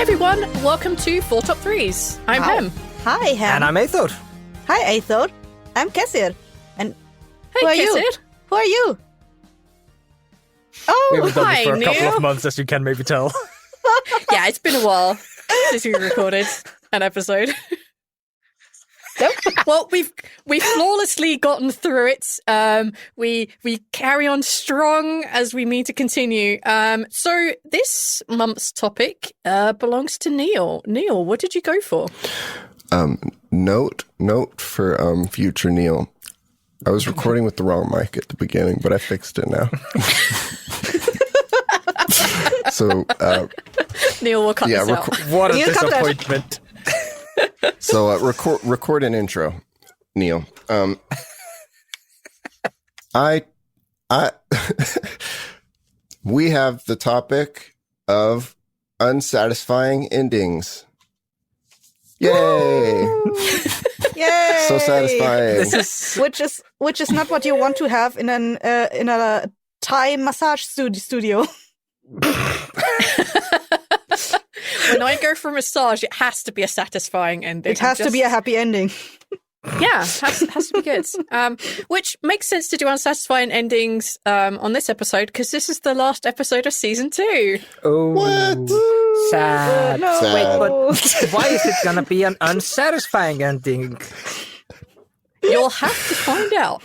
everyone, welcome to Four Top Threes. I'm Hem. Hi, Hem. And I'm Aethor. Hi, Aethor. I'm Kessir. And Hey, who are Kessir. you? Who are you? We Oh, haven't done hi, this for a couple Neil. of months, as you can maybe tell. Yeah, it's been a while since we recorded an episode. Well, we've flawlessly gotten through it. We carry on strong as we need to continue. So this month's topic belongs to Neil. Neil, what did you go for? Note for future Neil. I was recording with the wrong mic at the beginning, but I fixed it now. So Neil will cut this out. What a You cut that. disappointment. So record an intro, Neil. We have the topic of unsatisfying endings. Yay! yay! So satisfying. This is Which is not what you want to have in a Thai massage studio. When I go for a massage, it has to be a satisfying ending. It has to be a happy ending. Yeah, has to be good. Which makes sense to do unsatisfying endings on this episode because this is the last episode of season 2. What? sad. No. Sad. Wait, but why is it gonna be an unsatisfying ending? You'll have to find out.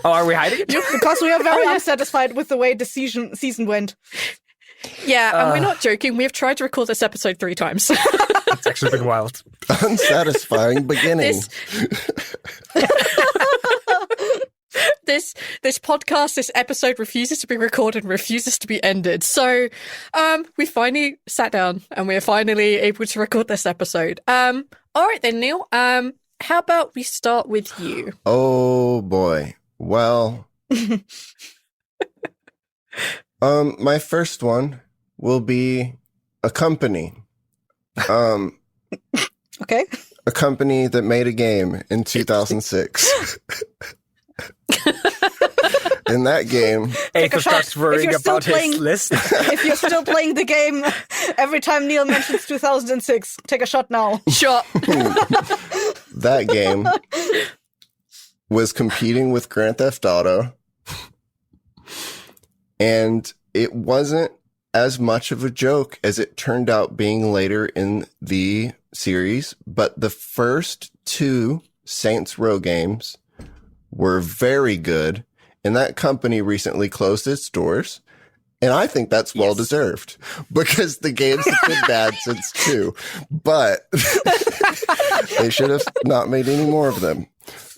Oh, are we hiding it? Because we are very unsatisfied with the way the season went. Yeah, and we're not joking. We have tried to record this episode 3 times. It's actually been wild. Unsatisfying beginning. This podcast, this episode refuses to be recorded and refuses to be ended. So we finally sat down and we're finally able to record this episode. All right then, Neil. How about we start with you? Oh boy. Well, my first one will be a company. Okay. A company that made a game in 2006. In that game, Aethor starts worrying you're still about his playing- list. If you're still playing the game, every time Neil mentions 2006, take a shot now. Sure. that game was competing with Grand Theft Auto. And it wasn't as much of a joke as it turned out being later in the series. But the first 2 Saints Row games were very good. And that company recently closed its doors. And I think that's well deserved because the games have been bad since 2. But they should have not made any more of them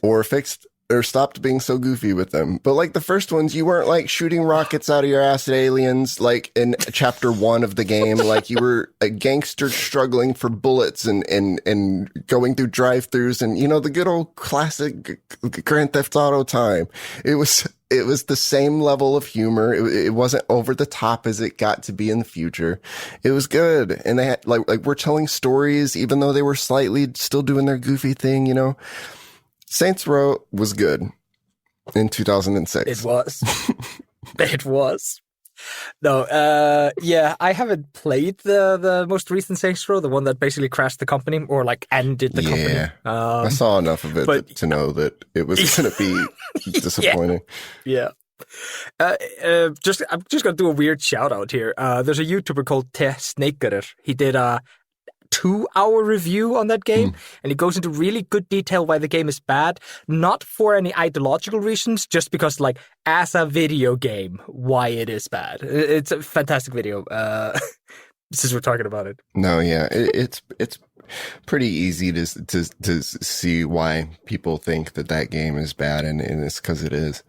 or fixed or stopped being so goofy with them. But like the first ones, you weren't like shooting rockets out of your ass at aliens like in chapter 1 of the game. Like you were a gangster struggling for bullets and going through drive-thrus and, you know, the good old classic Grand Theft Auto time. It was the same level of humor. It wasn't over the top as it got to be in the future. It was good. And they had like we're telling stories, even though they were slightly still doing their goofy thing, you know. Saints Row was good in 2006. It was. It was. No, yeah, I haven't played the most recent Saints Row, the one that basically crashed the company or like ended the company. I saw enough of it to know that it was going to be disappointing. Yeah. I'm just gonna do a weird shout out here. There's a YouTuber called Snakerer. He did a 2-hour review on that game, and he goes into really good detail why the game is bad, not for any ideological reasons, just because, like, as a video game, why it is bad. It's a fantastic video, since we're talking about it. No, yeah, it's pretty easy to see why people think that game is bad, and it's because it is.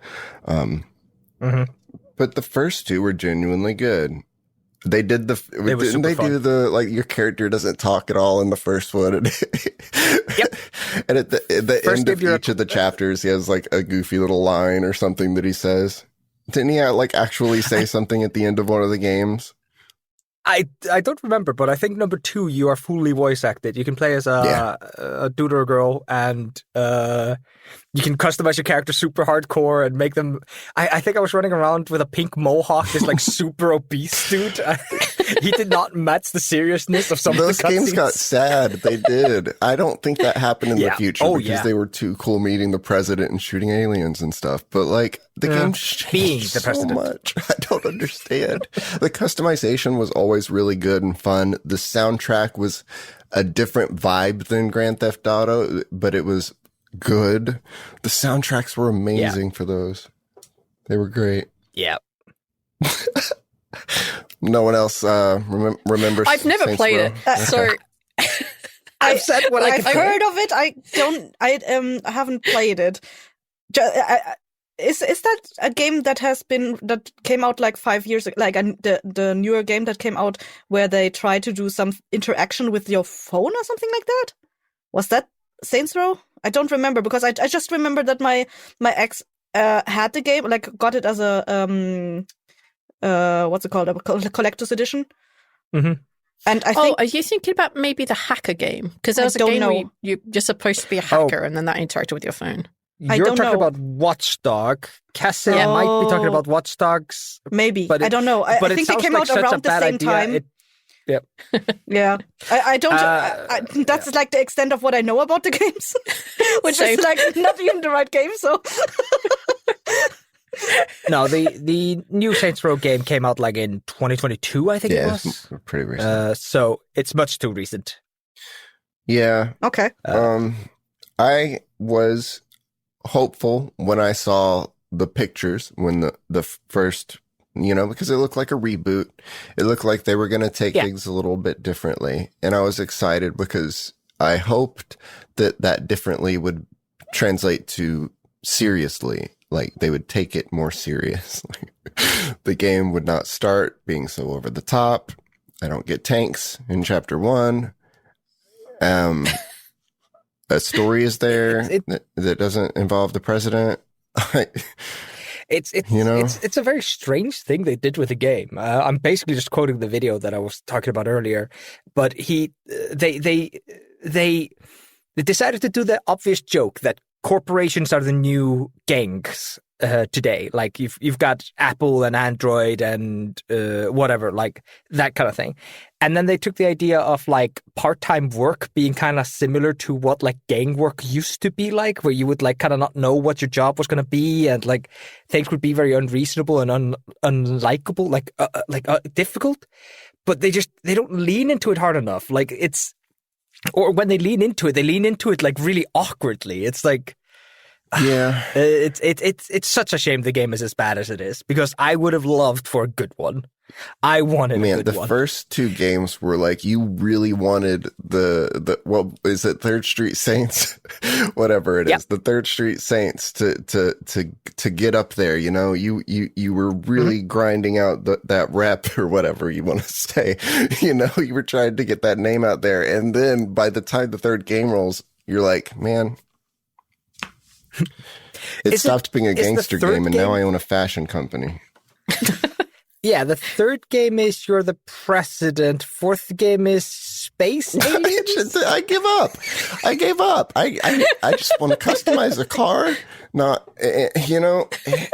But the first 2 were genuinely good. They did didn't they do the, like, your character doesn't talk at all in the first one? And, Yep. And at the end of game each of the chapters, he has, like, a goofy little line or something that he says. Didn't he, like, actually say something at the end of one of the games? I don't remember, but I think number 2, you are fully voice acted. You can play as a dude or a girl, and you can customize your character super hardcore and make them. I think I was running around with a pink mohawk, this like super obese dude. he did not match the seriousness of some Those of the games got cutscenes. sad. They did. I don't think that happened in the Yeah. future Oh, because yeah. they were too cool meeting the president and shooting aliens and stuff. But like the game being changed the so president. much. I don't understand. The customization was always really good and fun. The soundtrack was a different vibe than Grand Theft Auto, but it was good. The soundtracks were amazing for those. They were great. Yeah. No one else remembers. I've never Saints played Row? it, so I've said what I I've can heard of it. I haven't played it. Is that a game that came out like 5 years ago, like the newer game that came out where they try to do some interaction with your phone or something like that? Was that Saints Row? I don't remember because I just remember that my ex had the game, like got it as a what's it called, a collector's edition. Mm-hmm. And I think are you thinking about maybe the hacker game? Because there was a don't game know. where you're supposed to be a hacker and then that interacted with your phone. I You're don't talking know. about Watchdog. Cassie might be talking about Watchdogs. maybe But I don't know. I But it think they sounds came like out such a around the bad same idea. time. Yeah, I don't. That's like the extent of what I know about the games, which Same. is like not even the right game. So No, the new Saints Row game came out like in 2022, I think it Yeah, was. it's pretty recent. So it's much too recent. Yeah. okay, I was hopeful when I saw the pictures when the first, because it looked like a reboot. It looked like they were going to take things a little bit differently. And I was excited because I hoped that differently would translate to seriously. Like they would take it more serious. The game would not start being so over the top. I don't get tanks in chapter 1. A story is there that doesn't involve the president. It's a very strange thing they did with the game. I'm basically just quoting the video that I was talking about earlier, but they decided to do the obvious joke that corporations are the new gangs today. Like you've got Apple and Android and whatever, like that kind of thing. And then they took the idea of like part-time work being kind of similar to what like gang work used to be like, where you would like kind of not know what your job was going to be, and like things would be very unreasonable and unlikable, like difficult. But they don't lean into it hard enough. Like or when they lean into it like really awkwardly. It's like, Yeah. It's such a shame the game is as bad as it is, because I would have loved for a good one. I wanted a good the one. first two games were like, you really wanted the what is it, Third Street Saints? Whatever it is, the Third Street Saints to get up there, you were really grinding out that rep or whatever you want to say. You were trying to get that name out there. And then by the time the third game rolls, you're like, man, it stopped being a gangster game, and now I own a fashion company. Yeah, the third game is you're the president. Fourth game is space aliens. I give up. I gave up. I just want to customize a car, not,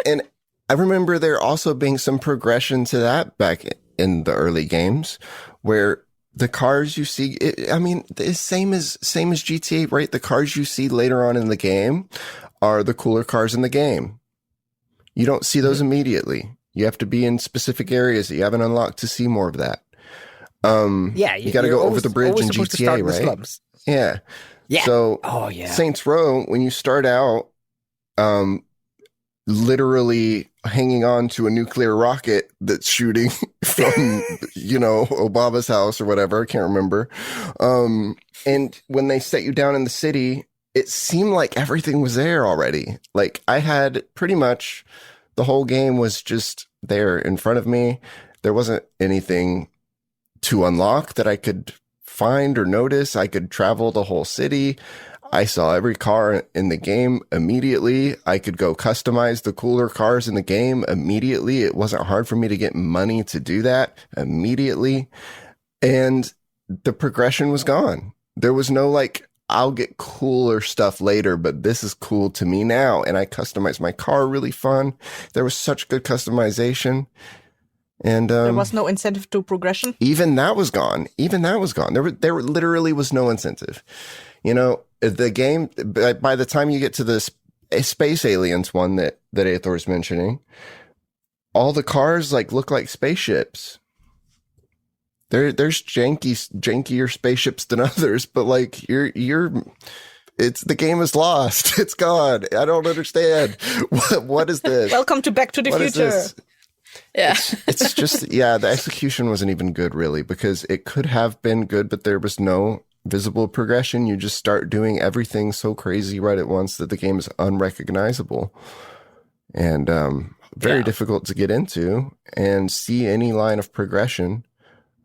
and I remember there also being some progression to that back in the early games where the cars you see, the same as GTA, right? The cars you see later on in the game are the cooler cars in the game. You don't see those immediately. You have to be in specific areas that you haven't unlocked to see more of that. You got to go over the bridge in GTA, right? Yeah. Yeah. So, Saints Row, when you start out, literally hanging on to a nuclear rocket that's shooting from, Obama's house or whatever, I can't remember. And when they set you down in the city, it seemed like everything was there already. Like I had pretty much the whole game was just there in front of me. There wasn't anything to unlock that I could find or notice. I could travel the whole city. I saw every car in the game immediately. I could go customize the cooler cars in the game immediately. It wasn't hard for me to get money to do that immediately. And the progression was gone. There was no like, I'll get cooler stuff later, but this is cool to me now. And I customized my car really fun. There was such good customization. And There was no incentive to progression. even that was gone. There literally was no incentive. You know, the game, by the time you get to the Space Aliens one that Aethor's mentioning, all the cars like look like spaceships. There's jankier spaceships than others, but like the game is lost. It's gone. I don't understand. What is this? Welcome to Back to the What is Future. this? Yeah. It's just, the execution wasn't even good, really, because it could have been good, but there was no visible progression. You just start doing everything so crazy right at once that the game is unrecognizable and very difficult to get into and see any line of progression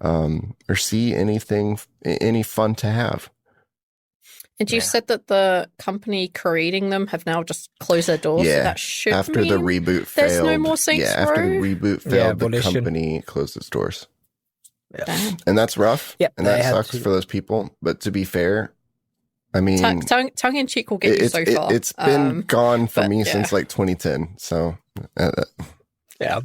or see any fun to have. And you said that the company creating them have now just closed their doors. Yeah, So that should after the mean reboot failed. there's no more Saints Row? After the reboot failed, the Volition. company closed its doors. Yeah. Damn. And that's rough. Yep, And they that had sucks to- for those people. But to be fair, I mean, Tongue in cheek will get you so far. it's been gone for but me yeah. since like 2010. So Yeah.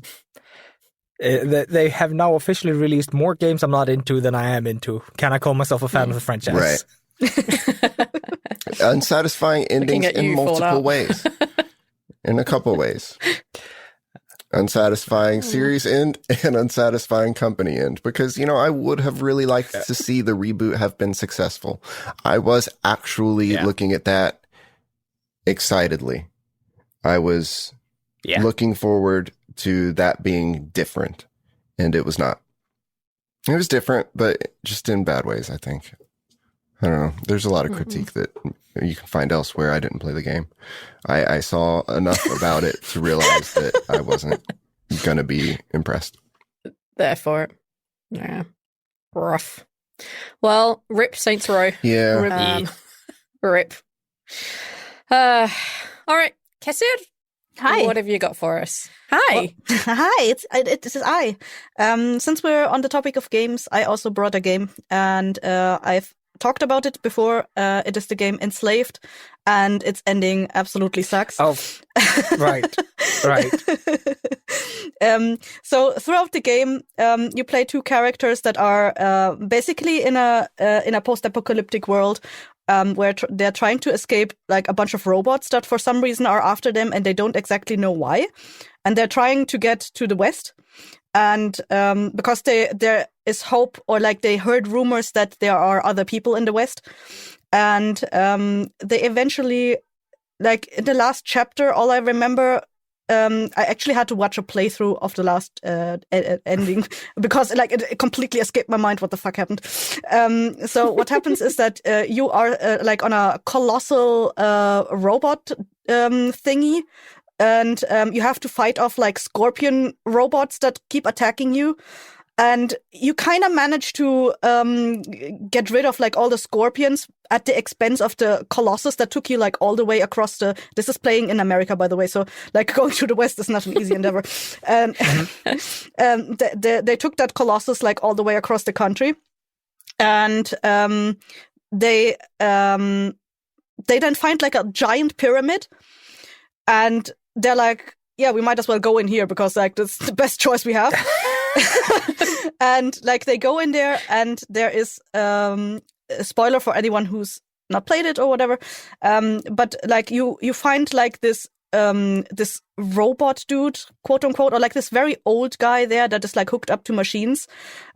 They have now officially released more games I'm not into than I am into. Can I call myself a fan of the franchise? Right. Unsatisfying endings at in you, multiple Fallout. ways. In a couple ways. Unsatisfying series end and unsatisfying company end. Because, I would have really liked to see the reboot have been successful. I was actually looking at that excitedly. I was looking forward to that being different. And it was not. It was different, but just in bad ways, I think. I don't know. There's a lot of critique that you can find elsewhere. I didn't play the game. I saw enough about it to realize that I wasn't going to be impressed. There for it. Yeah. Rough. Well, rip Saints Row. Yeah. Rip. All right. Kessid, Hi. what have you got for us? Hi. Hi, this is I. Since we're on the topic of games, I also brought a game, and I've talked about it before. It is the game Enslaved, and its ending absolutely sucks. Oh, right. So throughout the game, you play two characters that are basically in a post-apocalyptic world. Where they're trying to escape like a bunch of robots that for some reason are after them, and they don't exactly know why. And they're trying to get to the West. And because there is hope, or like they heard rumors that there are other people in the West. And they eventually, like in the last chapter, all I remember, I actually had to watch a playthrough of the last ending because like it completely escaped my mind what the fuck happened. So what happens is that you are like on a colossal robot thingy, and you have to fight off like scorpion robots that keep attacking you. And you kind of manage to get rid of like all the scorpions at the expense of the colossus that took you like all the way across the. This is playing in America, by the way, so like going to the West is not an easy endeavor. They took that colossus like all the way across the country, and they then find like a giant pyramid, and they're like, yeah, we might as well go in here because like that's the best choice we have. And like they go in there, and there is a spoiler for anyone who's not played it or whatever. But like you find like this robot dude, quote unquote, or like this very old guy there that is like hooked up to machines.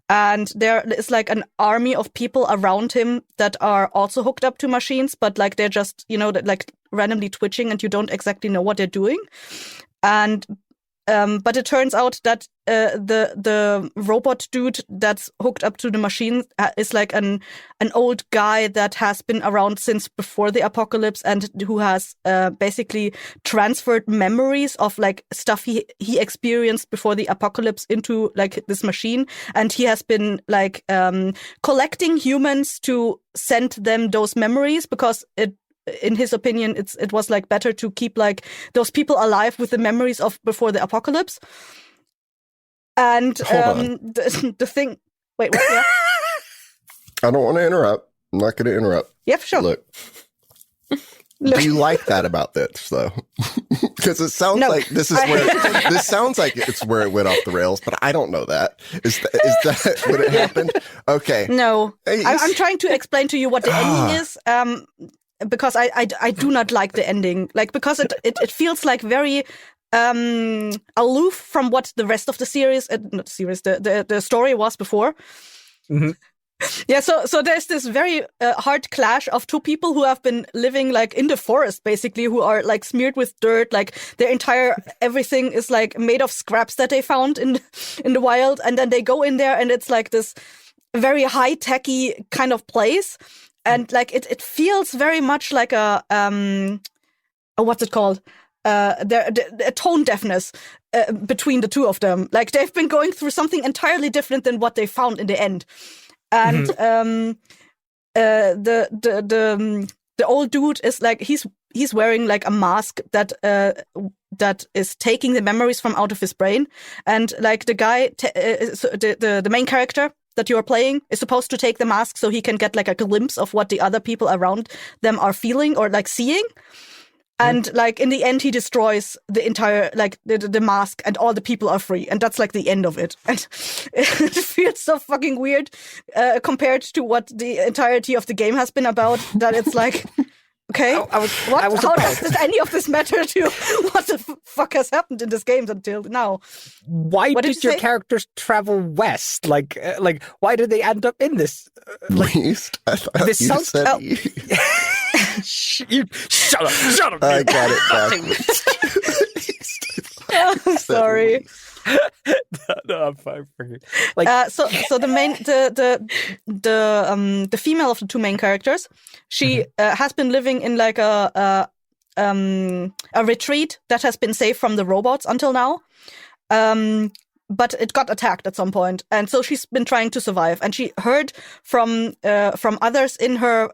And there is like an army of people around him that are also hooked up to machines, but like they're just, like randomly twitching, and you don't exactly know what they're doing. And but it turns out that the robot dude that's hooked up to the machine is like an old guy that has been around since before the apocalypse, and who has basically transferred memories of like stuff he experienced before the apocalypse into like this machine, and he has been like collecting humans to send them those memories because in his opinion, it was like better to keep like those people alive with the memories of before the apocalypse. And the thing. Wait, what? Yeah. I don't want to interrupt. I'm not going to interrupt. Yeah, for sure. Look, Do you like that about this though? Because it sounds like this is where this sounds like it's where it went off the rails, but I don't know that. Is that what it happened? Okay. No, I'm trying to explain to you what the ending is. Because I do not like the ending, like because it feels like very aloof from what the rest of the series, not series, the story was before. Mm-hmm. Yeah, so there's this very hard clash of two people who have been living like in the forest, basically, who are like smeared with dirt, like their entire everything is like made of scraps that they found in the wild, and then they go in there, and it's like this very high-techy kind of place, and like it feels very much like a what's it called? A tone deafness between the two of them. Like they've been going through something entirely different than what they found in the end. And the old dude is like he's wearing like a mask that is taking the memories from out of his brain, and like the guy the main character that you are playing is supposed to take the mask so he can get like a glimpse of what the other people around them are feeling or like seeing. And like in the end, he destroys the entire like the mask, and all the people are free, and that's like the end of it. And it feels so fucking weird compared to what the entirety of the game has been about. That it's like, okay, how does any of this matter to what the fuck has happened in this game until now? Why did your characters travel west? Like why did they end up in this? East? I thought this you said east. Shut up! I got it backwards. I'm sorry. No, I'm fine. Like, so the main the female of the two main characters, she has been living in like a retreat that has been safe from the robots until now. But it got attacked at some point, and so she's been trying to survive. And she heard from others in her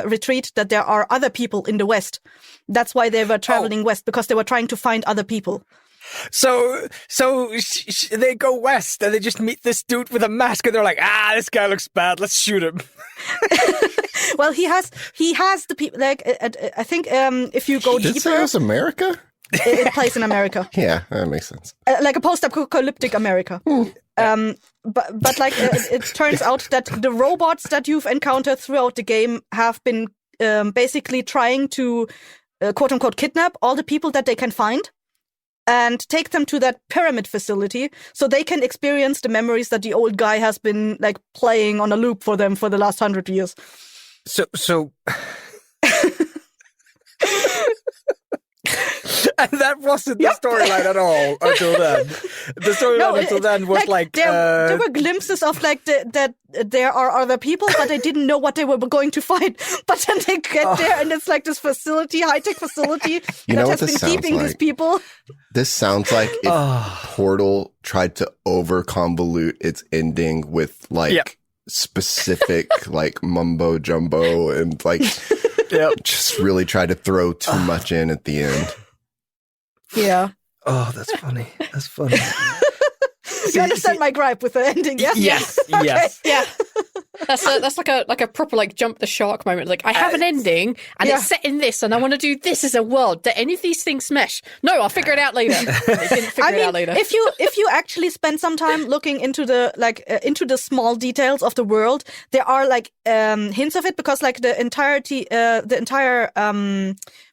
retreat that there are other people in the West. That's why they were traveling west, because they were trying to find other people. So they go west and they just meet this dude with a mask, and they're like, this guy looks bad, let's shoot him. Well, he has the people. Like I think if you go deeper, deeper, it was America. It plays in America. Yeah, that makes sense. Like a post-apocalyptic America. But like it turns out that the robots that you've encountered throughout the game have been basically trying to quote unquote kidnap all the people that they can find and take them to that pyramid facility so they can experience the memories that the old guy has been like playing on a loop for them for the last 100 years. So and that wasn't the storyline at all until then. The storyline until then was like there were glimpses of like that there are other people, but they didn't know what they were going to find. But then they get there, and it's like this facility, high-tech facility that has been keeping these people. This sounds like if Portal tried to over-convolute its ending with like specific like mumbo jumbo and like just really tried to throw too much in at the end. Yeah. Oh, that's funny. That's funny. You understand my gripe with the ending, yeah? Yes. Okay. Yes. Yeah. That's like a proper like jump the shark moment. Like I have an ending and it's set in this, and I want to do this as a world. Do any of these things mesh? No, I'll figure it out later. It out later. If you actually spend some time looking into the into the small details of the world, there are like hints of it, because like the entire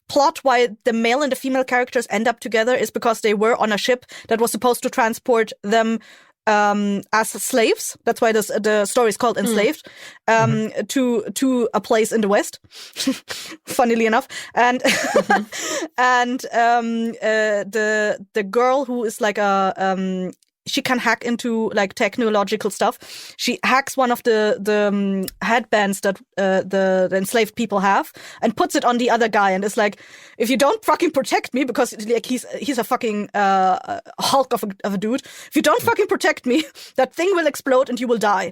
plot why the male and the female characters end up together is because they were on a ship that was supposed to transport them as slaves. That's why the story is called Enslaved, to a place in the West, funnily enough. And and the girl who is like she can hack into like technological stuff. She hacks one of the headbands that the enslaved people have and puts it on the other guy, and is like, if you don't fucking protect me, because like he's a fucking hulk of a dude. If you don't fucking protect me, that thing will explode and you will die.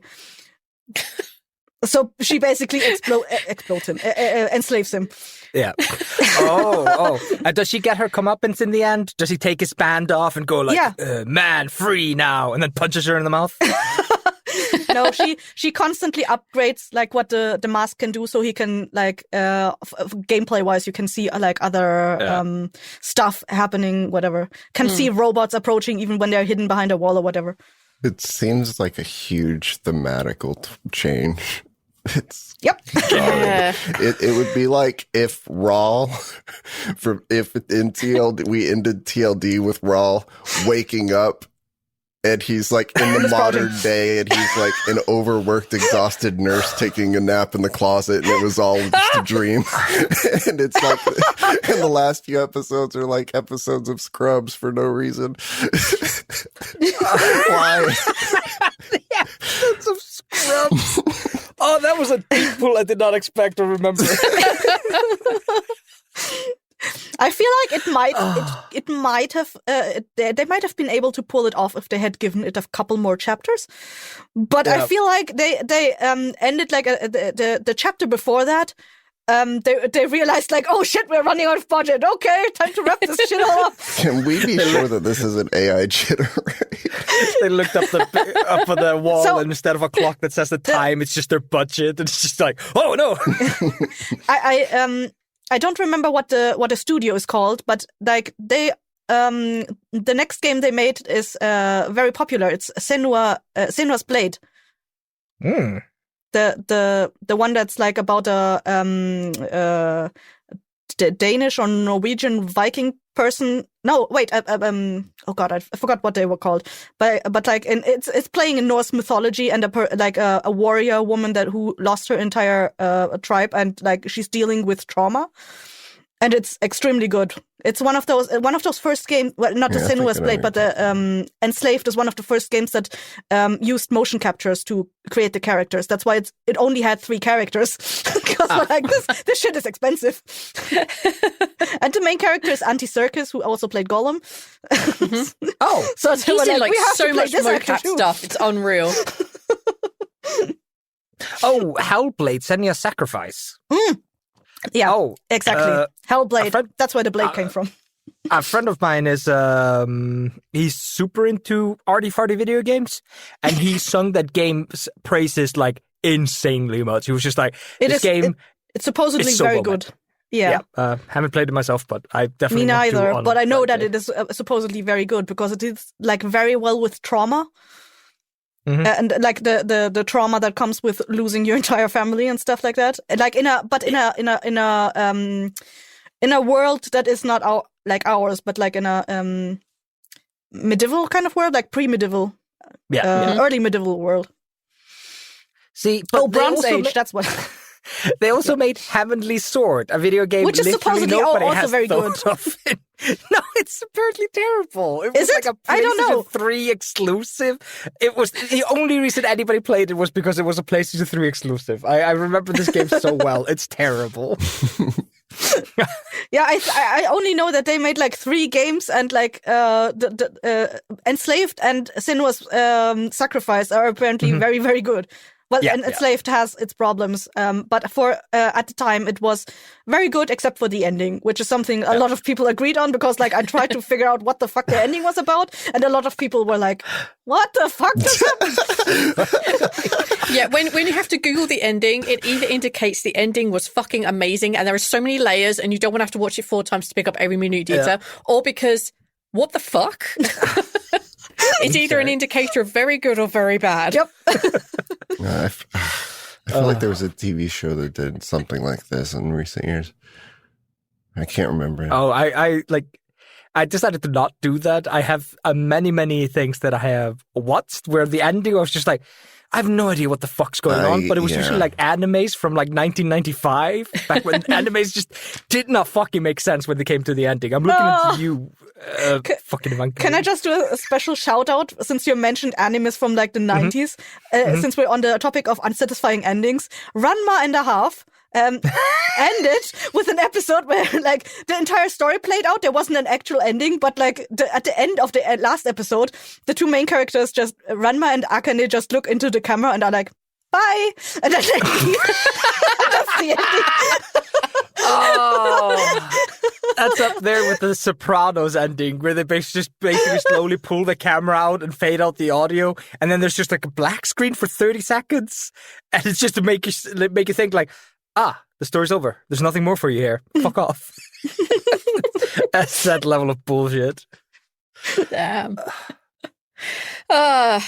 So she basically explodes him, enslaves him. Yeah. Oh. And does she get her comeuppance in the end? Does he take his band off and go like, man, free now, and then punches her in the mouth? No, she constantly upgrades like what the mask can do, so he can like gameplay wise, you can see like other stuff happening, whatever. Can see robots approaching even when they're hidden behind a wall or whatever. It seems like a huge thematical change. It's Yep. Yeah. it would be like if Rawl, if in TLD we ended TLD with Rawl waking up and he's like in the modern day and he's like an overworked, exhausted nurse taking a nap in the closet and it was all just a dream. And it's like, and the last few episodes are like episodes of Scrubs for no reason. Why? Episodes of Scrubs. Oh, that was a deep pull I did not expect or remember. I feel like it might have they might have been able to pull it off if they had given it a couple more chapters, but I feel like they ended like the chapter before that. They realized like, oh shit, we're running out of budget. Okay, time to wrap this shit all up. Can we be sure that this is an AI generate? They looked up up on the wall and instead of a clock that says the time, it's just their budget. It's just like, oh no. I don't remember what the studio is called, but like they the next game they made is very popular. It's Senua's Blade. Hmm. The one that's like about a Danish or Norwegian Viking person. No, wait. Oh god, I forgot what they were called. But like, it's playing in Norse mythology and a warrior woman who lost her entire tribe and like she's dealing with trauma. And it's extremely good. It's one of those first games. Well, not the Senua's Blade, but the Enslaved is one of the first games that used motion captures to create the characters. That's why it only had 3 characters because we're like this shit is expensive. And the main character is Antti Serkis, who also played Gollum. Mm-hmm. Oh, so he's in like so much mocap stuff. It's unreal. Oh, Hellblade, Senya's Sacrifice. Mm. Yeah, exactly. Hellblade. That's where the blade came from. A friend of mine is he's super into arty-farty video games, and he sung that game's praises like insanely much. He was just like, it's supposedly so very well good. made. Yeah. Haven't played it myself, but I definitely me want neither. to But I know that day. it is supposedly very good because it is like very well with trauma. Mm-hmm. And like the trauma that comes with losing your entire family and stuff like that. Like in a world that is not like ours, but like in a medieval kind of world, like pre-medieval, early medieval world. See, but Bronze Age. That's what. They also made Heavenly Sword, a video game which is supposedly also very good. No, it's apparently terrible. It is was it? Like a I don't know. PlayStation 3 exclusive. It was the only reason anybody played it was because it was a PlayStation 3 exclusive. I remember this game so well. It's terrible. Yeah, I only know that they made like 3 games and like the Enslaved and Senua's Sacrifice are apparently very, very good. Well, and Enslaved has its problems, but for at the time it was very good, except for the ending, which is something a lot of people agreed on because, like, I tried to figure out what the fuck the ending was about, and a lot of people were like, "What the fuck just happened?" Yeah, when you have to Google the ending, it either indicates the ending was fucking amazing, and there are so many layers, and you don't want to have to watch it 4 times to pick up every minute detail, or because what the fuck. It's either an indicator of very good or very bad. Yep. I feel like there was a TV show that did something like this in recent years. I can't remember. Oh, I decided to not do that. I have many things that I have watched where the ending was just like, I have no idea what the fuck's going on, but it was usually like animes from like 1995, back when animes just did not fucking make sense when they came to the ending. I'm looking at you, fucking Ivanka. Can I just do a special shout out since you mentioned animes from like the 90s? Since we're on the topic of unsatisfying endings, Ranma and a Half ended with an episode where like the entire story played out. There wasn't an actual ending, but like at the end of the last episode, the 2 main characters, just Ranma and Akane, just look into the camera and are like, bye, and then they leave. That's the ending. Oh. That's up there with the Sopranos ending, where they basically slowly pull the camera out and fade out the audio, and then there's just like a black screen for 30 seconds, and it's just to make you think like, the story's over. There's nothing more for you here. Fuck off. That's that level of bullshit. Damn. Well,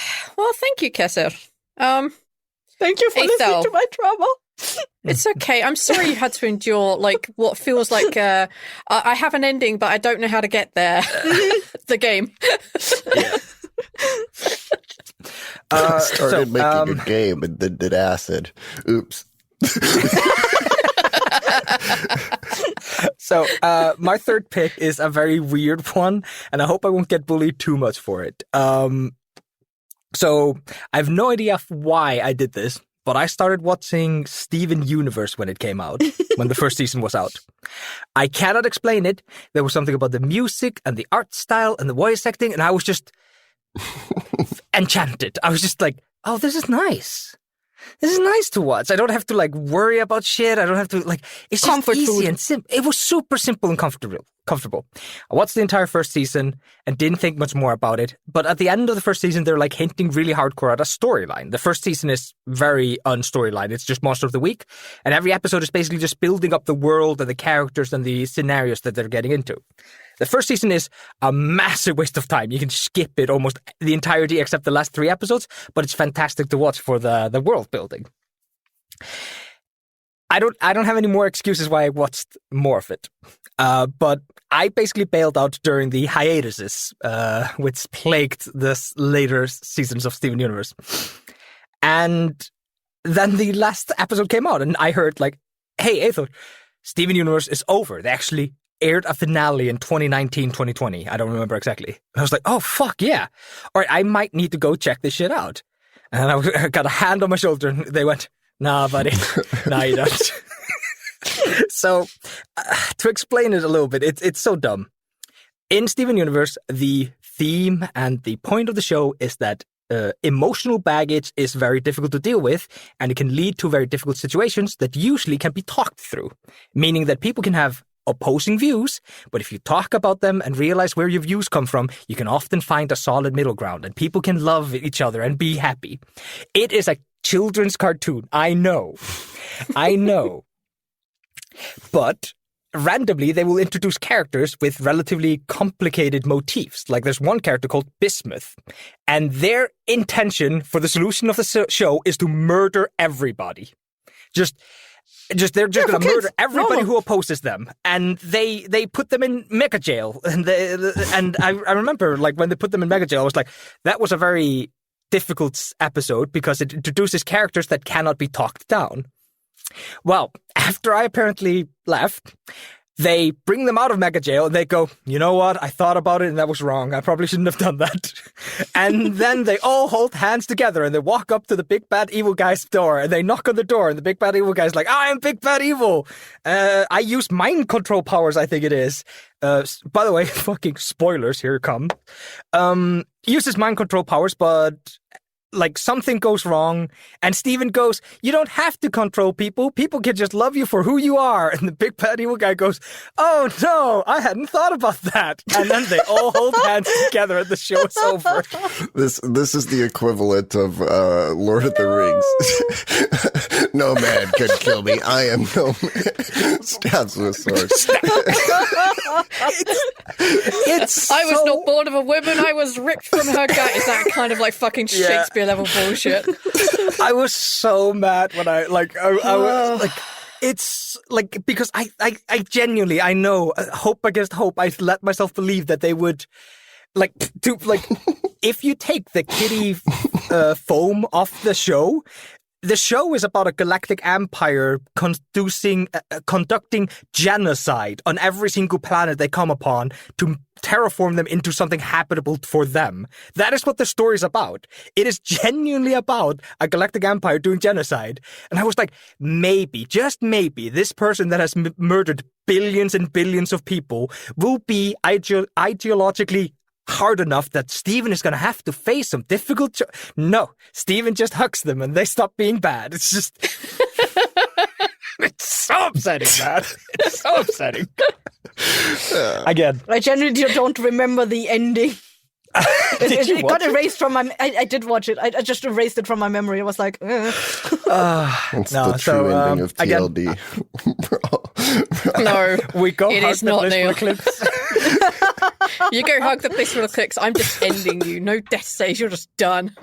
thank you, Kesser. Thank you for listening to my drama. It's okay. I'm sorry you had to endure like what feels like I have an ending, but I don't know how to get there. The game. Started making a game and then did acid. Oops. So my third pick is a very weird one, and I hope I won't get bullied too much for it. So I have no idea why I did this, but I started watching Steven Universe when it came out, when the first season was out. I cannot explain it. There was something about the music and the art style and the voice acting, and I was just enchanted. I was just like, oh, this is nice. This is nice to watch. I don't have to like worry about shit. I don't have to like, it's just Comfort easy food. and simple. It was super simple and comfortable. I watched the entire first season and didn't think much more about it. But at the end of the first season, they're like hinting really hardcore at a storyline. The first season is very unstoryline. It's just Monster of the Week. And every episode is basically just building up the world and the characters and the scenarios that they're getting into. The first season is a massive waste of time. You can skip it almost the entirety except the last 3 episodes, but it's fantastic to watch for the world building. I don't have any more excuses why I watched more of it. But I basically bailed out during the hiatuses, which plagued the later seasons of Steven Universe. And then the last episode came out and I heard like, hey, Aethor, Steven Universe is over. They actually aired a finale in 2019, 2020. I don't remember exactly. And I was like, oh, fuck, yeah. All right, I might need to go check this shit out. And I got a hand on my shoulder and they went, nah, buddy. Nah, you don't. So, to explain it a little bit, it's so dumb. In Steven Universe, the theme and the point of the show is that emotional baggage is very difficult to deal with, and it can lead to very difficult situations that usually can be talked through, meaning that people can have opposing views, but if you talk about them and realize where your views come from, you can often find a solid middle ground, and people can love each other and be happy. It is a children's cartoon. I know. But randomly, they will introduce characters with relatively complicated motifs. Like there's one character called Bismuth, and their intention for the solution of the show is to murder everybody. They're just going to murder everybody who opposes them, and they put them in mega jail. And I remember like when they put them in mega jail, I was like, that was a very difficult episode because it introduces characters that cannot be talked down. Well, after I apparently left, they bring them out of mega jail and they go, you know what? I thought about it and that was wrong. I probably shouldn't have done that. And then they all hold hands together and they walk up to the big bad evil guy's door and they knock on the door and the big bad evil guy's like, I am big bad evil. I use mind control powers, I think it is. By the way, fucking spoilers, here come. Uses mind control powers, but like something goes wrong and Steven goes, you don't have to control people. People can just love you for who you are. And the big bad evil guy goes, oh no, I hadn't thought about that. And then they all hold hands together and the show is over. This is the equivalent of Lord of the Rings. No man can kill me. I am no man. Stabs with a sword. I was not born of a woman. I was ripped from her gut. Is that kind of like fucking Shakespeare level bullshit? I was so mad when I was like, it's like, because I genuinely, I know, hope against hope, I let myself believe that they would if you take the kitty foam off the show is about a galactic empire conducting genocide on every single planet they come upon to terraform them into something habitable for them. That is what the story is about. It is genuinely about a galactic empire doing genocide. And I was like, maybe, just maybe, this person that has murdered billions and billions of people will be ideologically hard enough that Steven is going to have to face some difficult... No, Steven just hugs them and they stop being bad. It's just... it's so upsetting, man. It's so upsetting. Again, I genuinely don't remember the ending. It got erased from my. I did watch it. I just erased it from my memory. I was like, It's the true ending of TLD. No, we go it hug is the not blissful Neil. eclipse. You go hug the blissful eclipse. I'm just ending you. No death saves. You're just done.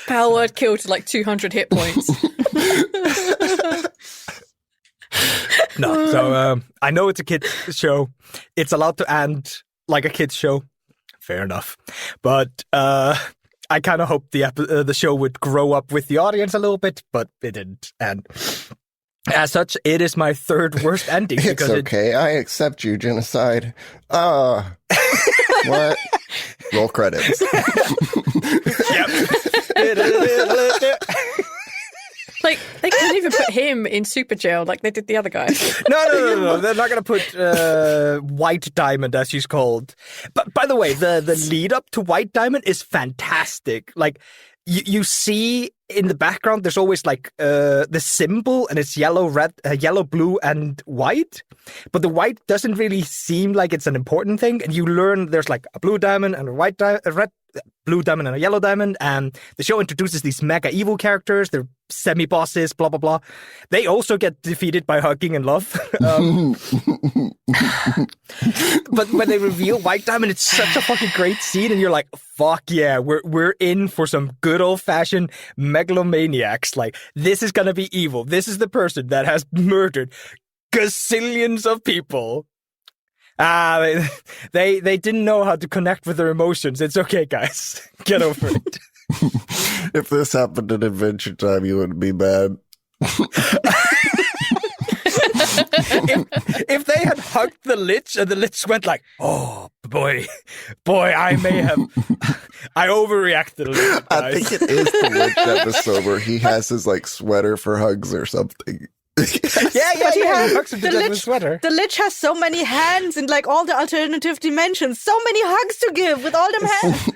Power word killed to like 200 hit points. No, so I know it's a kids show. It's allowed to end like a kids show. Fair enough, but I kind of hoped the show would grow up with the audience a little bit, but it didn't. And as such, it is my third worst ending. It's because okay. I accept you, genocide. What? Roll credits. Like, they couldn't even put him in super jail like they did the other guy. No. They're not going to put White Diamond, as she's called. But by the way, the lead up to White Diamond is fantastic. Like, you see in the background, there's always like the symbol, and it's yellow, red, yellow, blue, and white. But the white doesn't really seem like it's an important thing. And you learn there's like a blue diamond and a red blue diamond and a yellow diamond. And the show introduces these mega evil characters. They're semi-bosses, blah, blah, blah. They also get defeated by hugging and love. But when they reveal White Diamond, it's such a fucking great scene. And you're like, fuck yeah, we're in for some good old-fashioned megalomaniacs. Like, this is gonna be evil. This is the person that has murdered gazillions of people. They didn't know how to connect with their emotions. It's okay, guys. Get over it. If this happened in Adventure Time, you wouldn't be mad. if they had hugged the Lich and the Lich went like, oh boy, I overreacted a little bit, guys. I think it is the Lich episode where he has his like sweater for hugs or something. Yeah, he hugs him to death with a sweater. The Lich has so many hands in like all the alternative dimensions. So many hugs to give with all them hands.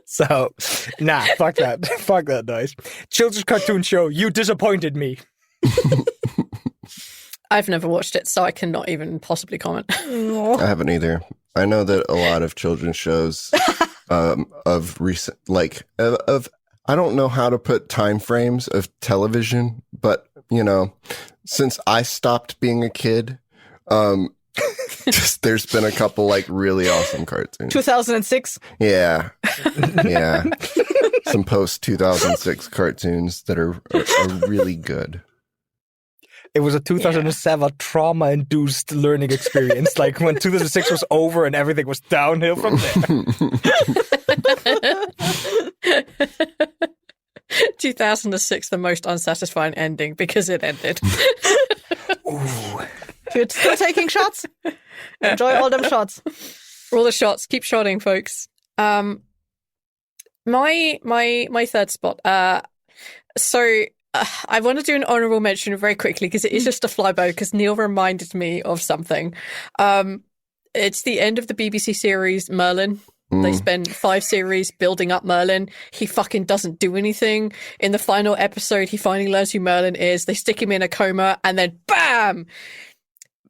So, nah, fuck that. Fuck that noise. Children's cartoon show, you disappointed me. I've never watched it, so I cannot even possibly comment. I haven't either. I know that a lot of children's shows of recent, like, I don't know how to put time frames of television, but, you know, since I stopped being a kid, there's been a couple, like, really awesome cartoons. 2006? Yeah. Some post-2006 cartoons that are really good. It was a 2007 trauma-induced learning experience. Like when 2006 was over and everything was downhill from there. 2006, the most unsatisfying ending because it ended. Ooh. You're still taking shots? Enjoy all them shots. All the shots. Keep shotting, folks. My third spot. So I want to do an honorable mention very quickly because it is just a flyby because Neil reminded me of something. It's the end of the BBC series Merlin. They spend 5 series building up Merlin. He fucking doesn't do anything. In the final episode, he finally learns who Merlin is. They stick him in a coma and then BAM!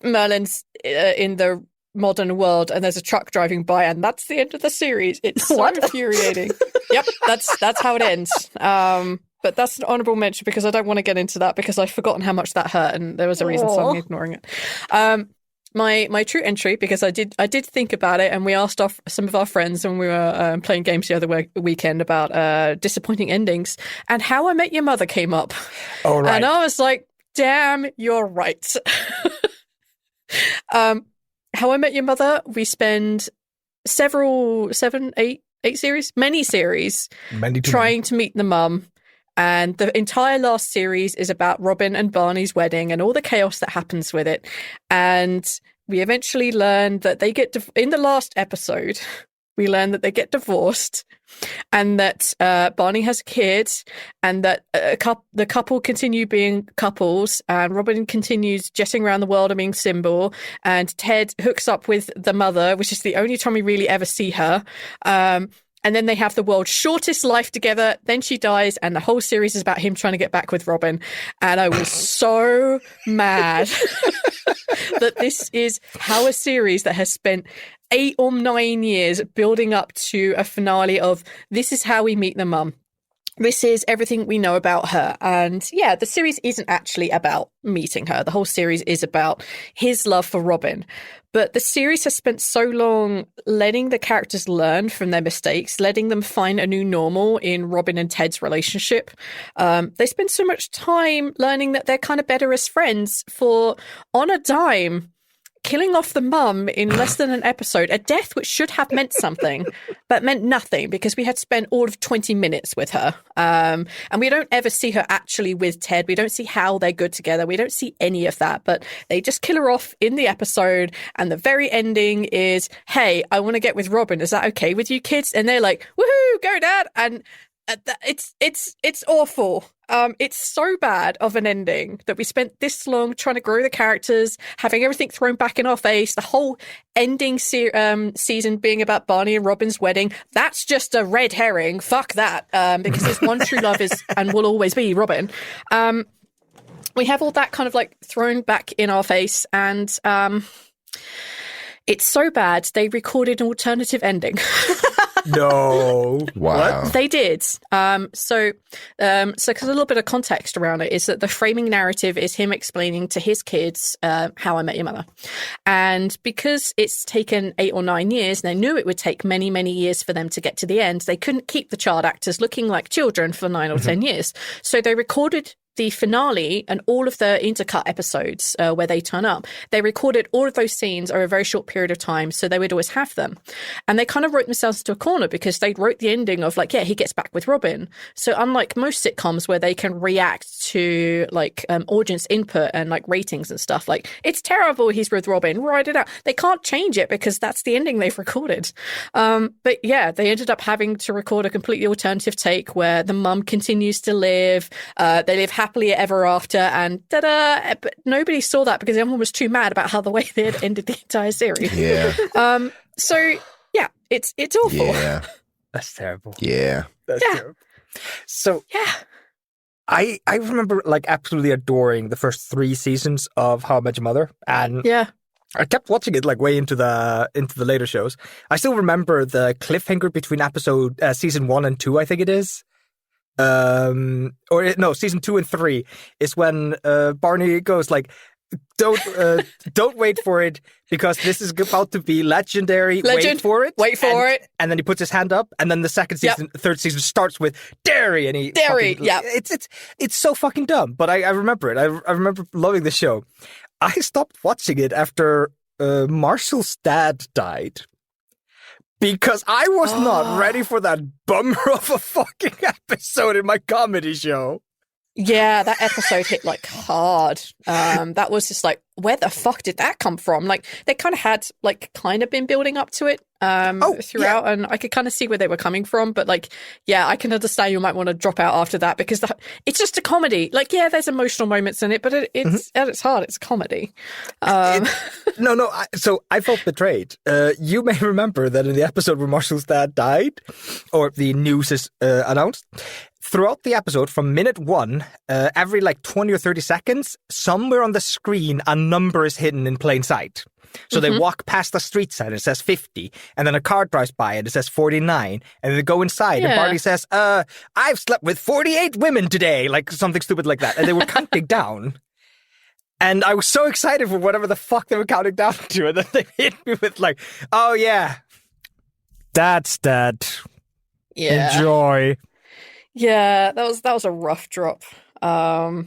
Merlin's in the modern world and there's a truck driving by and that's the end of the series. It's so infuriating. Yep, that's how it ends. But that's an honorable mention because I don't want to get into that because I've forgotten how much that hurt and there was a reason, so I'm ignoring it. My true entry, because I did think about it and we asked some of our friends when we were playing games the other weekend about disappointing endings, and How I Met Your Mother came up. Oh, right. And I was like, damn, you're right. How I Met Your Mother, we spend eight series, many series, trying to meet the mum. And the entire last series is about Robin and Barney's wedding and all the chaos that happens with it. And we eventually learn that they get, in the last episode, we learn that they get divorced and that Barney has a kid and that the couple continue being couples and Robin continues jetting around the world and being Symbol and Ted hooks up with the mother, which is the only time we really ever see her. And then they have the world's shortest life together. Then she dies, and the whole series is about him trying to get back with Robin. And I was so mad that this is how a series that has spent 8 or 9 years building up to a finale of this is how we meet the mum. This is everything we know about her. And yeah, the series isn't actually about meeting her. The whole series is about his love for Robin. But the series has spent so long letting the characters learn from their mistakes, letting them find a new normal in Robin and Ted's relationship. They spend so much time learning that they're kind of better as friends for, on a dime, killing off the mum in less than an episode, a death which should have meant something, but meant nothing because we had spent all of 20 minutes with her. And we don't ever see her actually with Ted. We don't see how they're good together. We don't see any of that, but they just kill her off in the episode. And the very ending is, hey, I want to get with Robin. Is that okay with you kids? And they're like, woohoo, go dad. And it's awful. It's so bad of an ending that we spent this long trying to grow the characters, having everything thrown back in our face. The whole ending season being about Barney and Robin's wedding. That's just a red herring. Fuck that. Because his one true love is and will always be Robin. We have all that kind of like thrown back in our face, and it's so bad they recorded an alternative ending. No. Wow. What? They did. So because a little bit of context around it is that the framing narrative is him explaining to his kids how I met your mother. And because it's taken 8 or 9 years, and they knew it would take many, many years for them to get to the end, they couldn't keep the child actors looking like children for 9 or 10 years. So they recorded the finale and all of the intercut episodes where they turn up. They recorded all of those scenes over a very short period of time, so they would always have them. And they kind of wrote themselves into a corner because they wrote the ending of like, yeah, he gets back with Robin. So unlike most sitcoms where they can react to like audience input and like ratings and stuff, like it's terrible, he's with Robin, write it out. They can't change it because that's the ending they've recorded. But yeah, they ended up having to record a completely alternative take where the mum continues to live. They live happily ever after, and ta-da! But nobody saw that because everyone was too mad about how the way they had ended the entire series. Yeah. So yeah, it's awful. Yeah. That's terrible. Yeah. That's terrible. So Yeah. I remember like absolutely adoring the first 3 seasons of How I Met Your Mother, and Yeah. I kept watching it like way into the later shows. I still remember the cliffhanger between season 1 and 2, I think it is. Season 2 and 3 is when Barney goes like, don't wait for it because this is about to be legendary. Wait for it. Wait for it. And then he puts his hand up, and then the third season starts with dairy, and it's so fucking dumb. But I remember it. I remember loving the show. I stopped watching it after Marshall's dad died. Because I was not ready for that bummer of a fucking episode in my comedy show. Yeah, that episode hit like hard. That was just like, where the fuck did that come from? Like they kind of been building up to it throughout, and I could kind of see where they were coming from. But like, yeah, I can understand you might want to drop out after that because it's just a comedy. Like, yeah, there's emotional moments in it, but it's at its heart, it's a comedy. So I felt betrayed. You may remember that in the episode where Marshall's dad died, or the news is announced. Throughout the episode, from minute 1, every like 20 or 30 seconds, somewhere on the screen, a number is hidden in plain sight. So they walk past a street sign and it says 50, and then a car drives by and it says 49, and they go inside and Barney says, I've slept with 48 women today, like something stupid like that. And they were counting down. And I was so excited for whatever the fuck they were counting down to, and then they hit me with like, oh yeah, that's dead. Yeah. Enjoy. Yeah, that was a rough drop. That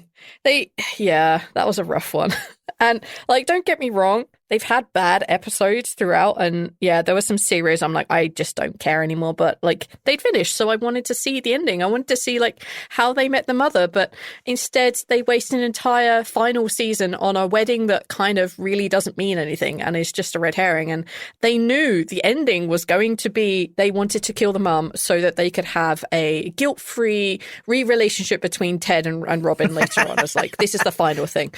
was a rough one. And like, don't get me wrong, they've had bad episodes throughout, and yeah, there were some series I'm like, I just don't care anymore, but like they'd finished, so I wanted to see the ending. I wanted to see like how they met the mother, but instead they wasted an entire final season on a wedding that kind of really doesn't mean anything and is just a red herring. And they knew the ending was going to be they wanted to kill the mum so that they could have a guilt-free re-relationship between Ted and Robin later on. It's like, this is the final thing.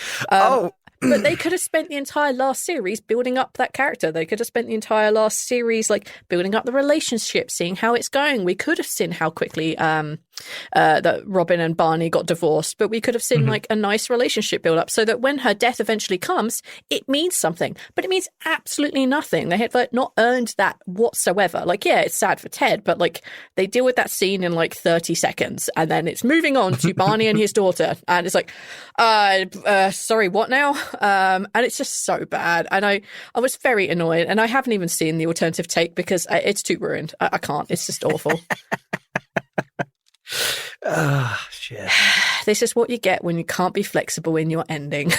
But they could have spent the entire last series building up that character. They could have spent the entire last series like building up the relationship, seeing how it's going. We could have seen how quickly that Robin and Barney got divorced, but we could have seen like a nice relationship build up so that when her death eventually comes, it means something. But it means absolutely nothing. They had like not earned that whatsoever. Like, yeah, it's sad for Ted, but like they deal with that scene in like 30 seconds and then it's moving on to Barney and his daughter. And it's like, sorry, what now? And it's just so bad. And I was very annoyed. And I haven't even seen the alternative take because it's too ruined. I can't. It's just awful. Oh, shit. This is what you get when you can't be flexible in your ending.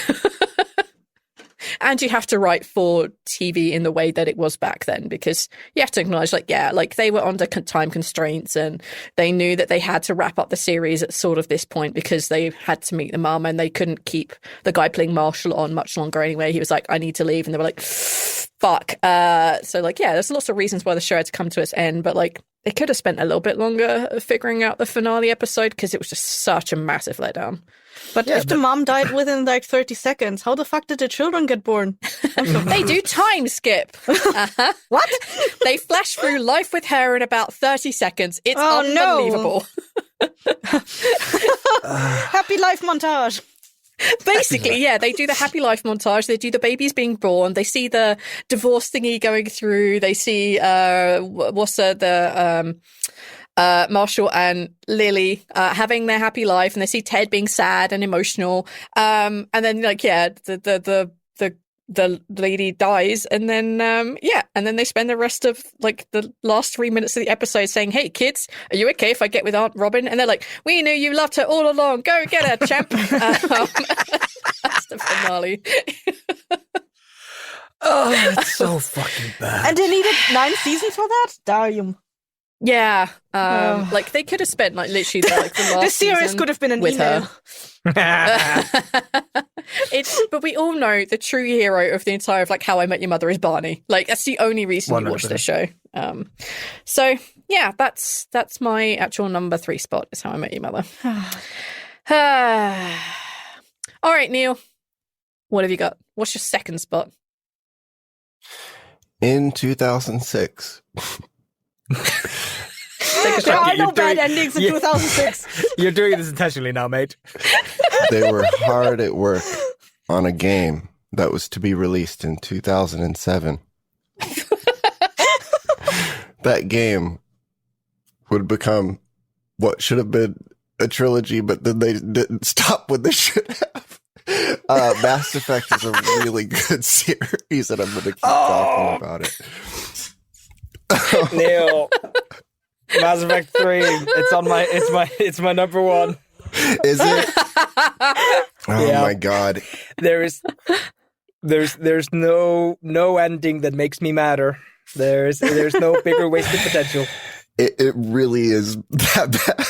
And you have to write for TV in the way that it was back then, because you have to acknowledge, like, yeah, like they were under time constraints and they knew that they had to wrap up the series at sort of this point because they had to meet the mum and they couldn't keep the guy playing Marshall on much longer anyway. He was like, I need to leave. And they were like, fuck. So, like, yeah, there's lots of reasons why the show had to come to its end, but like, they could have spent a little bit longer figuring out the finale episode because it was just such a massive letdown. But if the mom died within like 30 seconds, how the fuck did the children get born? They do time skip. Uh-huh. What? They flash through life with her in about 30 seconds. It's unbelievable. Happy life montage. Basically, yeah, they do the happy life montage. They do the babies being born. They see the divorce thingy going through. They see Marshall and Lily having their happy life, and they see Ted being sad and emotional. And then, like, yeah, the lady dies, and then and then they spend the rest of like the last 3 minutes of the episode saying, "Hey, kids, are you okay if I get with Aunt Robin?" And they're like, "We knew you loved her all along. Go get her, champ." That's the finale. Oh, it's so fucking bad. And they needed 9 seasons for that? Damn. Yeah, like they could have spent like literally the last this series season could have been an with email. her. But we all know the true hero of the entire of like How I Met Your Mother is Barney. Like that's the only reason you watch the show. So yeah, that's my actual number 3 spot is How I Met Your Mother. All right, Neil, what have you got? What's your second spot? In 2006. There are no bad endings in 2006. You're doing this intentionally now, mate. They were hard at work on a game that was to be released in 2007. That game would become what should have been a trilogy, but then they didn't stop when they should have. Mass Effect is a really good series, and I'm going to keep talking about it. Neil, Mass Effect 3. It's my number 1. Is it? Oh my god! There's no ending that makes me madder. There's no bigger wasted potential. It really is that bad.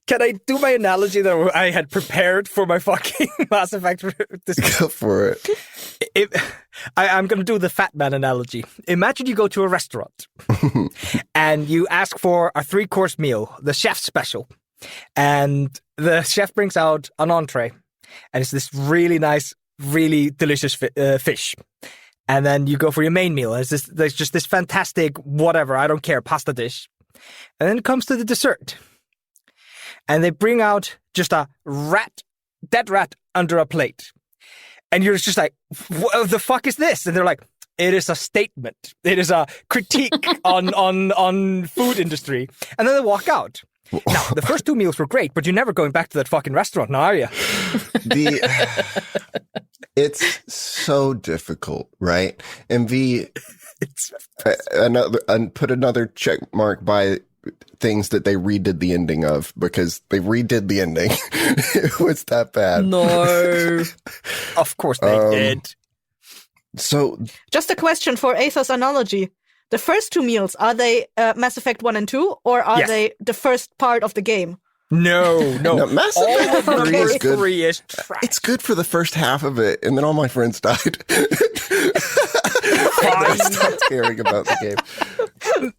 Can I do my analogy that I had prepared for my fucking Mass Effect? Go for it. I'm going to do the fat man analogy. Imagine you go to a restaurant and you ask for a 3-course meal, the chef's special, and the chef brings out an entree, and it's this really nice, really delicious fish. And then you go for your main meal. There's just this fantastic, whatever, I don't care, pasta dish. And then it comes to the dessert. And they bring out just a dead rat under a plate. And you're just like, what the fuck is this? And they're like, it is a statement. It is a critique on food industry. And then they walk out. Now, the first 2 meals were great, but you're never going back to that fucking restaurant now, are you? It's so difficult, right? And put another check mark by things that they redid the ending of, because they redid the ending. It was that bad. No. Of course they did. So, just a question for Aether's analogy. The first 2 meals, are they Mass Effect 1 and 2, or are they the first part of the game? No. Mass Effect 3 is good. 3 is trash. It's good for the first half of it, and then all my friends died. I stopped caring about the game.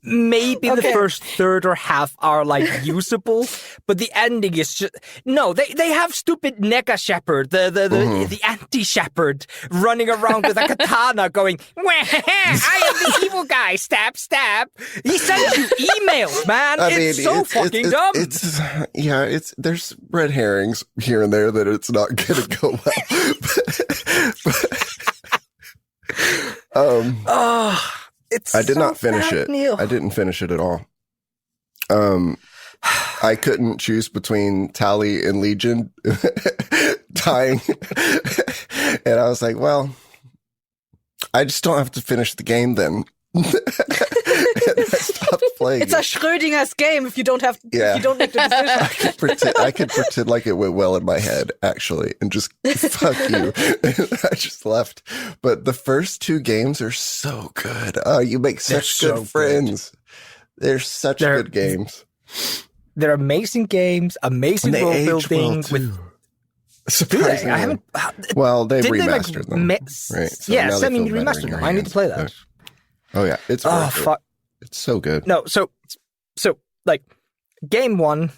Maybe the Okay. first third or half are like usable, but the ending is just no. They have stupid Nega Shepherd, the anti-shepherd, running around with a katana, going, "Wah, I am the evil guy." Stab, stab. He sends you emails, man. It's fucking dumb. There's red herrings here and there that it's not gonna go well. It's I did so not finish bad, it. Neil. I didn't finish it at all. I couldn't choose between Tally and Legion dying. And I was like, well, I just don't have to finish the game then. And I stopped playing It's a Schrödinger's game if you don't have, Yeah. if you don't make the decision. I could pretend like it went well in my head, actually, and just fuck you. I just left. But the first two games are so good. Oh, you make such They're good so friends. They're such good games. They're amazing games, amazing And they world age building. well, too. Do they? Surprisingly. I haven't. Well, they've Didn't remastered them, right? So yeah, now they semi feel better in remastered your them. I need to hands, play that. but- Oh yeah, it's Oh worth it. fuck! It's so good. No, so like game one,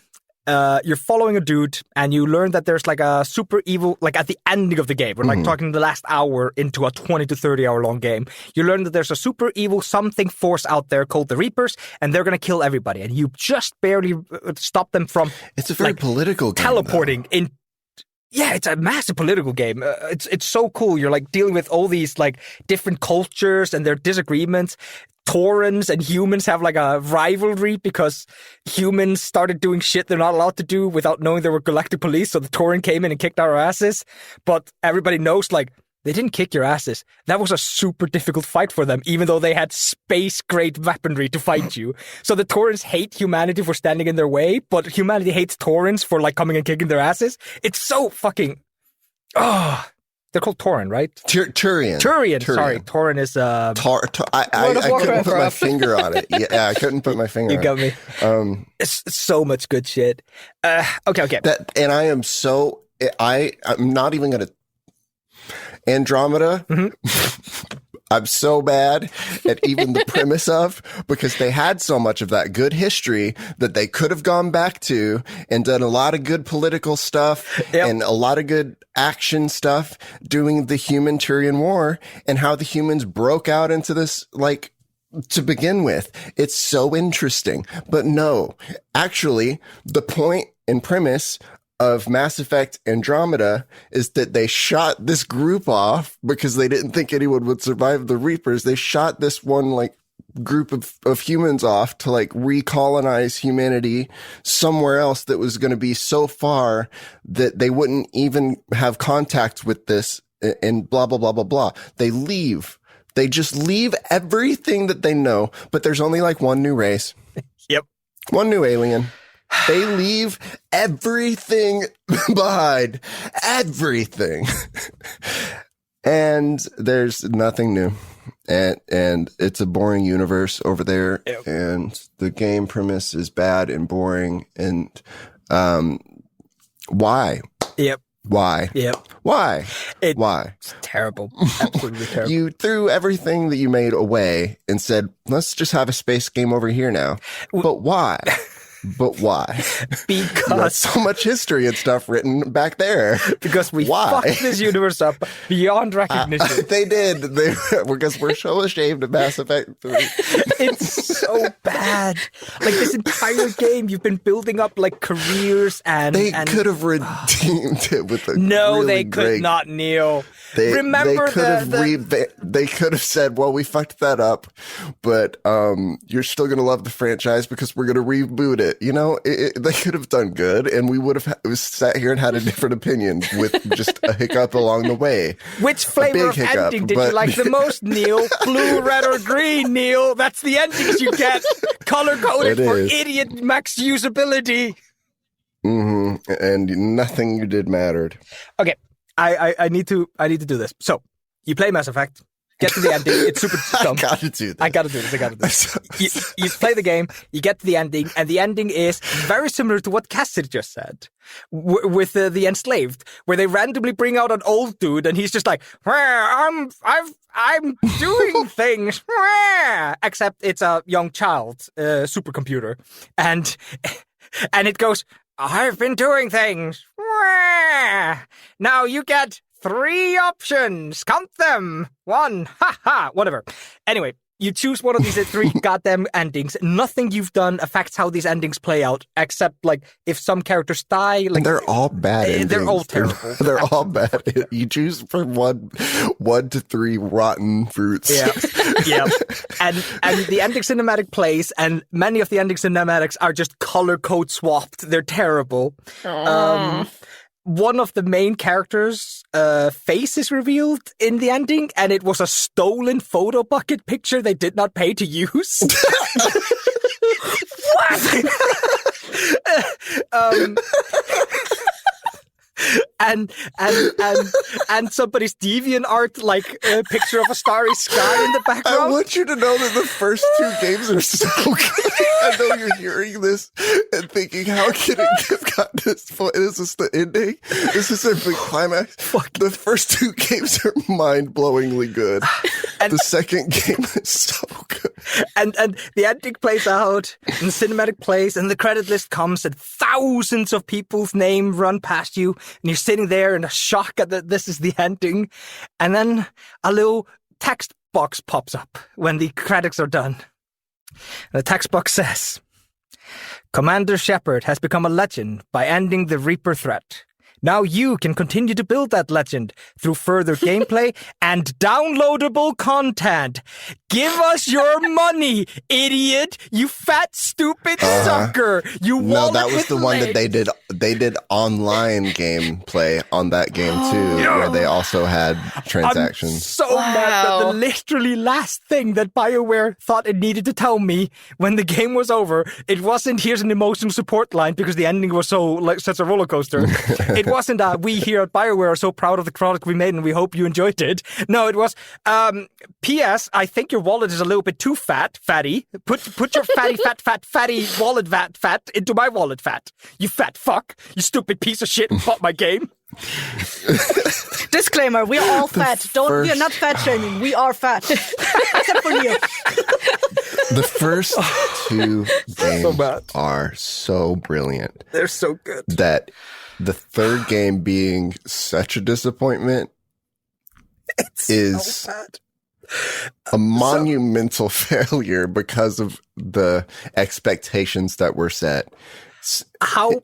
you're following a dude, and you learn that there's like a super evil. Like at the ending of the game, we're like talking the last hour into a 20 to 30 hour long game. You learn that there's a super evil something force out there called the Reapers, and they're gonna kill everybody, and you just barely stop them from It's a very like, political game, teleporting in. Yeah, it's a massive political game. It's so cool. You're like dealing with all these like different cultures and their disagreements. Taurans and humans have like a rivalry because humans started doing shit they're not allowed to do without knowing they were galactic police. So the Tauran came in and kicked our asses. But everybody knows like they didn't kick your asses. That was a super difficult fight for them, even though they had space-grade weaponry to fight you. So the Taurans hate humanity for standing in their way, but humanity hates Taurans for like coming and kicking their asses. It's so fucking... Oh, they're called Tauran, right? Turian. Turian. Sorry, Tauran is... I World of couldn't Warcraft, put my bruv. finger on it. Yeah, I couldn't put my finger You on got it. me. It's so much good shit. Okay. And I am so... I'm not even going to... Andromeda... I'm so bad at even the premise of, because they had so much of that good history that they could have gone back to and done a lot of good political stuff and a lot of good action stuff doing the human Turian War and how the humans broke out into this, like, to begin with. It's so interesting. But no, actually, the point and premise of Mass Effect Andromeda is that they shot this group off because they didn't think anyone would survive the Reapers. They shot this one like group of humans off to like recolonize humanity somewhere else that was going to be so far that they wouldn't even have contact with this and blah, blah, blah, blah, blah. They leave. They just leave everything that they know, but there's only like one new race. Yep. One new alien. They leave everything behind. Everything. And there's nothing new. And it's a boring universe over there. Yep. And the game premise is bad and boring. And why? Yep. Why? Yep. Why? Why? It's terrible. Absolutely terrible. You threw everything that you made away and said, let's just have a space game over here now. But why? But why? You got Because so much history and stuff written back there. we fucked this universe up beyond recognition. They did. Because we're so ashamed of Mass Effect 3. It's so bad. Like this entire game, you've been building up like careers and They could have redeemed it with a No, really they could great, not, Neil. They Remember could have they could have said, well, we fucked that up, but you're still going to love the franchise because we're going to reboot it. You know, they could have done good, and we would have sat here and had a different opinion with just a hiccup along the way. Which flavor of hiccup, ending did but- you like the most, Neil? Blue, red, or green, Neil? That's the endings you get. Color-coded It for is. idiot max usability. And nothing you did mattered. Okay, I need to do this. So, you play Mass Effect, get to the ending. It's super dumb. I gotta do this. I gotta do this. You play the game, you get to the ending, and the ending is very similar to what Cassidy just said with the enslaved, where they randomly bring out an old dude, and he's just like, I'm doing things, except it's a young child supercomputer, and it goes, I've been doing things. Now you get 3 options. Count them. 1. Ha ha. Whatever. Anyway, you choose one of these 3 goddamn endings. Nothing you've done affects how these endings play out, except like if some characters die. Like, and they're all bad endings. They're all terrible. They're all bad. You choose from 1 to 3 rotten fruits. Yeah. And the ending cinematic plays, and many of the ending cinematics are just color code swapped. They're terrible. One of the main characters' face is revealed in the ending, and it was a stolen photo bucket picture they did not pay to use. What? And somebody's DeviantArt picture of a starry sky in the background. I want you to know that the first 2 games are so good. I know you're hearing this and thinking, how can it have gotten this far? Is this the ending? This is a big climax. Fuck. The first 2 games are mind-blowingly good. And the second game is so good. And the ending plays out, and the cinematic plays, and the credit list comes, and thousands of people's name run past you, and you're sitting there in a shock that this is the ending. And then a little text box pops up when the credits are done. And the text box says, Commander Shepard has become a legend by ending the Reaper threat. Now you can continue to build that legend through further gameplay and downloadable content. Give us your money, idiot! You fat, stupid sucker! You No, that was wallet the one that leg. they did online gameplay on that game too, where they also had transactions. I'm so mad that the literally last thing that BioWare thought it needed to tell me when the game was over, it wasn't here's an emotional support line because the ending was such a roller coaster. It wasn't we here at BioWare are so proud of the product we made and we hope you enjoyed it. No, it was P.S. I think your wallet is a little bit too fatty. Put your fatty wallet fat into my wallet fat. You fat fuck. You stupid piece of shit who bought my game. Disclaimer: we are all fat. We are not fat shaming. We are fat, except for you. The first 2 games are so brilliant. They're so good. That the third game being such a disappointment is so bad. A monumental failure because of the expectations that were set. The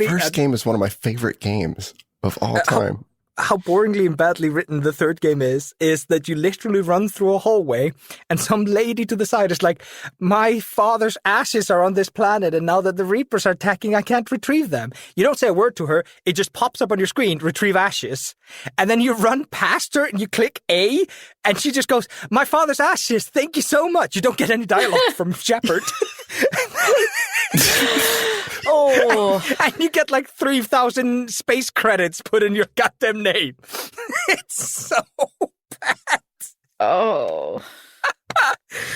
first game is one of my favorite games of all time. How boringly and badly written the third game is that you literally run through a hallway and some lady to the side is like, my father's ashes are on this planet and now that the Reapers are attacking, I can't retrieve them. You don't say a word to her. It just pops up on your screen, retrieve ashes. And then you run past her and you click A and she just goes, my father's ashes, thank you so much. You don't get any dialogue from Shepard. And you get like 3,000 space credits put in your goddamn name. It's so bad. Oh,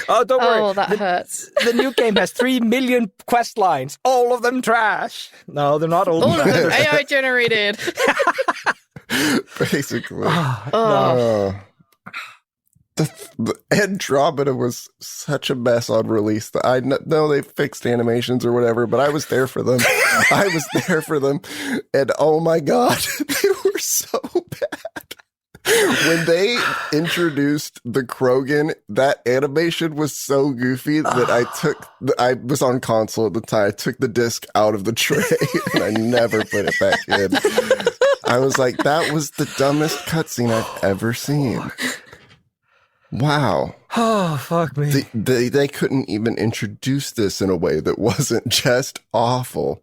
don't worry. Oh, that hurts. The new game has 3 million quest lines. All of them trash. No, they're not all of them AI generated. Basically. Oh. Andromeda was such a mess on release. I know they fixed animations or whatever, but I was there for them. And oh my god, they were so bad. When they introduced the Krogan, that animation was so goofy that I was on console at the time. I took the disc out of the tray and I never put it back in. I was like, that was the dumbest cutscene I've ever seen. Wow. Oh, fuck me. They couldn't even introduce this in a way that wasn't just awful.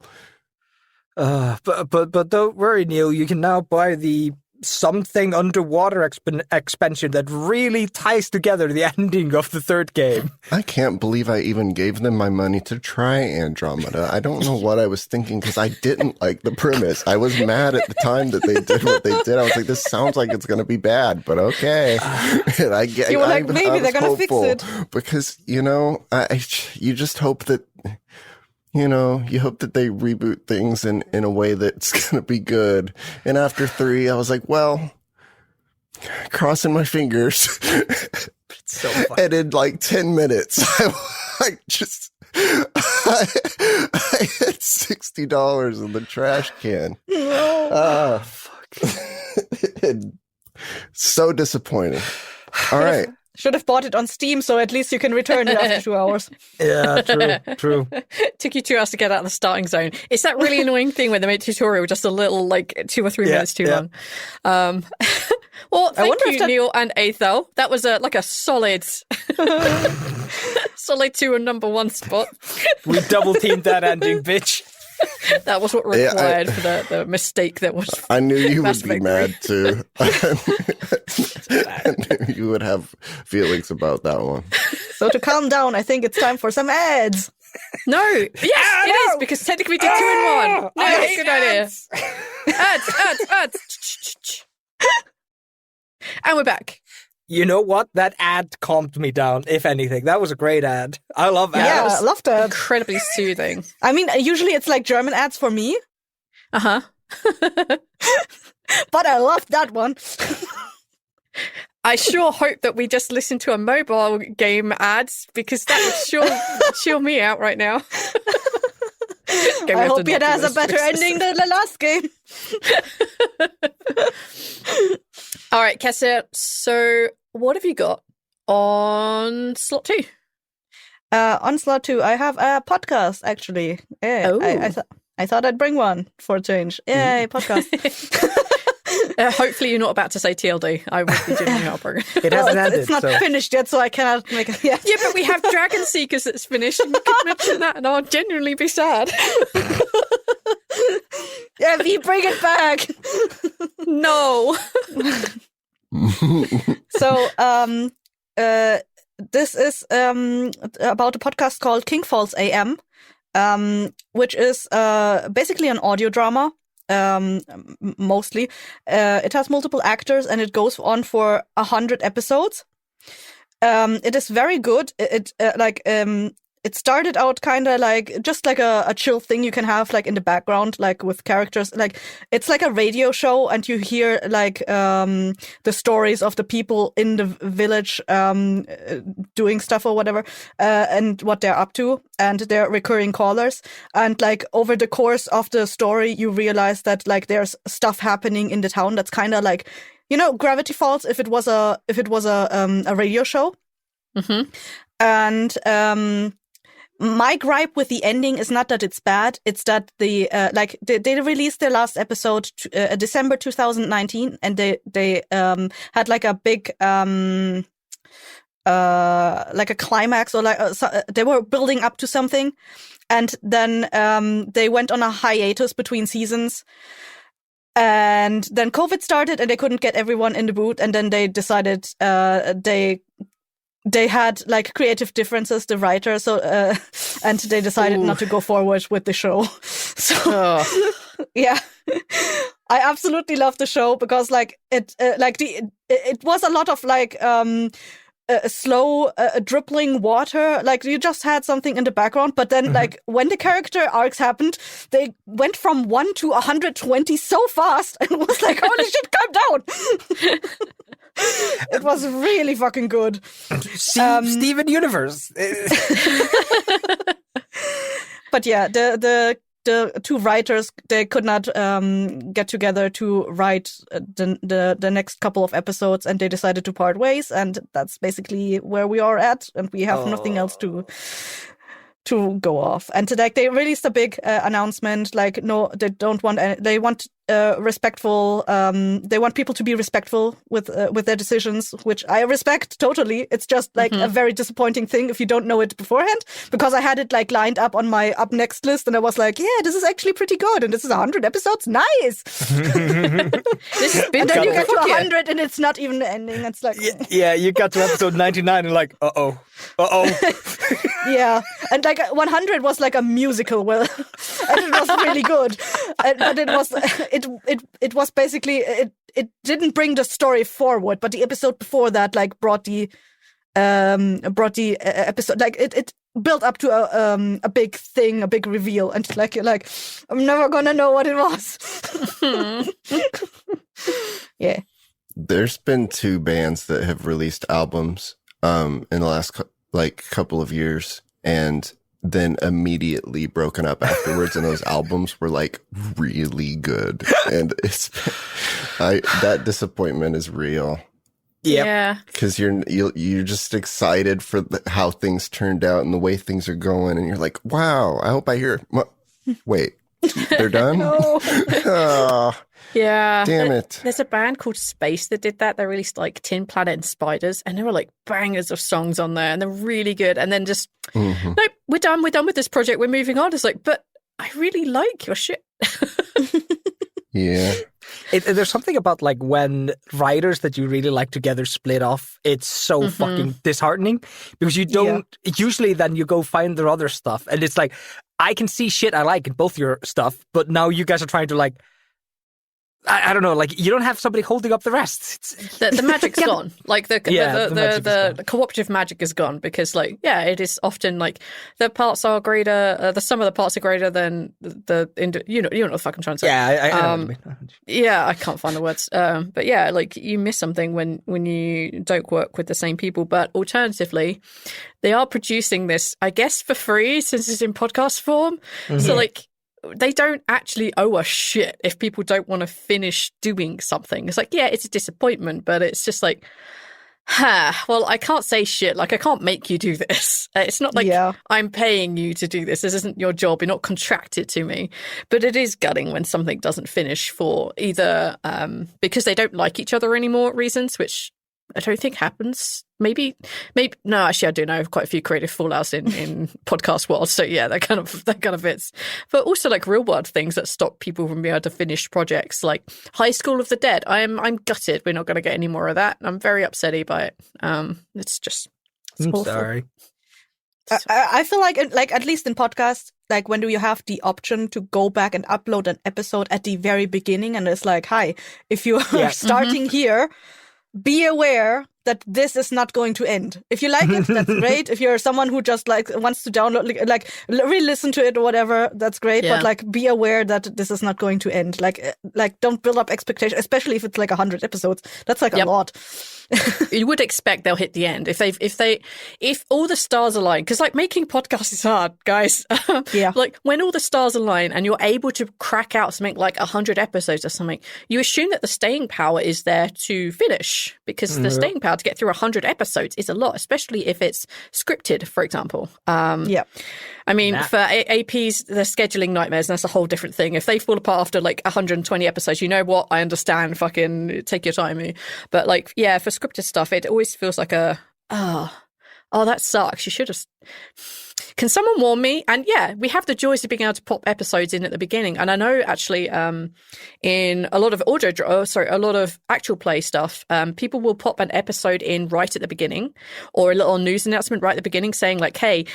But don't worry, Neil. You can now buy the something underwater expansion that really ties together the ending of the third game. I can't believe I even gave them my money to try Andromeda. I don't know what I was thinking because I didn't like the premise. I was mad at the time that they did what they did. I was like, this sounds like it's going to be bad, but okay. And You were like, maybe they're going to fix it. Because, you just hope that... you hope that they reboot things in a way that's going to be good. And after 3, I was like, well, crossing my fingers. It's so funny. And in like 10 minutes, I had $60 in the trash can. No. Fuck. So disappointing. All right. Should have bought it on Steam, so at least you can return it after 2 hours. Yeah, true. Took you 2 hours to get out of the starting zone. It's that really annoying thing when they make tutorial just a little, like, 2 or 3 minutes too long. Well, thank you, Neil and Aethel. That was a solid, solid 2 and number 1 spot. We double teamed that ending, bitch. That was what required for the mistake that was. I knew you would be victory. mad too. I knew you would have feelings about that one. So to calm down, I think it's time for some ads. No, yes, it is, because technically we did 2 in 1. No, good idea. Ads. And we're back. You know what? That ad calmed me down, if anything. That was a great ad. I love ads. Yeah, I love that. Incredibly soothing. I mean, usually it's like German ads for me, Uh-huh. but I love that one. I sure hope that we just listen to a mobile game ads, because that would chill me out right now. Okay, I hope it has a better ending than the last game. All right, Kessa, so what have you got on slot 2? On slot 2, I have a podcast, actually. Yeah, Oh. I thought I'd bring one for a change. Yay, podcast. Hopefully you're not about to say TLD. I would be doing your program. It hasn't ended. It's not finished yet, so I cannot make it yet. Yeah, but we have Dragon Seekers that's finished, and you could mention that, and I'll genuinely be sad. Yeah, we bring it back. No. So, this is about a podcast called King Falls AM, which is basically an audio drama. Mostly, it has multiple actors and it goes on for 100 episodes. It is very good. It started out kind of like just like a chill thing you can have like in the background, like with characters. Like it's like a radio show, and you hear like the stories of the people in the village doing stuff or whatever, and what they're up to, and they're recurring callers. And like over the course of the story, you realize that like there's stuff happening in the town that's kind of like, Gravity Falls if it was a radio show. Mm-hmm. And my gripe with the ending is not that it's bad. It's that they released their last episode December 2019, and they had like a big like a climax, or like they were building up to something, and then they went on a hiatus between seasons. And then COVID started, and they couldn't get everyone in the booth. And then they decided they had like creative differences, the writer, so and they decided not to go forward with the show. So yeah, I absolutely love the show because like it was a lot of like slow dribbling water. Like you just had something in the background, but then like when the character arcs happened, they went from 1 to 120 so fast, and was like, holy shit, calm down. It was really fucking good. Steven Universe. But yeah, the two writers, they could not get together to write the next couple of episodes, and they decided to part ways, and that's basically where we are at, and we have nothing else to go off. And like they released a big announcement, like no, they don't want. They want respectful. They want people to be respectful with their decisions, which I respect totally. It's just like a very disappointing thing if you don't know it beforehand, because I had it like lined up on my up next list, and I was like, yeah, this is actually pretty good, and this is 100 episodes, nice. And then you get to 100, and it's not even the ending. It's like, yeah, you got to episode 99 and like, uh-oh. yeah, and like 100 was like a musical, well, and it was really good, but it was basically it didn't bring the story forward, but the episode before that like brought the episode, like it built up to a big thing, a big reveal, and like you're like, I'm never gonna know what it was. Yeah, There's been 2 bands that have released albums in the last couple of years, and then immediately broken up afterwards, and those albums were like really good, and that disappointment is real. Yeah. Because you're just excited for how things turned out and the way things are going, and you're like, wow, I hope I hear. Wait, they're done? No. Oh, Yeah. damn it. There's a band called Space that did that. They released like Tin Planet and Spiders, and there were like bangers of songs on there, and they're really good. And then just, nope, we're done with this project. We're moving on. It's like, but I really like your shit. Yeah. There's something about like when writers that you really like together split off, it's so fucking disheartening, because you don't, usually then you go find their other stuff, and it's like, I can see shit I like in both your stuff, but now you guys are trying to like, I don't know, like you don't have somebody holding up the rest. The magic's gone. Like the the cooperative magic is gone, because like, yeah, it is often like the parts are greater, the sum of the parts are greater than you know what the fuck I'm trying to say. Yeah, I know what you mean. Yeah, I can't find the words. But yeah, like you miss something when you don't work with the same people. But alternatively, they are producing this, I guess, for free since it's in podcast form. So like, they don't actually owe us shit if people don't want to finish doing something. It's like, yeah, it's a disappointment, but it's just like, well, I can't say shit. Like, I can't make you do this. It's not like I'm paying you to do this. This isn't your job. You're not contracted to me. But it is gutting when something doesn't finish for either because they don't like each other anymore reasons, which I don't think happens. Maybe. No, actually, I do know quite a few creative fallouts in podcast world. So yeah, that kind of fits. But also like real world things that stop people from being able to finish projects, like High School of the Dead. I'm gutted. We're not going to get any more of that. I'm very upsetty by it. It's just. It's I'm awful. sorry. I feel like at least in podcasts, like when do you have the option to go back and upload an episode at the very beginning, and it's like, hi, if you are starting here, be aware that this is not going to end. If you like it, that's great. If you're someone who just like wants to download, like re-listen to it or whatever, that's great. Yeah. But like, be aware that this is not going to end. Like don't build up expectations, especially if it's like 100 episodes. That's like a lot. You would expect they'll hit the end if all the stars align, because like making podcasts is hard, guys. Like when all the stars align and you're able to crack out something like 100 episodes or something, you assume that the staying power is there to finish, because the staying power to get through 100 episodes is a lot, especially if it's scripted, for example. I mean, for APs, they're scheduling nightmares, and that's a whole different thing. If they fall apart after like 120 episodes, you know what? I understand. Fucking take your time. But like, yeah, for scripted stuff, it always feels like oh, that sucks. You should have. Can someone warn me? And yeah, we have the joys of being able to pop episodes in at the beginning. And I know actually in a lot of a lot of actual play stuff, people will pop an episode in right at the beginning, or a little news announcement right at the beginning saying like, hey,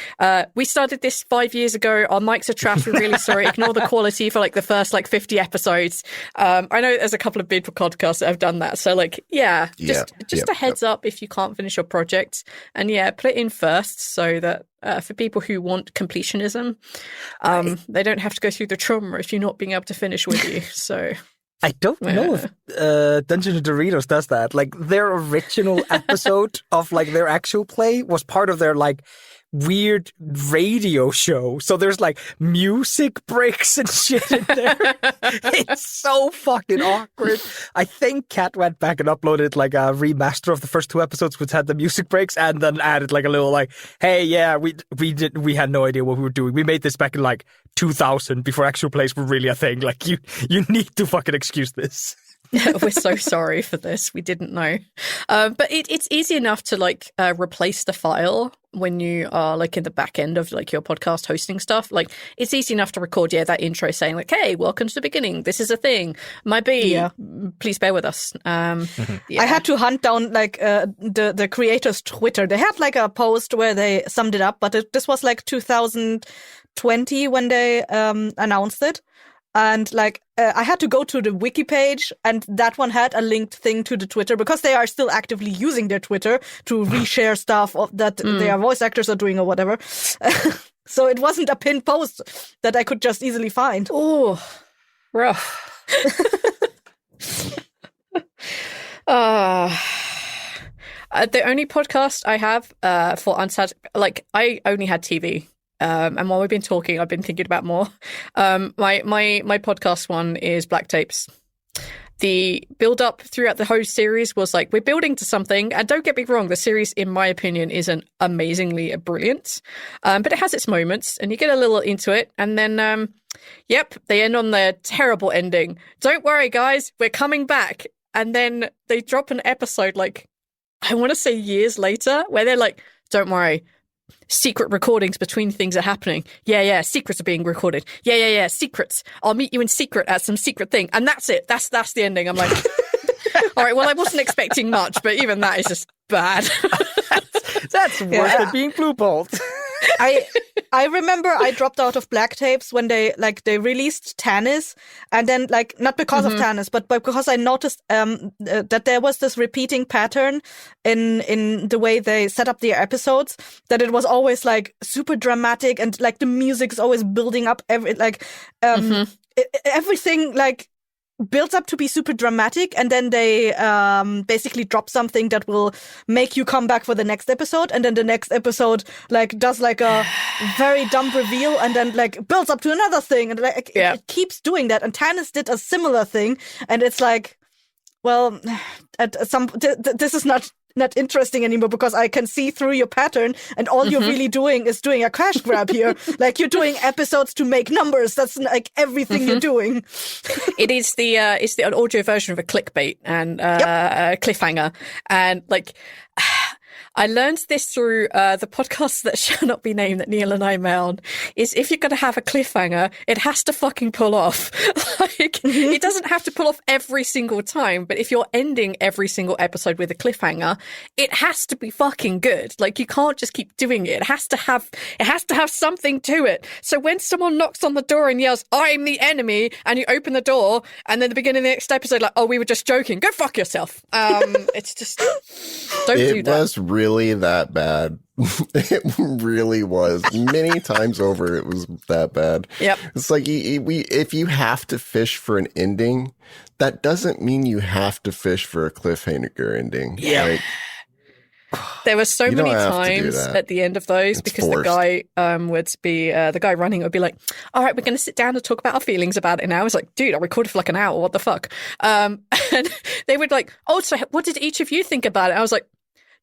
we started this 5 years ago. Our mics are trash. We're really sorry. Ignore the quality for like the first like 50 episodes. I know there's a couple of big podcasts that have done that. So like, just a heads up if you can't finish your project, and put it in first so that for people who want completionism, they don't have to go through the trauma if you're not being able to finish with you. So I don't know if Dungeons and Doritos does that. Like their original episode of like their actual play was part of their like weird radio show. So there's like music breaks and shit in there. It's so fucking awkward. I think Kat went back and uploaded like a remaster of the first 2 episodes, which had the music breaks, and then added like a little like, hey, yeah, we had no idea what we were doing. We made this back in like 2000 before actual plays were really a thing. Like you need to fucking excuse this. We're so sorry for this. We didn't know. But it's easy enough to like replace the file when you are like in the back end of like your podcast hosting stuff. Like it's easy enough to record, that intro saying like, hey, welcome to the beginning. This is a thing. Might be. Please bear with us. I had to hunt down like the creator's Twitter. They had like a post where they summed it up, but this was like 2020 when they announced it. And like I had to go to the wiki page, and that one had a linked thing to the Twitter because they are still actively using their Twitter to reshare stuff that their voice actors are doing or whatever. So it wasn't a pinned post that I could just easily find. Oh, rough. The only podcast I have for like I only had TV. And while we've been talking, I've been thinking about more. My podcast one is Black Tapes. The build-up throughout the whole series was like, we're building to something. And don't get me wrong, the series, in my opinion, isn't amazingly brilliant. But it has its moments, and you get a little into it. And then, they end on their terrible ending. Don't worry, guys, we're coming back. And then they drop an episode, like, I want to say years later, where they're like, don't worry, secret recordings between things are happening. Yeah, secrets are being recorded. Yeah, secrets. I'll meet you in secret at some secret thing. And that's it. That's the ending. I'm like, all right, well, I wasn't expecting much, but even that is just bad. That's worse than being blue-balled. I remember I dropped out of Black Tapes when they released Tannis, and then like not because of Tannis, but because I noticed that there was this repeating pattern in the way they set up their episodes, that it was always like super dramatic, and like the music's always building up everything like builds up to be super dramatic, and then they basically drop something that will make you come back for the next episode, and then the next episode like does like a very dumb reveal, and then like builds up to another thing, and like it keeps doing that. And Tannis did a similar thing, and it's like, well, this is not interesting anymore because I can see through your pattern, and all you're really doing is doing a cash grab here. Like you're doing episodes to make numbers. That's like everything you're doing. It's the audio version of a clickbait and a cliffhanger, and like. I learned this through the podcast that shall not be named that Neil and I met on, is if you're going to have a cliffhanger, it has to fucking pull off. Like, it doesn't have to pull off every single time, but if you're ending every single episode with a cliffhanger, it has to be fucking good. Like, you can't just keep doing it. It has to have something to it. So when someone knocks on the door and yells, "I'm the enemy," and you open the door, and then the beginning of the next episode, like, "Oh, we were just joking," go fuck yourself. It's just, don't do that. It was really that bad. It really was. Many times over, it was that bad. Yep. It's like if you have to fish for an ending, that doesn't mean you have to fish for a cliffhanger ending. Yeah. Like, there were so many times at the end of those, because forced. The guy would be the guy running would be like, "All right, we're going to sit down and talk about our feelings about it now." I was like, "Dude, I recorded for like an hour. What the fuck?" And they would like, "Oh, so what did each of you think about it?" I was like,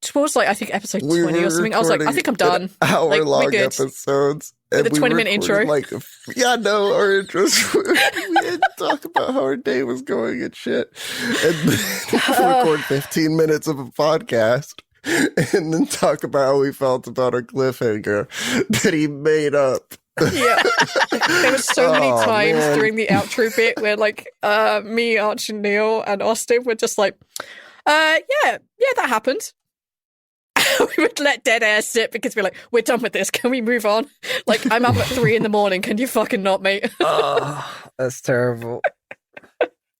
towards like I think episode 20 or something, I was like, I think I'm done. Hour-long episodes. With a 20-minute intro. Like, our intros. We didn't talk about how our day was going and shit. And then record 15 minutes of a podcast and then talk about how we felt about our cliffhanger that he made up. Yeah. There were so many times during the outro bit where like me, Arch, and Neil and Austin were just like, yeah, that happened. We would let dead air sit because we're like, we're done with this. Can we move on? Like, I'm up at 3 a.m. Can you fucking not, mate? Oh, that's terrible.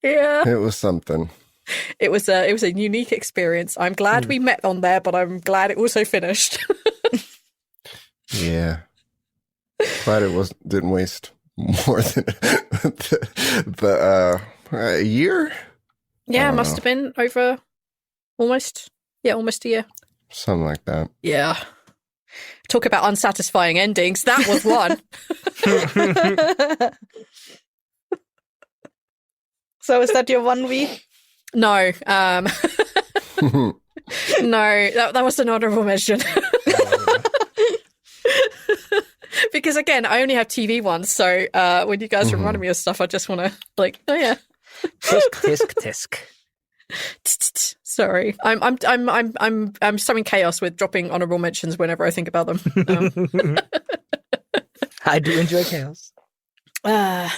Yeah. It was something. It was a unique experience. I'm glad we met on there, but I'm glad it also finished. Yeah. Glad it didn't waste more than a year? Yeah, it must have been over almost a year. Something like that. Yeah. Talk about unsatisfying endings. That was one. So is that your 1V? No. No, that was an honorable mention. Because again, I only have TV ones, so when you guys reminded me of stuff, I just want to oh yeah. Tisk tisk tisk. Sorry, I'm sowing chaos with dropping honorable mentions whenever I think about them. I do enjoy chaos.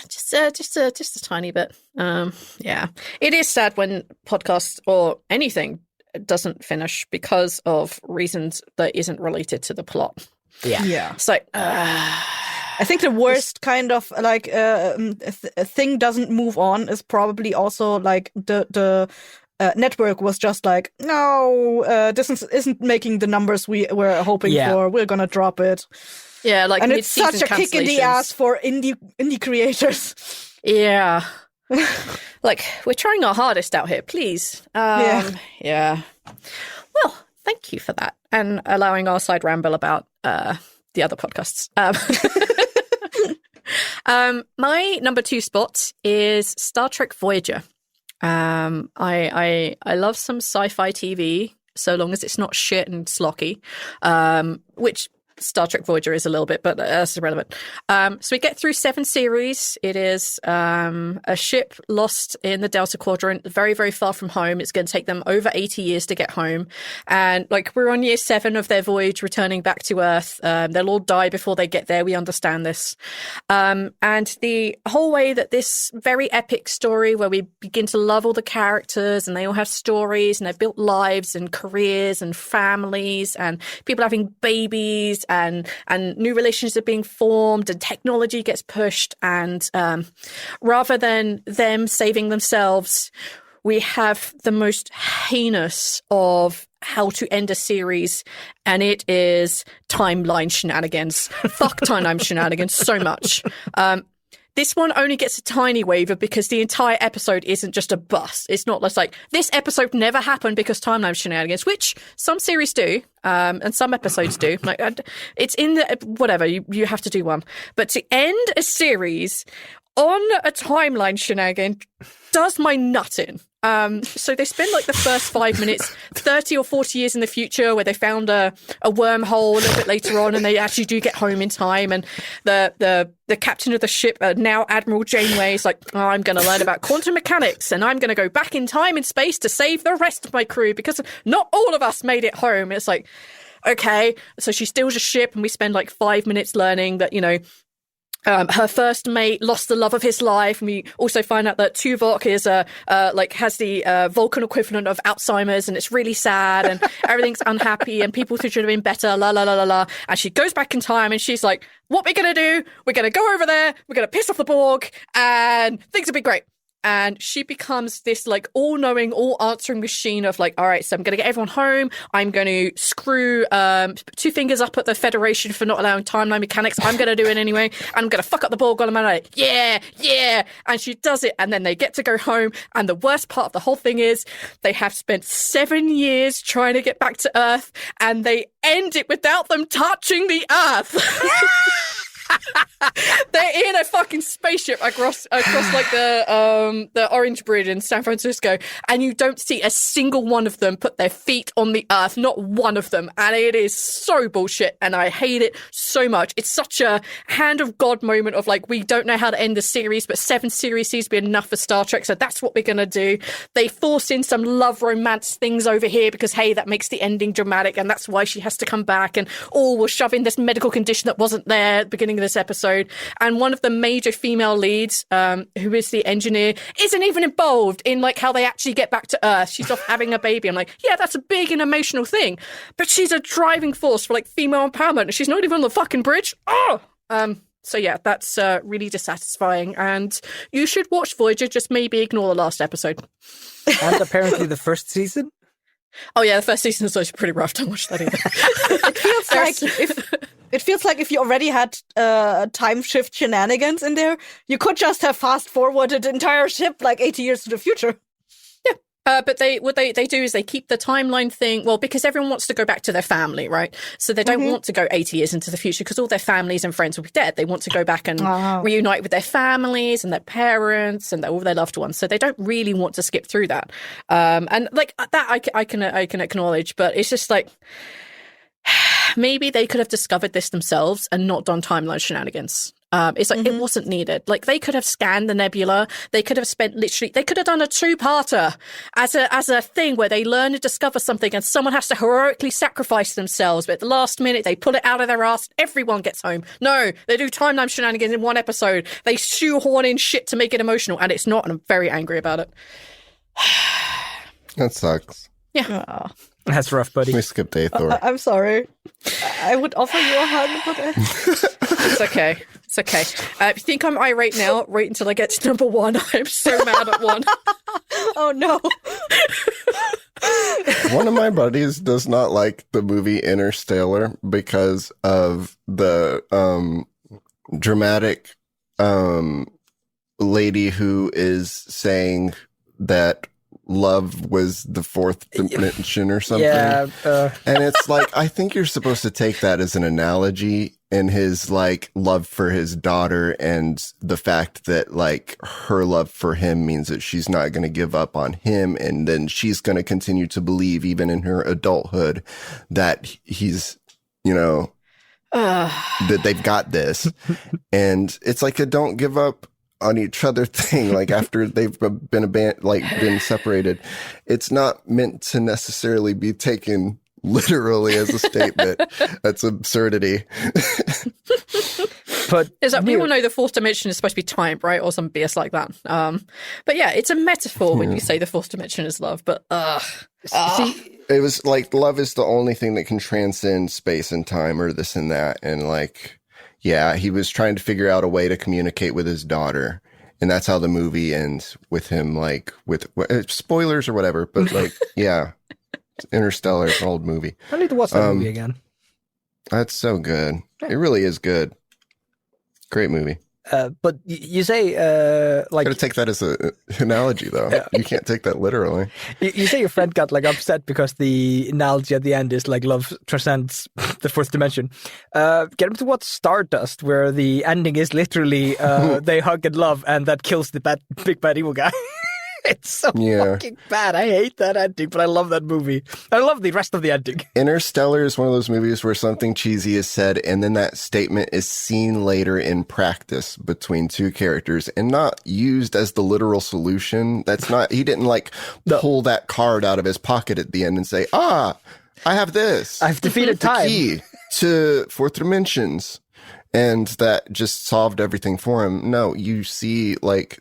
Just a tiny bit. Yeah, it is sad when podcasts or anything doesn't finish because of reasons that isn't related to the plot. Yeah. It's like, I think the worst kind of a thing doesn't move on is probably also like the network was just like, no, this isn't making the numbers we were hoping for. We're gonna drop it. Yeah, like, and it's such a kick in the ass for indie creators. Yeah. Like, we're trying our hardest out here, please. Yeah. Well, thank you for that and allowing our side ramble about the other podcasts. My number 2 spot is Star Trek Voyager. I love some sci-fi TV, so long as it's not shit and slocky, which Star Trek Voyager is a little bit, but that's irrelevant. So we get through 7 series. It is a ship lost in the Delta Quadrant, very, very far from home. It's going to take them over 80 years to get home. And like, we're on year 7 of their voyage, returning back to Earth. They'll all die before they get there. We understand this. And the whole way that this very epic story, where we begin to love all the characters and they all have stories and they've built lives and careers and families and people having babies, and new relationships are being formed and technology gets pushed, and rather than them saving themselves, we have the most heinous of how to end a series, and it is timeline shenanigans. Fuck timeline shenanigans so much. This one only gets a tiny waiver because the entire episode isn't just a bust. It's not just like, this episode never happened because timeline shenanigans, which some series do, and some episodes do. Like, it's in the, whatever, you have to do one. But to end a series on a timeline shenanigan does my nut in. So they spend like the first 5 minutes, 30 or 40 years in the future, where they found a wormhole a little bit later on, and they actually do get home in time. And the captain of the ship, now Admiral Janeway, is like, oh, I'm going to learn about quantum mechanics, and I'm going to go back in time and space to save the rest of my crew because not all of us made it home. It's like, okay. So she steals a ship, and we spend like 5 minutes learning that, her first mate lost the love of his life. And we also find out that Tuvok is has the Vulcan equivalent of Alzheimer's, and it's really sad, and everything's unhappy, and people should have been better, la la la la la. And she goes back in time, and she's like, what we're gonna do, we're gonna go over there, we're gonna piss off the Borg, and things will be great. And she becomes this like all-knowing, all-answering machine of like, all right, so I'm going to get everyone home. I'm going to screw 2 fingers up at the Federation for not allowing timeline mechanics. I'm going to do it anyway. I'm going to fuck up the Borg while I'm like, yeah. And she does it. And then they get to go home. And the worst part of the whole thing is they have spent 7 years trying to get back to Earth, and they end it without them touching the Earth. They're in a fucking spaceship across like the Orange Bridge in San Francisco, and you don't see a single one of them put their feet on the Earth, not one of them. And it is so bullshit, and I hate it so much. It's such a hand of God moment of like, we don't know how to end the series, but 7 series seems to be enough for Star Trek, so that's what we're gonna do. They force in some love romance things over here because, hey, that makes the ending dramatic, and that's why she has to come back, and all will shove in this medical condition that wasn't there at the beginning of this episode. And one of the major female leads, who is the engineer, isn't even involved in like how they actually get back to Earth. She's off having a baby. I'm like, yeah, that's a big and emotional thing, but she's a driving force for like female empowerment, and she's not even on the fucking bridge. So yeah, that's really dissatisfying, and you should watch Voyager, just maybe ignore the last episode. And apparently the first season? Oh yeah, the first season is also pretty rough. Don't watch that either. It feels like if you already had time shift shenanigans in there, you could just have fast forwarded the entire ship like 80 years to the future. Yeah, But what they do is they keep the timeline thing, well, because everyone wants to go back to their family, right? So they don't want to go 80 years into the future because all their families and friends will be dead. They want to go back and reunite with their families and their parents and all their loved ones. So they don't really want to skip through that. And like that, I can acknowledge, but it's just like maybe they could have discovered this themselves and not done timeline shenanigans. It's like it wasn't needed. Like they could have scanned the nebula. They could have they could have done a two-parter as a thing where they learn and discover something and someone has to heroically sacrifice themselves. But at the last minute, they pull it out of their ass. Everyone gets home. No, they do timeline shenanigans in one episode. They shoehorn in shit to make it emotional, and it's not, and I'm very angry about it. That sucks. Yeah. Oh. That's rough, buddy. We skipped Aethor. I'm sorry. I would offer you a hug, but It's okay. It's okay. If you think I'm irate now, wait until I get to number 1. I'm so mad at 1. oh no. One of my buddies does not like the movie Interstellar because of the dramatic lady who is saying that love was the fourth dimension or something. Yeah. And it's like, I think you're supposed to take that as an analogy in his like love for his daughter and the fact that like her love for him means that she's not going to give up on him. And then she's going to continue to believe even in her adulthood that he's, you know, that they've got this. And it's like a don't give up on each other thing, like after they've been separated. It's not meant to necessarily be taken literally as a statement. That's absurdity. But it's like, we all know the fourth dimension is supposed to be time, right? Or some BS like that. But yeah, it's a metaphor when you say the fourth dimension is love, but see, it was like love is the only thing that can transcend space and time or this and that. And like, yeah, he was trying to figure out a way to communicate with his daughter. And that's how the movie ends, with him, like, with spoilers or whatever. But, like, yeah, Interstellar, it's an old movie. I need to watch that movie again. That's so good. It really is good. Great movie. But you say, like... Gotta take that as an analogy, though. Yeah. You can't take that literally. You say your friend got, like, upset because the analogy at the end is, like, love transcends the fourth dimension. Get him to watch Stardust, where the ending is literally they hug and love, and that kills the big bad evil guy. It's so fucking bad. I hate that ending, but I love that movie. I love the rest of the ending. Interstellar is one of those movies where something cheesy is said, and then that statement is seen later in practice between two characters and not used as the literal solution. That's not, he didn't like pull that card out of his pocket at the end and say, I have this. I've defeated time. The key to fourth dimensions. And that just solved everything for him. No, you see like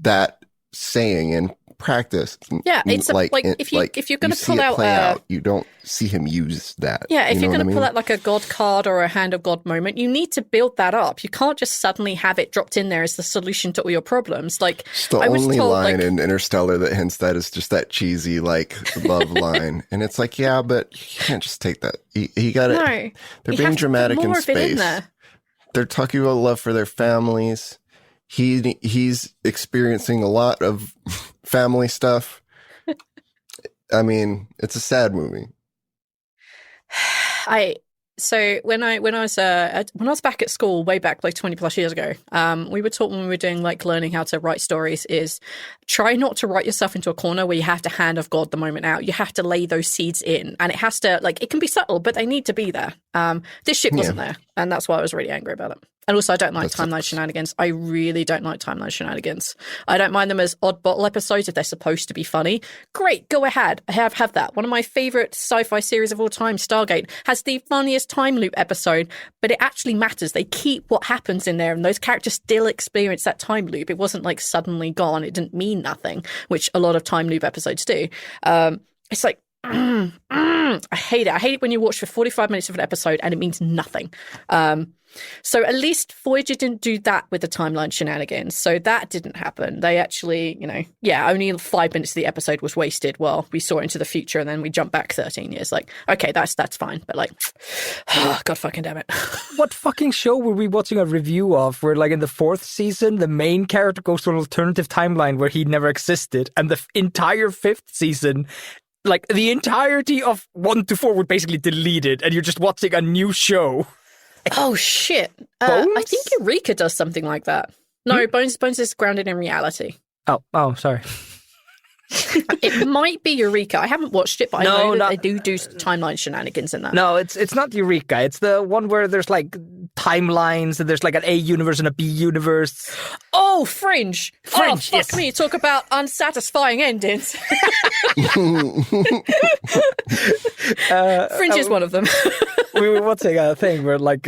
that saying in practice. Yeah, it's like if you're going to pull out, you don't see him use that. Yeah, if you're going to pull out out like a God card or a hand of God moment, you need to build that up. You can't just suddenly have it dropped in there as the solution to all your problems. Like, it's the only line in Interstellar that hints that is just that cheesy like love line, and it's like, yeah, but you can't just take that. He got it. No, they're being dramatic in space. They're talking about love for their families. He's experiencing a lot of family stuff. I mean, it's a sad movie. So when I was back at school way back like 20 plus years ago, we were taught when we were doing like learning how to write stories is try not to write yourself into a corner where you have to hand of God the moment out. You have to lay those seeds in, and it has to like, it can be subtle, but they need to be there. This shit wasn't there, and that's why I was really angry about it. And also, I don't like timeline shenanigans. I really don't like timeline shenanigans. I don't mind them as odd bottle episodes if they're supposed to be funny. Great, go ahead. Have that. One of my favorite sci-fi series of all time, Stargate, has the funniest time loop episode, but it actually matters. They keep what happens in there, and those characters still experience that time loop. It wasn't like suddenly gone. It didn't mean nothing, which a lot of time loop episodes do. It's like, I hate it. I hate it when you watch for 45 minutes of an episode and it means nothing. So at least Voyager didn't do that with the timeline shenanigans. So that didn't happen. They actually, only 5 minutes of the episode was wasted while we saw into the future and then we jump back 13 years. Like, okay, that's fine. But like, God fucking damn it. What fucking show were we watching a review of where, like, in the 4th season, the main character goes to an alternative timeline where he never existed, and the entire 5th season, like, the entirety of 1 to 4 were basically deleted, and you're just watching a new show. Oh, shit. I think Eureka does something like that. No, Bones is grounded in reality. Oh, sorry. It might be Eureka. I haven't watched it, but I know that they do timeline shenanigans in that. No, it's not Eureka. It's the one where there's like timelines and there's like an A universe and a B universe. Oh, Fringe. Oh, fuck yes. me. Talk about unsatisfying endings. Fringe is one of them. We were watching a thing where like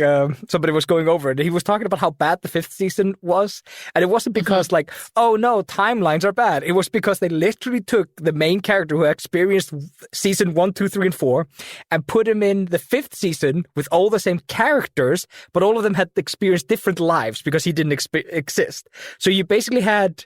somebody was going over it and he was talking about how bad the 5th season was, and it wasn't because like, oh no, timelines are bad. It was because they literally took the main character who experienced season 1, 2, 3, and 4 and put him in the 5th season with all the same characters, but all of them had experienced different lives because he didn't exist. So you basically had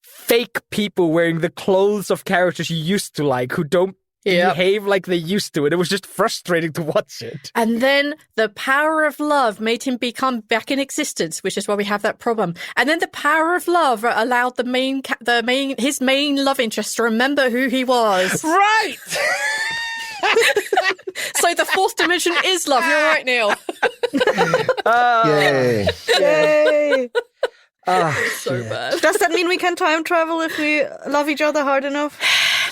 fake people wearing the clothes of characters you used to like who don't behave like they used to, and it was just frustrating to watch it. And then the power of love made him become back in existence, which is why we have that problem. And then the power of love allowed his main love interest to remember who he was. Right. So the 4th dimension is love. You're right, Neil. Yay! Yay! So bad. Does that mean we can time travel if we love each other hard enough?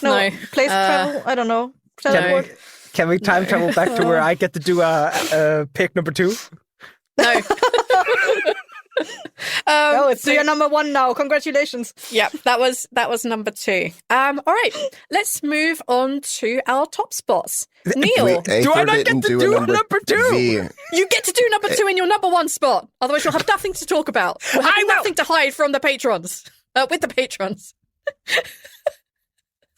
No. Place travel? I don't know. Teleport? Can we time travel back to where I get to do a pick number 2? No. So you're number 1 now. Congratulations. Yeah, that was number 2. All right, let's move on to our top spots. Neil, do I not get to do a number 2? V. you get to do number 2 in your number 1 spot. Otherwise, you'll have nothing to talk about. We'll have nothing to hide from the patrons. With the patrons.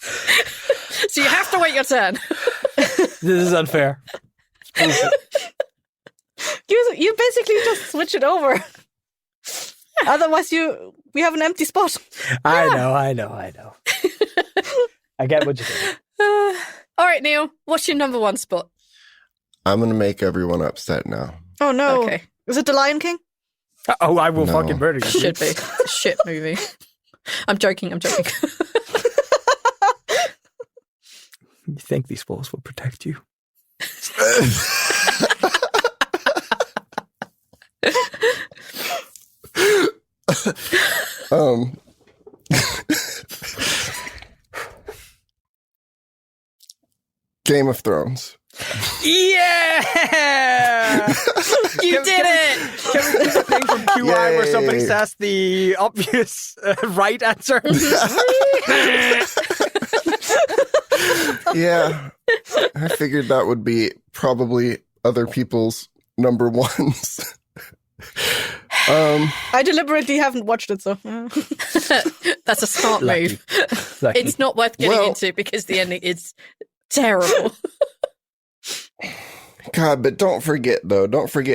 So you have to wait your turn. This is unfair. You basically just switch it over. Otherwise, we have an empty spot. I know. I get what you did. All right, Neil, what's your number 1 spot? I'm going to make everyone upset now. Oh, no. Okay. Is it The Lion King? Oh, I will No. fucking murder you. Should be. It's a shit movie. I'm joking. You think these walls will protect you? Game of Thrones. Yeah! You did it! Can we do the thing from QI where somebody Yay. says the obvious right answer? Yeah. I figured that would be probably other people's number 1s. I deliberately haven't watched it, so. That's a smart move. Lucky. It's not worth getting Well- into because the ending is terrible. God, but don't forget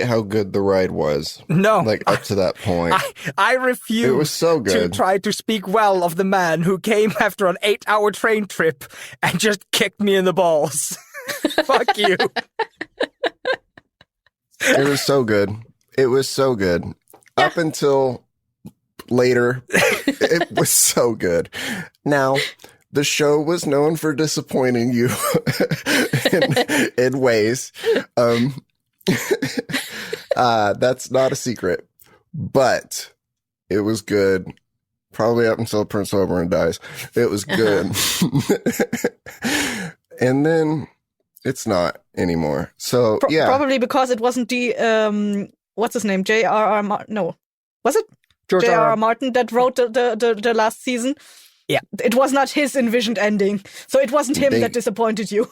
how good the ride was. No. Like, up to that point. I refuse It was so to good. try to speak well of the man who came after an 8-hour train trip and just kicked me in the balls. Fuck you. It was so good. It was so good. Up until later, it was so good. Now, the show was known for disappointing you in ways. That's not a secret, but it was good. Probably up until Prince Oberyn dies. It was good. And then it's not anymore. So, yeah. Probably because it wasn't the, what's his name? J.R.R. Martin. No. Was it? George J.R.R. Martin that wrote the last season? Yeah. It was not his envisioned ending. So it wasn't him They- that disappointed you.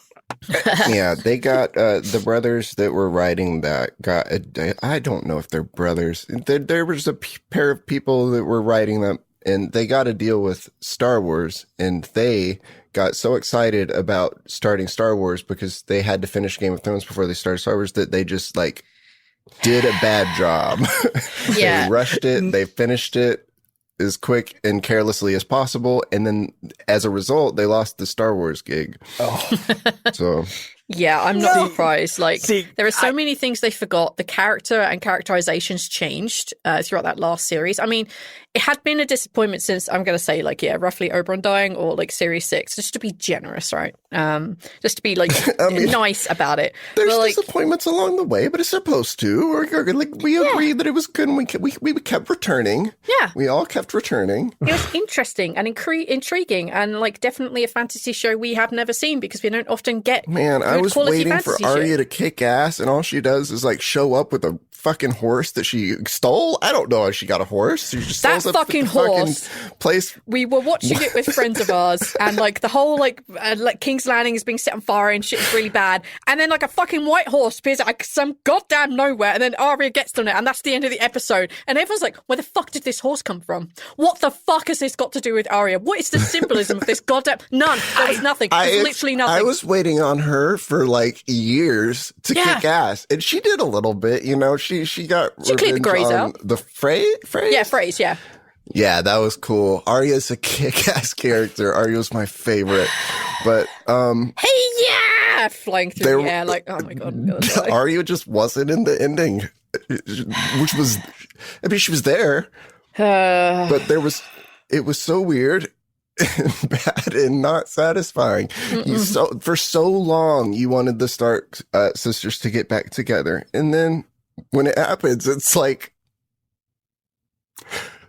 Yeah, they got the brothers that were writing that I don't know if they're brothers. There was a pair of people that were writing that and they got to deal with Star Wars, and they got so excited about starting Star Wars because they had to finish Game of Thrones before they started Star Wars that they just like did a bad job. Yeah. They rushed it. They finished it as quick and carelessly as possible. And then as a result, they lost the Star Wars gig. So Yeah, I'm not surprised. Like, See, there are so many things they forgot. The character and characterizations changed throughout that last series. I mean, it had been a disappointment since, I'm going to say, like, yeah, roughly Oberon dying or, like, Series 6, just to be generous, right? Just to be, like, nice about it. there's But, like, disappointments along the way, but it's supposed to. We agreed that it was good, and we kept returning. Yeah. We all kept returning. It was interesting and intriguing and, like, definitely a fantasy show we have never seen because we don't often get Man, I was quality waiting for fantasy Arya shit. to kick ass, and all she does is like show up with a fucking horse that she stole. I don't know how she got a horse. She just That shows up at fucking the horse. place. We were watching it with friends of ours, and like the whole like King's Landing is being set on fire and shit is really bad. And then like a fucking white horse appears out of some goddamn nowhere, and then Arya gets on it, and that's the end of the episode. And everyone's like, "Where the fuck did this horse come from? What the fuck has this got to do with Arya? What is the symbolism of this goddamn?" None. There was nothing. There's literally nothing. I was waiting on her for like years to Yeah. kick ass, and she did a little bit. You know, she got She cleared the revenge greys on out. the phrase. Yeah, phrase. Yeah. Yeah, that was cool. Arya's a kick-ass character. Arya's my favorite. But Hey, yeah, flying through There- the air like, oh my god, I'm gonna die. Arya just wasn't in the ending, which was, I mean, she was there, but it was so weird and bad and not satisfying. For so long, you wanted the Stark sisters to get back together. And then when it happens, it's like,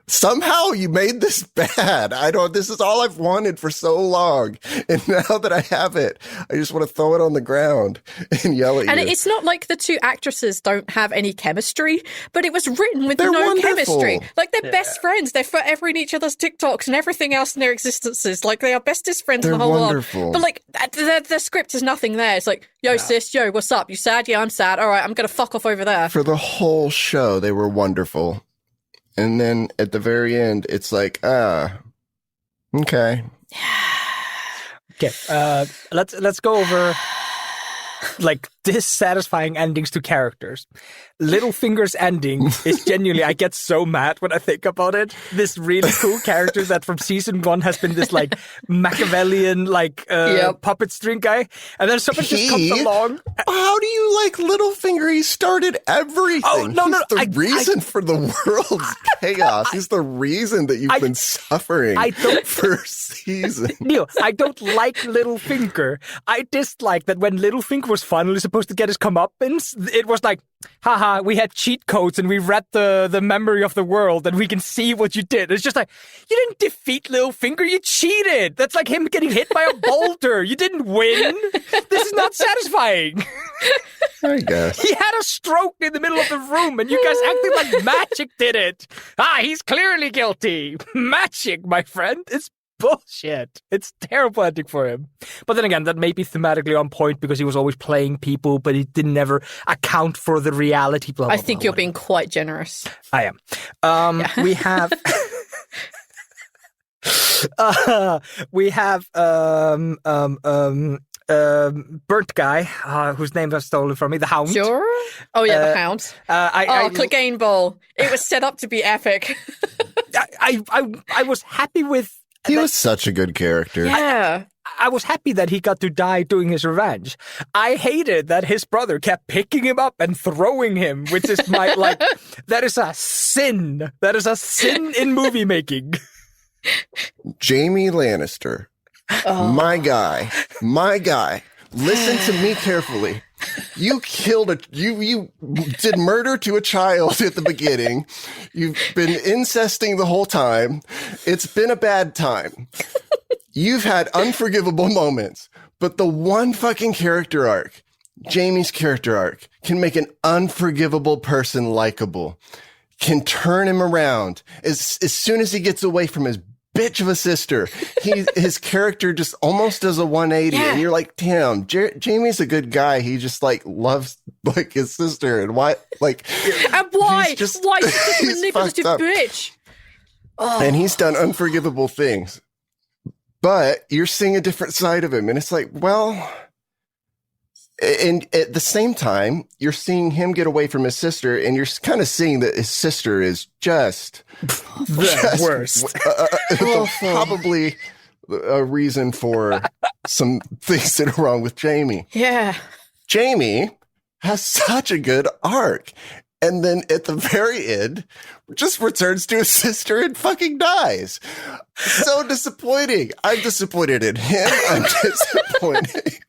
somehow you made this bad. This is all I've wanted for so long. And now that I have it, I just want to throw it on the ground and yell at And you. it's not like the two actresses don't have any chemistry, but it was written with They're no wonderful. chemistry. Like, they're best friends. They're forever in each other's TikToks and everything else in their existences. Like, they are bestest friends in They're the whole wonderful. world. But, like, the script is nothing there. It's like, yo, sis, yo, what's up? You sad? Yeah, I'm sad. All right, I'm going to fuck off over there. For the whole show, they were wonderful. And then at the very end, it's like, okay. Okay, let's go over like dissatisfying endings to characters. Littlefinger's ending is genuinely, I get so mad when I think about it. This really cool character that from season 1 has been this like Machiavellian puppet string guy, and then someone just comes along. How do you like Littlefinger? He started everything. Oh, no, He's no, the reason for the world's chaos. He's the reason that you've been suffering for seasons. Neil, I don't like Littlefinger. I dislike that when Littlefinger was finally supposed to get his comeuppance, it was like, haha, we had cheat codes and we read the memory of the world and we can see what you did. It's just like, you didn't defeat Littlefinger, you cheated. That's like him getting hit by a boulder. You didn't win. This is not satisfying. I guess. He had a stroke in the middle of the room and you guys acted like magic did it. He's clearly guilty. Magic, my friend. It's bullshit. It's terrible ending for him. But then again, that may be thematically on point because he was always playing people, but he didn't ever account for the reality. Blah, blah, I think blah, you're whatever. being quite generous. I am. We have... burnt guy whose name was stolen from me, the Hound. Sure? Oh, yeah, the Hound. Clegane Bowl. It was set up to be epic. I was happy with... He was such a good character. Yeah. I was happy that he got to die doing his revenge. I hated that his brother kept picking him up and throwing him, which is my, like, that is a sin. That is a sin in movie making. Jamie Lannister. My guy. Listen to me carefully. You killed you did murder to a child at the beginning. You've been incesting the whole time. It's been a bad time. You've had unforgivable moments, but the one fucking character arc, Jamie's character arc, can make an unforgivable person likable, can turn him around. As soon as he gets away from his bitch of a sister, his character just almost does a 180, and you're like, damn, Jamie's a good guy. He just like loves like his sister, and why like And why? he's just, Why is he he's such a manipulative fucked up. bitch? and he's done unforgivable things. But you're seeing a different side of him, and it's like, well, and at the same time, you're seeing him get away from his sister, and you're kind of seeing that his sister is just the worst. Probably a reason for some things that are wrong with Jamie. Yeah. Jamie has such a good arc. And then at the very end, just returns to his sister and fucking dies. So disappointing. I'm disappointed in him. I'm disappointed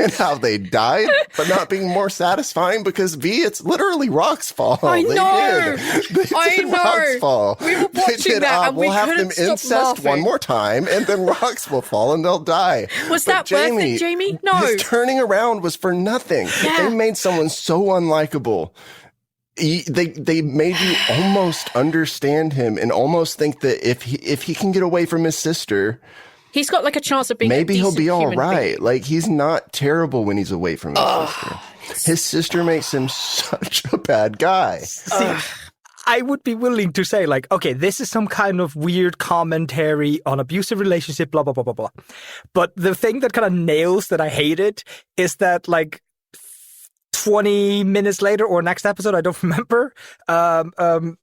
in how they died, but not being more satisfying because it's literally Rock's fault. I know. They did Rock's fault. We were watching that and we'll we have them couldn't stop incest laughing. one more time and then Rocks will fall and they'll die. Was But that worth it, Jamie? No. His turning around was for nothing. Yeah. They made someone so unlikable. They made you almost understand him and almost think that if he can get away from his sister, he's got like a chance of being maybe he'll be all right. Being. Like he's not terrible when he's away from his sister. His sister makes him such a bad guy. See, I would be willing to say, like, okay, this is some kind of weird commentary on abusive relationship, blah, blah, blah, blah, blah. But the thing that kind of nails that I hated is that, like, 20 minutes later or next episode, I don't remember, dwarf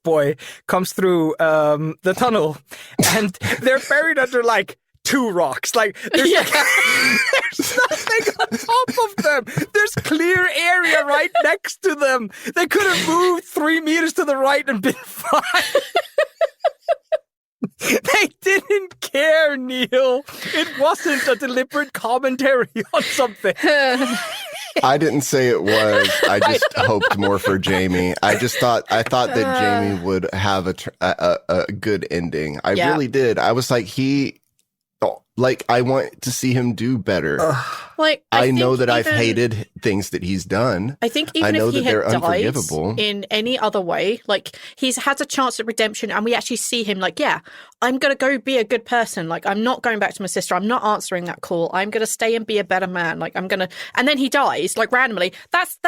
boy comes through the tunnel and they're buried under like 2 rocks. Like there's, there's nothing on top of them. There's clear area right next to them. They could have moved 3 meters to the right and been fine. They didn't care, Neil. It wasn't a deliberate commentary on something. I didn't say it was. I just hoped more for Jamie. I thought that Jamie would have a good ending. I really did. I was like, I want to see him do better. Like I know that I've hated things that he's done. I think even if he had died unforgivable in any other way, like he's had a chance at redemption and we actually see him like, yeah, I'm going to go be a good person. Like I'm not going back to my sister. I'm not answering that call. I'm going to stay and be a better man. Like I'm going to, and then he dies like randomly. That's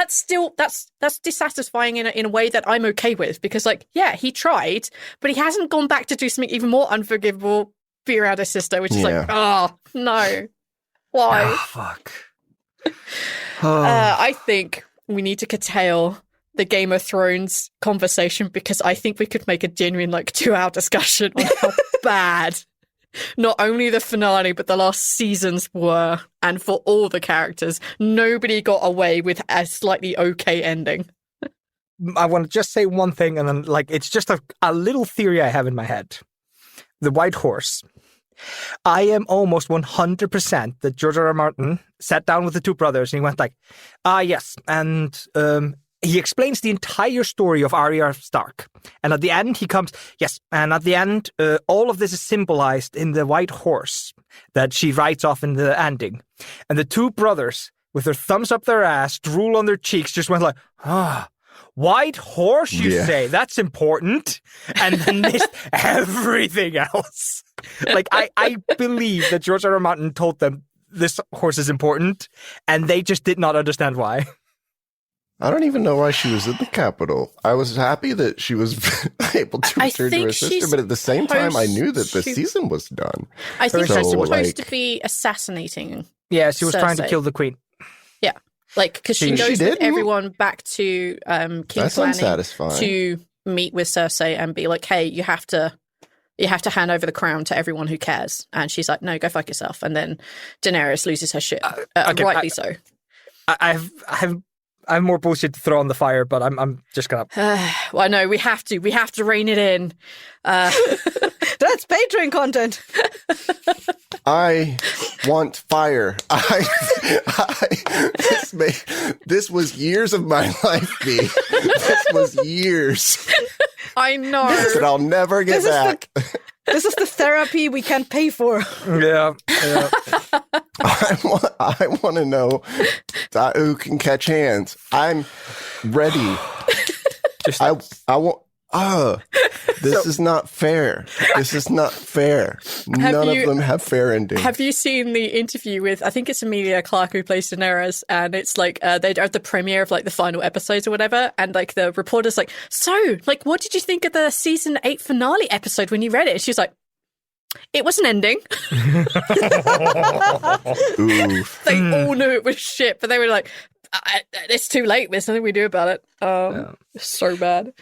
dissatisfying in a way that I'm okay with because like, yeah, he tried, but he hasn't gone back to do something even more unforgivable, be around his sister, which is like, oh no. Why? Oh, fuck. I think we need to curtail the Game of Thrones conversation because I think we could make a genuine 2-hour discussion on how bad not only the finale but the last seasons were, and for all the characters, nobody got away with a slightly okay ending. I want to just say one thing, and then it's just a little theory I have in my head. The White Horse. I am almost 100% that George R.R. Martin sat down with the 2 brothers and he went yes. And he explains the entire story of Arya Stark. And at the end he comes, yes. And at the end, all of this is symbolized in the White Horse that she writes off in the ending. And the 2 brothers, with their thumbs up their ass, drool on their cheeks, just went White Horse, you say? That's important. And then missed everything else. I believe that George R.R. Martin told them this horse is important, and they just did not understand why. I don't even know why she was in the capital. I was happy that she was able to return to her sister, but at the same time, I knew that the season was done. I think she's supposed to be assassinating. Yeah, she was Cersei. trying to kill the queen. Yeah. Because she goes with everyone back to King's Landing unsatisfying. to meet with Cersei and be like, hey, you have to hand over the crown to everyone who cares. And she's like, no, go fuck yourself. And then Daenerys loses her shit. Rightly so. I have more bullshit to throw on the fire, but I'm just gonna. Well, no, we have to rein it in. That's Patreon content. I want fire. This was years of my life, B. This was years. I know. That I'll never get back. This is the therapy we can't pay for. Yeah. I want to know who can catch hands. I'm ready. I want. This is not fair. This is not fair. None of them have fair endings. Have you seen the interview with, I think it's Emilia Clarke who plays Daenerys, and it's like they're at the premiere of like the final episodes or whatever, and like the reporter's like, so like what did you think of the season 8 finale episode when you read it? And she's like, it was an ending. Oof. They all knew it was shit, but they were like, it's too late, there's nothing we do about it. So bad.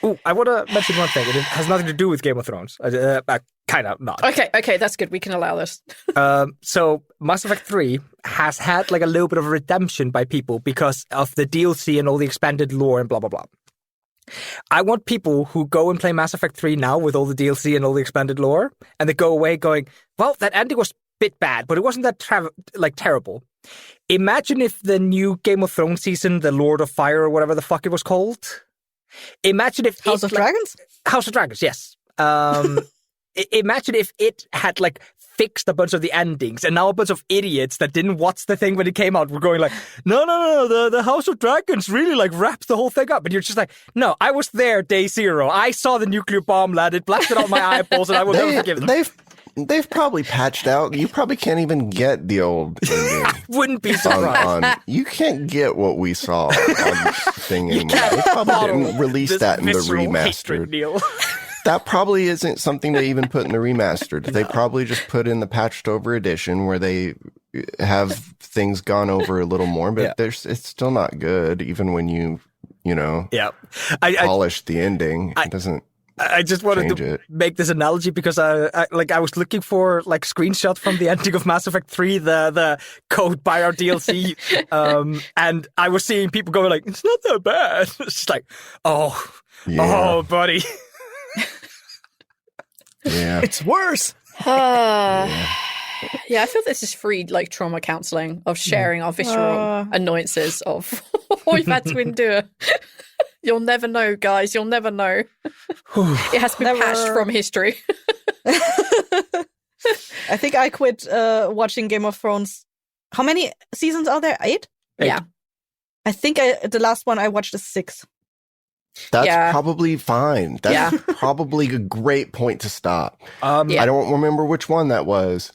Oh, I want to mention one thing. It has nothing to do with Game of Thrones. Kind of not. Okay, that's good. We can allow this. So Mass Effect 3 has had like a little bit of a redemption by people because of the DLC and all the expanded lore and blah, blah, blah. I want people who go and play Mass Effect 3 now with all the DLC and all the expanded lore, and they go away going, well, that ending was a bit bad, but it wasn't that terrible. Imagine if the new Game of Thrones season, the Lord of Fire or whatever the fuck it was called... Imagine if House of Dragons? House of Dragons, yes. Imagine if it had like fixed a bunch of the endings, and now a bunch of idiots that didn't watch the thing when it came out were going like, no, the House of Dragons really like wraps the whole thing up, and you're just like, no, I was there day 0. I saw the nuclear bomb land. It blasted out my eyeballs, and I will never forgive them. They've probably patched out. You probably can't even get the old ending. Wouldn't be surprised. You can't get what we saw on the thing anymore. They probably didn't release that in the remastered. Hatred, that probably isn't something they even put in the remastered. No. They probably just put in the patched over edition where they have things gone over a little more, but it's still not good, even when you polish the ending. It doesn't. I just wanted to make this analogy because I was looking for like screenshots from the ending of Mass Effect 3, the code by our DLC, and I was seeing people going like, it's not that bad. It's just like, oh, buddy. Yeah. It's worse. Yeah, I feel this is free like trauma counseling of sharing our visceral annoyances of what we've had to endure. You'll never know, guys. You'll never know. It has been patched from history. I think I quit watching Game of Thrones. How many seasons are there? 8? Yeah. I think the last one I watched is 6. That's probably fine. That's probably a great point to stop. I don't remember which one that was.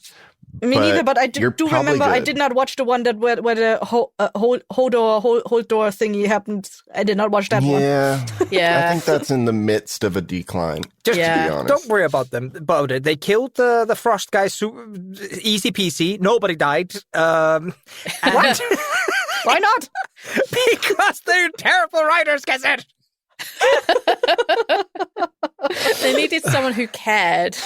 Me neither, but I do remember good. I did not watch the one that where the whole door thingy happened. I did not watch that one. Yeah. I think that's in the midst of a decline. Just to be honest. Don't worry about it. They killed the Frost guy, easy peasy. Nobody died. What? Why not? Because they're terrible writers, guess it. They needed someone who cared.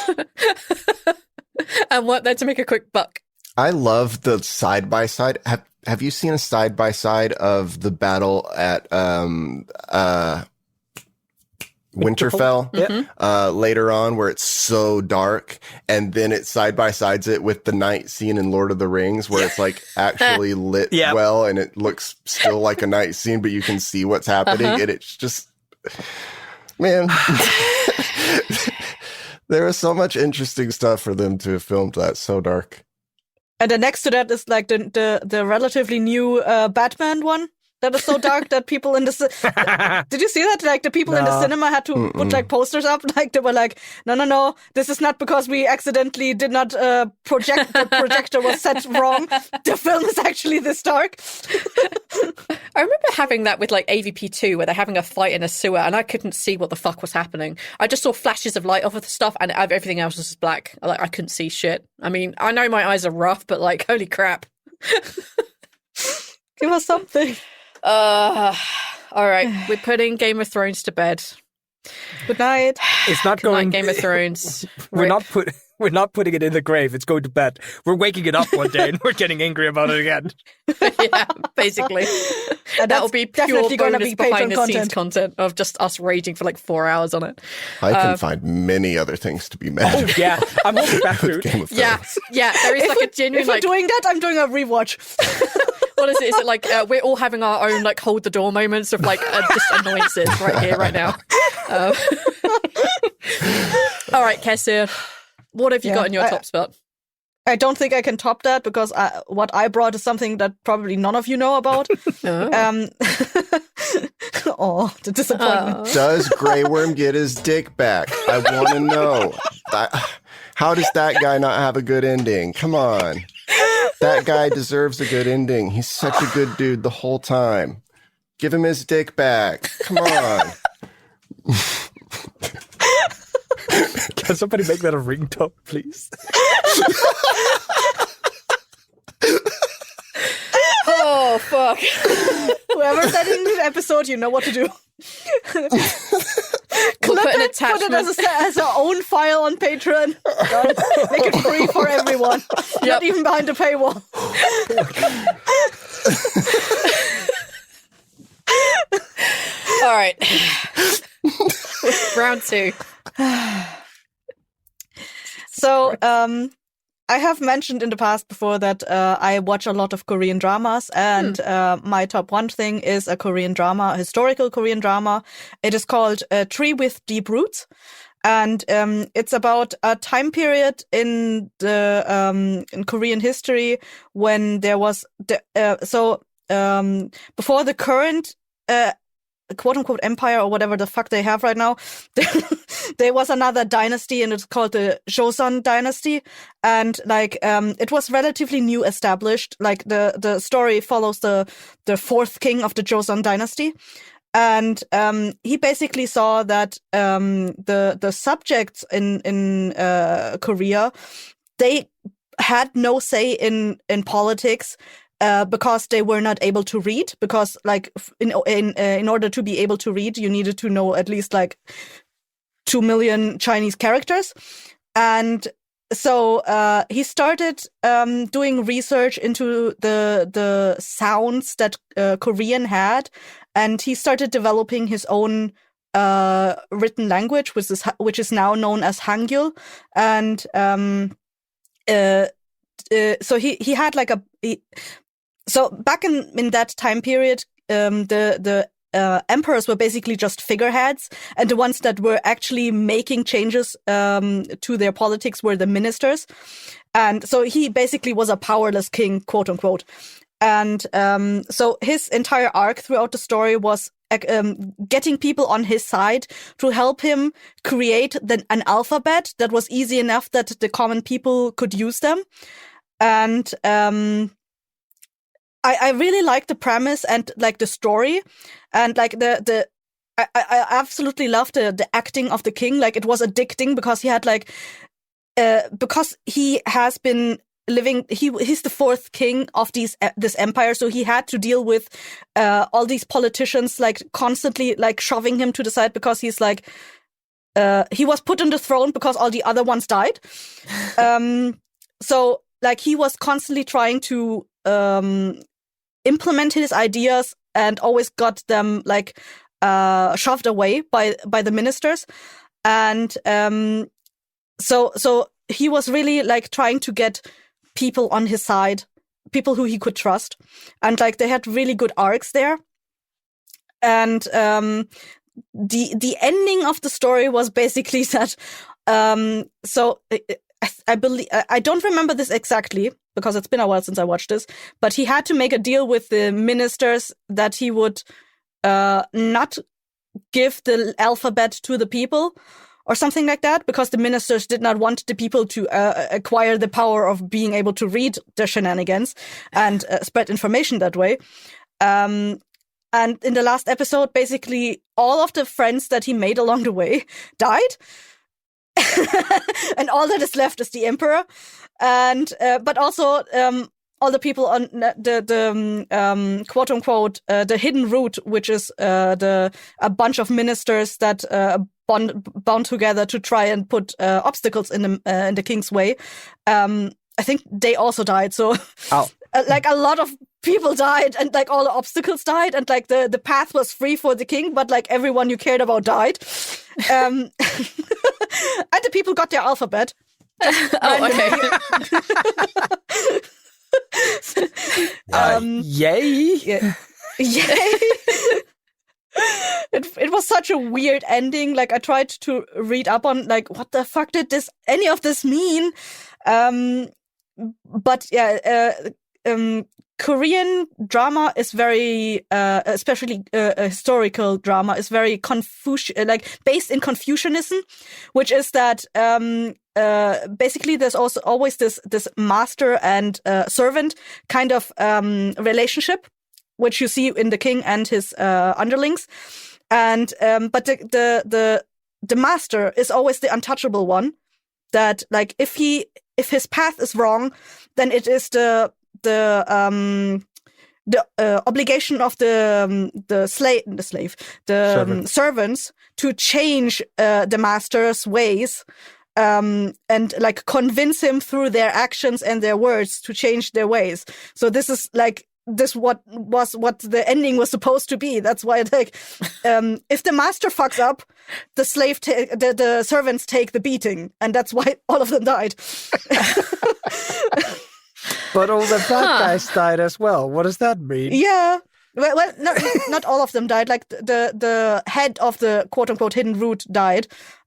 And want them to make a quick buck. I love the side-by-side. Have you seen a side-by-side of the battle at Winterfell? Later on, where it's so dark, and then it side-by-sides it with the night scene in Lord of the Rings, where it's like actually lit well, and it looks still like a night scene, but you can see what's happening, and it's just... Man... There was so much interesting stuff for them to have filmed that so dark. And then next to that is like the relatively new Batman one that is so dark that people in the did you see that? Like the people in the cinema had to put like posters up, like they were like, no, this is not because we accidentally did not project the projector was set wrong. The film is actually this dark. I remember having that with like AVP2 where they're having a fight in a sewer and I couldn't see what the fuck was happening. I just saw flashes of light off of the stuff and everything else was just black. Like I couldn't see shit. I mean, I know my eyes are rough, but like, holy crap. Give us something. All right, we're putting Game of Thrones to bed. Good night. It's not Good going. night, Game of Thrones. We're not putting it in the grave. It's going to bed. We're waking it up one day and we're getting angry about it again. Yeah, basically. That will be pure bonus behind the scenes content of just us raging for like 4 hours on it. I can find many other things to be mad. Oh yeah, I'm holding back food. Yeah. There is like a genuine. If we're doing that, I'm doing a rewatch. What is it? Is it like we're all having our own like hold the door moments of like just annoyances right here, right now? All right, Kessia, what have you got in your top spot? I don't think I can top that because what I brought is something that probably none of you know about. Oh, the disappointment. Does Grey Worm get his dick back? I want to know. How does that guy not have a good ending? Come on. That guy deserves a good ending. He's such a good dude the whole time. Give him his dick back. Come on. Can somebody make that a ringtone, please? Oh, fuck. Whoever's editing this episode, you know what to do. We'll Clip put an it, put it attachment. as our own file on Patreon. Make it free for everyone. Not even behind the paywall. All right. Round 2. So, I have mentioned in the past before that I watch a lot of Korean dramas, and my top 1 thing is a Korean drama, a historical Korean drama. It is called Tree with Deep Roots, and it's about a time period in the in Korean history when there was before the current quote-unquote empire or whatever the fuck they have right now, there was another dynasty, and it's called the Joseon dynasty, and it was relatively new established. Like the story follows the 4th king of the Joseon dynasty, and he basically saw that the subjects in Korea, they had no say in politics. Because they were not able to read, because in order to be able to read, you needed to know at least 2 million Chinese characters, and so he started doing research into the sounds that Korean had, and he started developing his own written language, which is now known as Hangul, and so he had So back in that time period, the emperors were basically just figureheads, and the ones that were actually making changes to their politics were the ministers. And so he basically was a powerless king, quote unquote. And so his entire arc throughout the story was getting people on his side to help him create an alphabet that was easy enough that the common people could use them. And I really like the premise and the story, and I absolutely loved the acting of the king. It was addicting because he had because he has been living. He's the 4th king of this empire, so he had to deal with all these politicians constantly shoving him to the side because he's he was put on the throne because all the other ones died. So he was constantly trying to implement his ideas and always got them shoved away by the ministers. And so he was really trying to get people on his side, people who he could trust. And they had really good arcs there. And the ending of the story was basically that I believe, I don't remember this exactly because it's been a while since I watched this, but he had to make a deal with the ministers that he would not give the alphabet to the people or something like that, because the ministers did not want the people to acquire the power of being able to read the shenanigans and spread information that way. And in the last episode, basically all of the friends that he made along the way died. And all that is left is the emperor, and but also all the people on the quote unquote the hidden route, which is a bunch of ministers that bound together to try and put obstacles in the king's way. I think they also died. So a lot of people died, and all the obstacles died, and the path was free for the king, but everyone you cared about died. And the people got their alphabet. Okay. Yay! Yeah. Yay! It was such a weird ending. I tried to read up on what the fuck did any of this mean? But yeah, Korean drama is very, especially historical drama, is very based in Confucianism, which is that basically there's also always this master and servant kind of relationship, which you see in the king and his underlings, and but the master is always the untouchable one. That like if his path is wrong, then it is the obligation of the servants to change the master's ways, and like convince him through their actions and their words to change their ways. So this is like what the ending was supposed to be. That's why like if the master fucks up, the the servants take the beating, and that's why all of them died. But all the bad guys died as well. What does that mean? Yeah. Well, not all of them died. Like the head of the quote unquote hidden root died,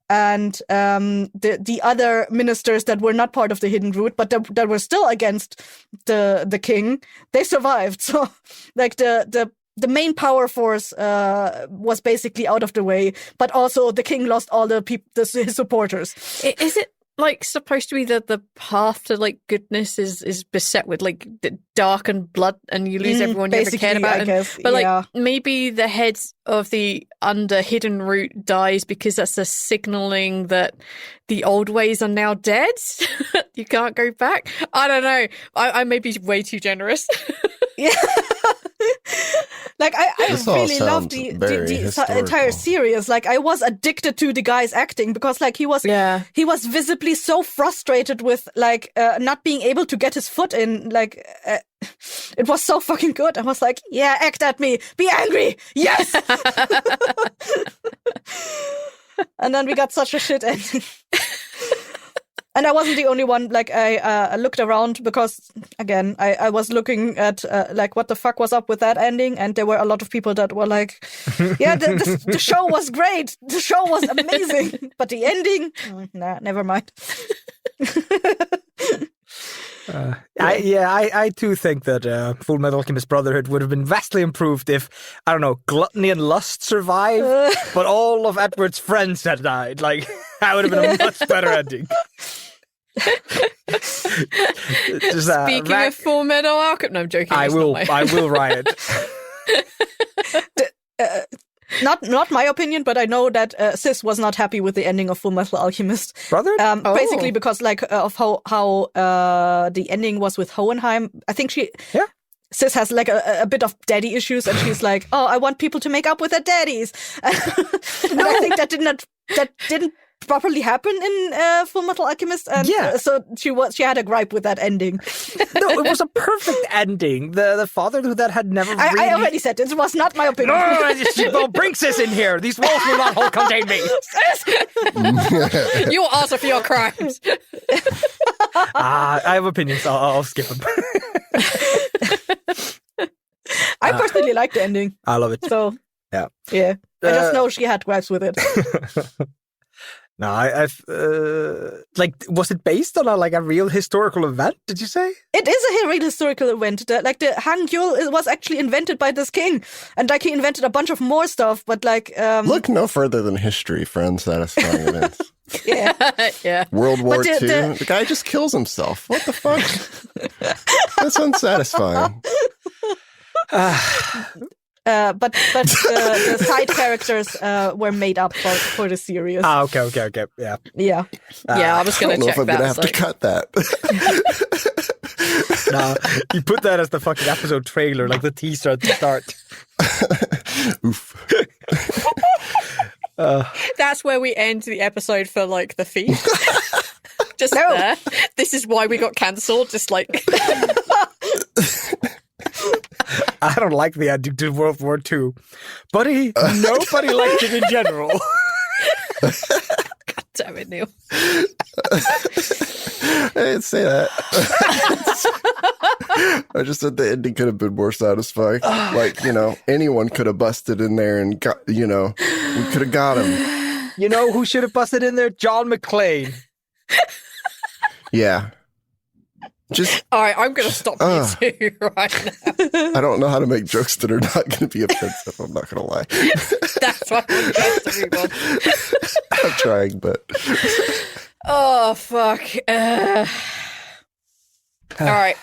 and the other ministers that were not part of the hidden root, but that were still against the king, they survived. So like the main power force was basically out of the way, but also the king lost all his supporters. Is it like supposed to be that the path to like goodness is beset with like dark and blood, and you lose everyone you ever cared about? But like maybe the head of the hidden root dies because that's a signaling that the old ways are now dead. You can't go back. I don't know. I may be way too generous. Yeah. Like I really loved the entire series. Like I was addicted to the guy's acting because like he was visibly so frustrated with like not being able to get his foot in. Like it was so fucking good. I was like, yeah, act at me, be angry, yes. And then we got such a shit ending. And I wasn't the only one. Like I looked around because again I was looking at like what the fuck was up with that ending, and there were a lot of people that were like, yeah, the show was great, the show was amazing, but the ending, nah, never mind. I too think that Full Metal Alchemist Brotherhood would have been vastly improved if, I don't know, gluttony and lust survived, but all of Edward's friends had died. Like, that would have been a much better ending. Speaking of Full Metal Alchemist, no, I'm joking. I will riot. Not my opinion, but I know that Sis was not happy with the ending of Full Metal Alchemist. Brotherhood? Basically because like of how the ending was with Hohenheim. I think Sis has like a bit of daddy issues, and she's like, oh, I want people to make up with their daddies. And I think that didn't properly happen in Full Metal Alchemist, and so she had a gripe with that ending. No, it was a perfect ending. The father that had never really... I already said it was not my opinion. No, bring Sis in here. These walls will not contain me. You will answer for your crimes. I have opinions. I'll skip them. I personally like the ending. I love it. So yeah. I just know she had gripes with it. No, like, was it based on a real historical event? Did you say it is a real historical event? The Hangul was actually invented by this king, and like he invented a bunch of more stuff. But like, look no further than history for unsatisfying events. Yeah. World War II. The guy just kills himself. What the fuck? That's unsatisfying. But the side characters were made up for the series. Okay. Yeah. I was going to check that. I don't know if I'm going to have to cut that. No, you put that as the fucking episode trailer, like the teaser at the start. Oof. That's where we end the episode for like the feed. Just there. This is why we got cancelled. Just like. I don't like the ending to World War II. Buddy, nobody liked it in general. God damn it, Neil. I didn't say that. I just said the ending could have been more satisfying. Like, anyone could have busted in there and got, we could have got him. You know who should have busted in there? John McClane. Yeah. Just, All right, I'm going to stop you two right now. I don't know how to make jokes that are not going to be offensive. I'm not going to lie. That's why I'm going to move on. I'm trying, but Oh, fuck. All right.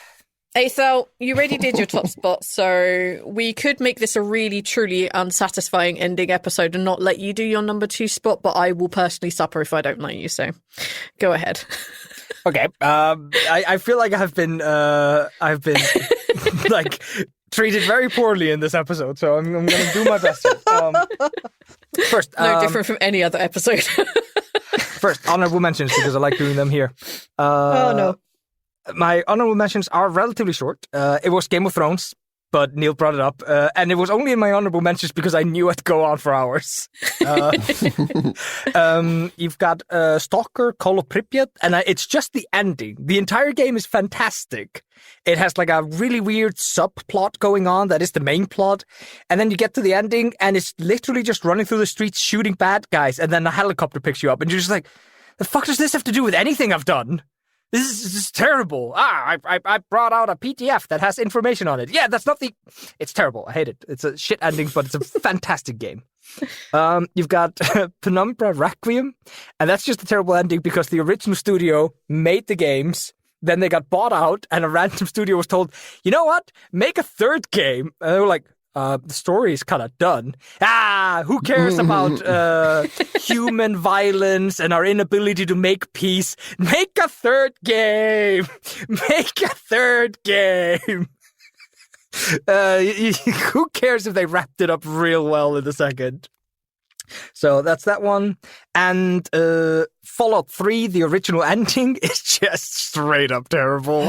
Aethel, you already did your top spot, so we could make this a really, truly unsatisfying ending episode and not let you do your number 2 spot, but I will personally suffer if I don't let you, so go ahead. Okay. I feel like I've been like treated very poorly in this episode, so I'm going to do my best here. First, No different from any other episode. First, honorable mentions, because I like doing them here. Oh, no. My honorable mentions are relatively short. It was Game of Thrones, but Neil brought it up. And it was only in my honorable mentions because I knew it'd go on for hours. You've got Stalker, Call of Pripyat, and it's just the ending. The entire game is fantastic. It has like a really weird subplot going on that is the main plot. And then you get to the ending, and it's literally just running through the streets shooting bad guys, and then a helicopter picks you up, and you're just like, the fuck does this have to do with anything I've done? This is terrible. I brought out a PDF that has information on it. Yeah, that's not the... It's terrible. I hate it. It's a shit ending, but it's a fantastic game. You've got Penumbra Requiem, and that's just a terrible ending because the original studio made the games, then they got bought out, and a random studio was told, you know what? Make a third game. And they were like, the story is kind of done. Who cares about human violence and our inability to make peace? Make a third game. Make a third game. Who cares if they wrapped it up real well in the second? So that's that one. And Fallout 3, the original ending, is just straight up terrible.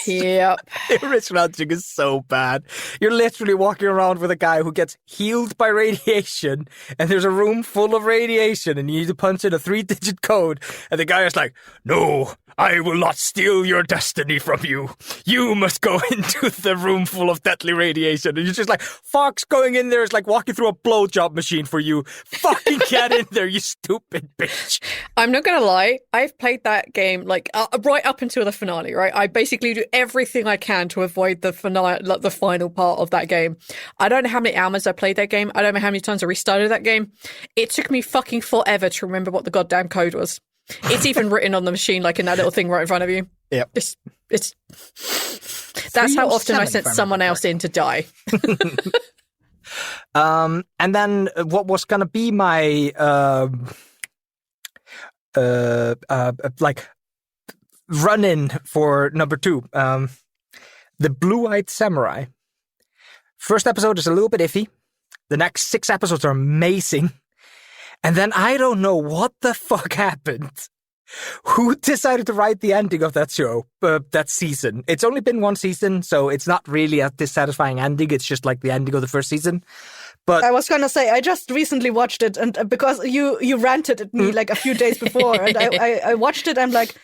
Yep. The original ending is so bad. You're literally walking around with a guy who gets healed by radiation, and there's a room full of radiation, and you need to punch in a 3-digit code, and the guy is like, no, I will not steal your destiny from you. You must go into the room full of deadly radiation. And you're just like, Fox going in there is like walking through a blowjob machine for you. Fucking get in there, you stupid bitch. I'm not gonna lie, I've played that game like right up until the finale, right? I basically do everything I can to avoid the finale, like the final part of that game. I don't know how many hours I played that game. I don't know how many times I restarted that game. It took me fucking forever to remember what the goddamn code was. It's even written on the machine, like in that little thing right in front of you. Yep. It's that's how often I sent someone else in to die. And then what was gonna be my like run-in for number 2, the Blue-Eyed Samurai. First episode is a little bit iffy. The next 6 episodes are amazing. And then I don't know what the fuck happened. Who decided to write the ending of that show, that season? It's only been 1 season, so it's not really a dissatisfying ending. It's just like the ending of the first season. But I was gonna say, I just recently watched it, and because you ranted at me like a few days before, and I watched it, I'm like,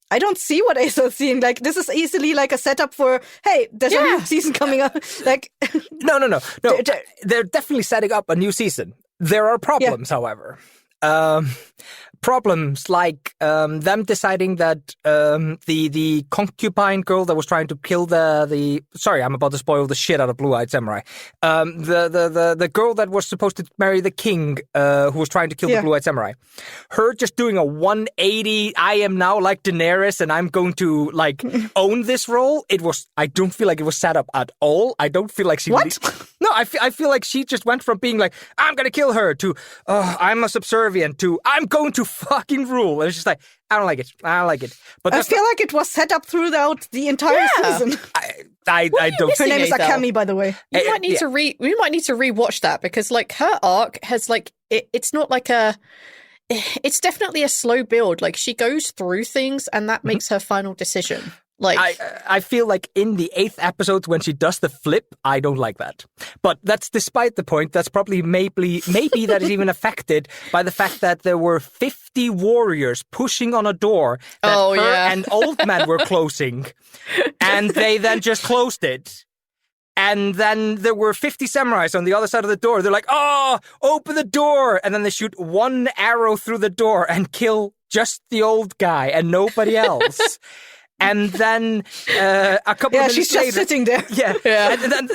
I don't see what Azo's seeing. Like, this is easily like a setup for, hey, there's a new season coming up. Like, No. They're definitely setting up a new season. There are problems, however. Problems like them deciding that the concubine girl that was trying to kill the sorry, I'm about to spoil the shit out of Blue-Eyed Samurai. The girl that was supposed to marry the king who was trying to kill the Blue-Eyed Samurai. Her just doing a 180, I am now like Daenerys and I'm going to like own this role. I don't feel like it was set up at all. I don't feel like she No, I feel like she just went from being like, I'm going to kill her to, I'm a subservient to, I'm going to fucking rule. And it's just like, I don't like it. But I feel like it was set up throughout the entire season. I don't. Her name is Akemi, by the way. We might need to rewatch that because like her arc has like it's not like it's definitely a slow build. Like she goes through things and that makes her final decision. Like I feel like in the 8th episode when she does the flip, I don't like that. But that's despite the point. That's probably maybe that is even affected by the fact that there were 50 warriors pushing on a door that and Old Man were closing, and they then just closed it. And then there were 50 samurais on the other side of the door. They're like, oh, open the door. And then they shoot 1 arrow through the door and kill just the old guy and nobody else. And then a couple of minutes she's later, just sitting there. Yeah.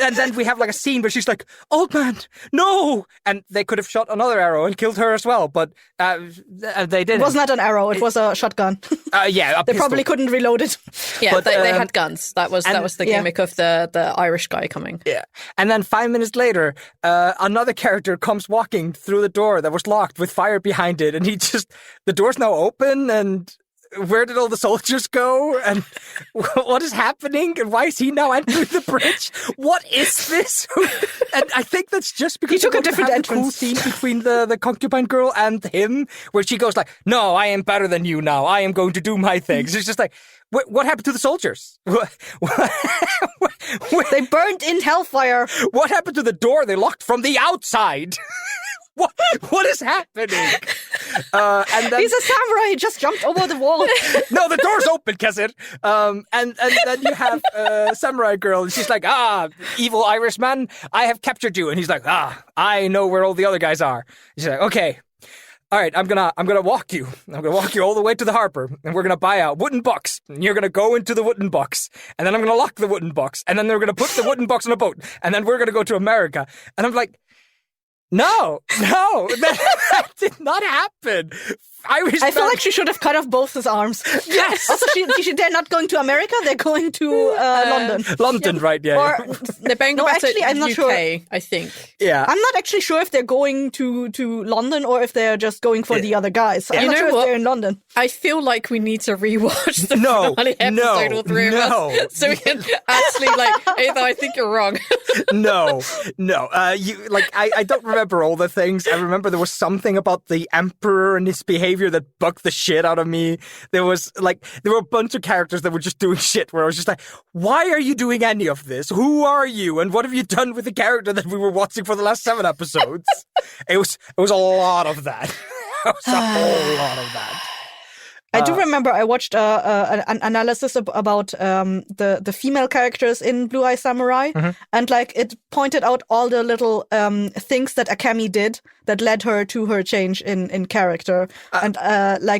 And then we have like a scene where she's like, "Old man, no!" And they could have shot another arrow and killed her as well, but they didn't. It was not an arrow; it was a shotgun. They probably couldn't reload it. Yeah, But, they had guns. That was the gimmick of the Irish guy coming. Yeah. And then 5 minutes later, another character comes walking through the door that was locked with fire behind it, and the door's now open, and where did all the soldiers go? And what is happening? And why is he now entering the bridge? What is this? And I think that's just because he took a different entrance. Cool scene between the concubine girl and him, where she goes like, "No, I am better than you now. I am going to do my things." It's just like, what happened to the soldiers? They burned in hellfire. What happened to the door they locked from the outside? What is happening? And then, he's a samurai. He just jumped over the wall. No, the door's open, Kesser. And then you have Samurai Girl, and she's like, evil Irishman, I have captured you. And he's like, I know where all the other guys are. She's like, okay. All right, I'm gonna walk you. I'm gonna walk you all the way to the harbor, and we're gonna buy a wooden box. And you're gonna go into the wooden box, and then I'm gonna lock the wooden box, and then they're gonna put the wooden box on a boat, and then we're gonna go to America. And I'm like, no, that did not happen. I feel like she should have cut off both his arms. Yes. Also, they're not going to America. They're going to London. London, right? Yeah. Or, they're going no, back actually, to I'm not UK, sure. I think. Yeah. I'm not actually sure if they're going to London or if they're just going for the other guys. I'm not sure if they're in London. I feel like we need to rewatch the finale episode, all three of us, so we can actually Either I think you're wrong. No. I don't remember all the things. I remember there was something about the Emperor and his behavior that bugged the shit out of me. There were a bunch of characters that were just doing shit where I was just like, why are you doing any of this? Who are you? And what have you done with the character that we were watching for the last 7 episodes? It was a lot of that. It was a whole lot of that. I do remember I watched an analysis about the female characters in Blue Eye Samurai, and it pointed out all the little things that Akemi did that led her to her change in character. And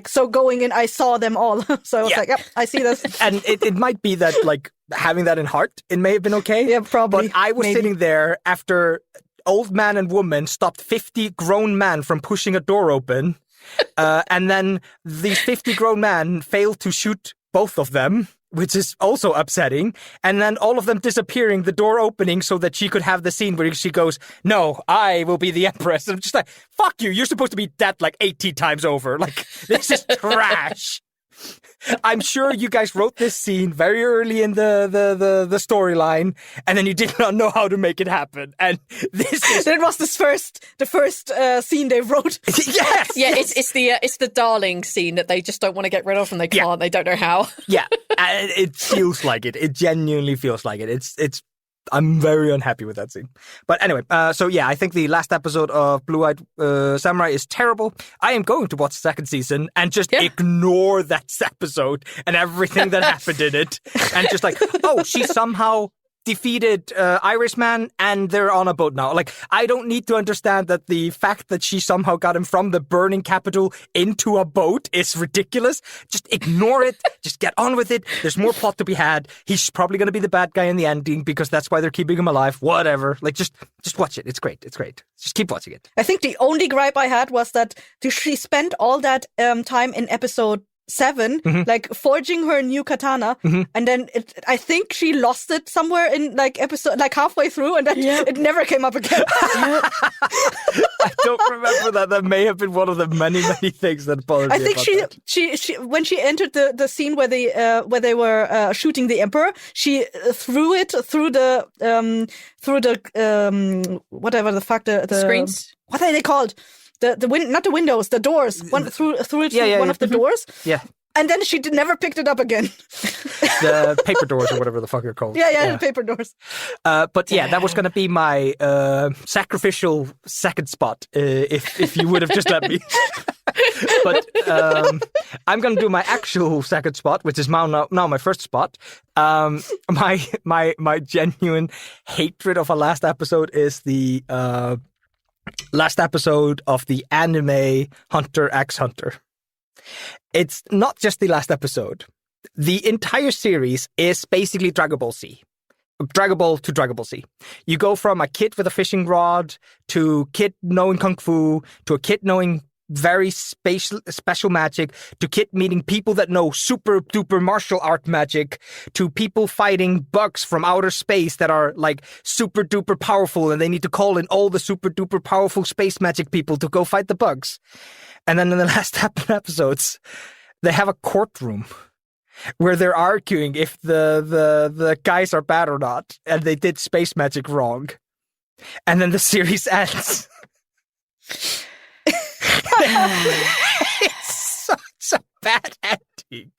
so going in, I saw them all. So I was like, yep, I see this. And it might be that having that in heart, it may have been okay. Yeah, probably. But I was sitting there after old man and woman stopped 50 grown men from pushing a door open. And then these 50 grown men failed to shoot both of them, which is also upsetting. And then all of them disappearing, the door opening so that she could have the scene where she goes, "No, I will be the Empress." And I'm just like, fuck you. You're supposed to be dead 80 times over. This is trash. I'm sure you guys wrote this scene very early in the storyline, and then you did not know how to make it happen. And that was the first scene they wrote. Yes, yeah, it's the darling scene that they just don't want to get rid of, and they can't. They don't know how. Yeah, it feels like it. It genuinely feels like it. It's. I'm very unhappy with that scene. But anyway, I think the last episode of Blue Eyed Samurai is terrible. I am going to watch the second season and just ignore that episode and everything that happened in it. And just she somehow defeated Irishman and they're on a boat now. I don't need to understand that the fact that she somehow got him from the burning capital into a boat is ridiculous. Just ignore it. Just get on with it. There's more plot to be had. He's probably going to be the bad guy in the ending because that's why they're keeping him alive. Whatever. Just watch it. It's great. It's great. Just keep watching it. I think the only gripe I had was that she spent all that time in episode 7, forging her new katana, and then I think she lost it somewhere in episode halfway through, and then it never came up again. I don't remember that. That may have been one of the many things that bothered me. I think she when she entered the scene where they were shooting the Emperor, she threw it through the whatever the fuck the screens. What are they called? Not the windows, the doors. Through it through one of the doors. Yeah. And then she never picked it up again. The paper doors or whatever the fuck they're called. Yeah, the paper doors. But that was going to be my sacrificial second spot if you would have just let me. But I'm going to do my actual second spot, which is now my first spot. My genuine hatred of a last episode is the last episode of the anime Hunter x Hunter. It's not just the last episode. the entire series is basically Dragon Ball Z. Dragon Ball to Dragon Ball Z. You go from a kid with a fishing rod to kid knowing kung fu to a kid knowing very special magic to kid meeting people that know super duper martial art magic to people fighting bugs from outer space that are like super duper powerful and they need to call in all the super duper powerful space magic people to go fight the bugs. And then in the last episodes, they have a courtroom where they're arguing if the guys are bad or not, and they did space magic wrong. And then the series ends. It's such a bad ending.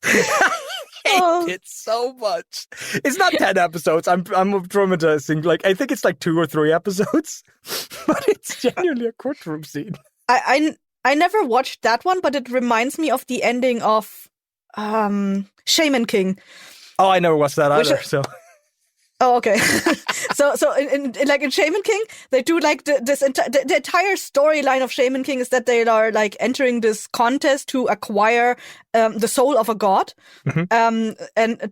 I hate it so much. It's not 10 episodes. I'm dramatizing. Like, I think it's like 2 or 3 episodes, but it's genuinely a courtroom scene. I never watched that one, but it reminds me of the ending of Shaman King. Oh, I never watched that either. Oh, okay. so in Shaman King, they do like the entire storyline of Shaman King is that they are like entering this contest to acquire the soul of a god, and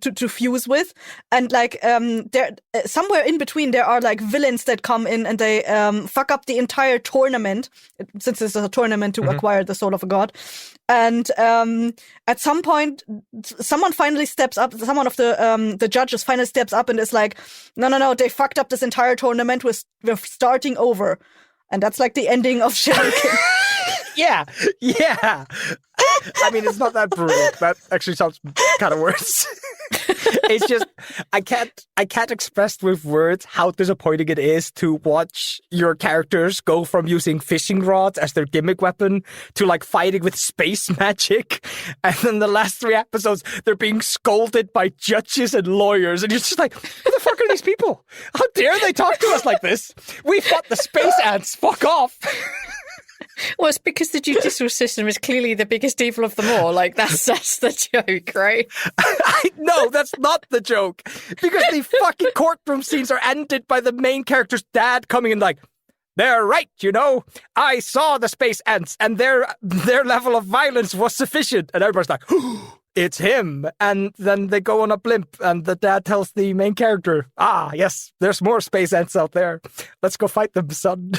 to fuse with, and like there somewhere in between there are like villains that come in and they fuck up the entire tournament, since it's a tournament to acquire the soul of a god. And at some point, someone finally steps up. Someone of the judges finally steps up and is like, "No, they fucked up this entire tournament. We're starting over," and that's like the ending of Shaman King. Yeah. I mean, it's not that brutal. That actually sounds kind of worse. It's just I can't express with words how disappointing it is to watch your characters go from using fishing rods as their gimmick weapon to like fighting with space magic, and then the last 3 episodes they're being scolded by judges and lawyers, and you're just like, who the fuck are these people? How dare they talk to us like this? We fought the space ants. Fuck off. Well, it's because the judicial system is clearly the biggest evil of them all. Like, that's the joke, right? No, that's not the joke. Because the fucking courtroom scenes are ended by the main character's dad coming in like, they're right, you know. I saw the space ants and their level of violence was sufficient. And everybody's like, it's him. And then they go on a blimp and the dad tells the main character, yes, there's more space ants out there. Let's go fight them, son.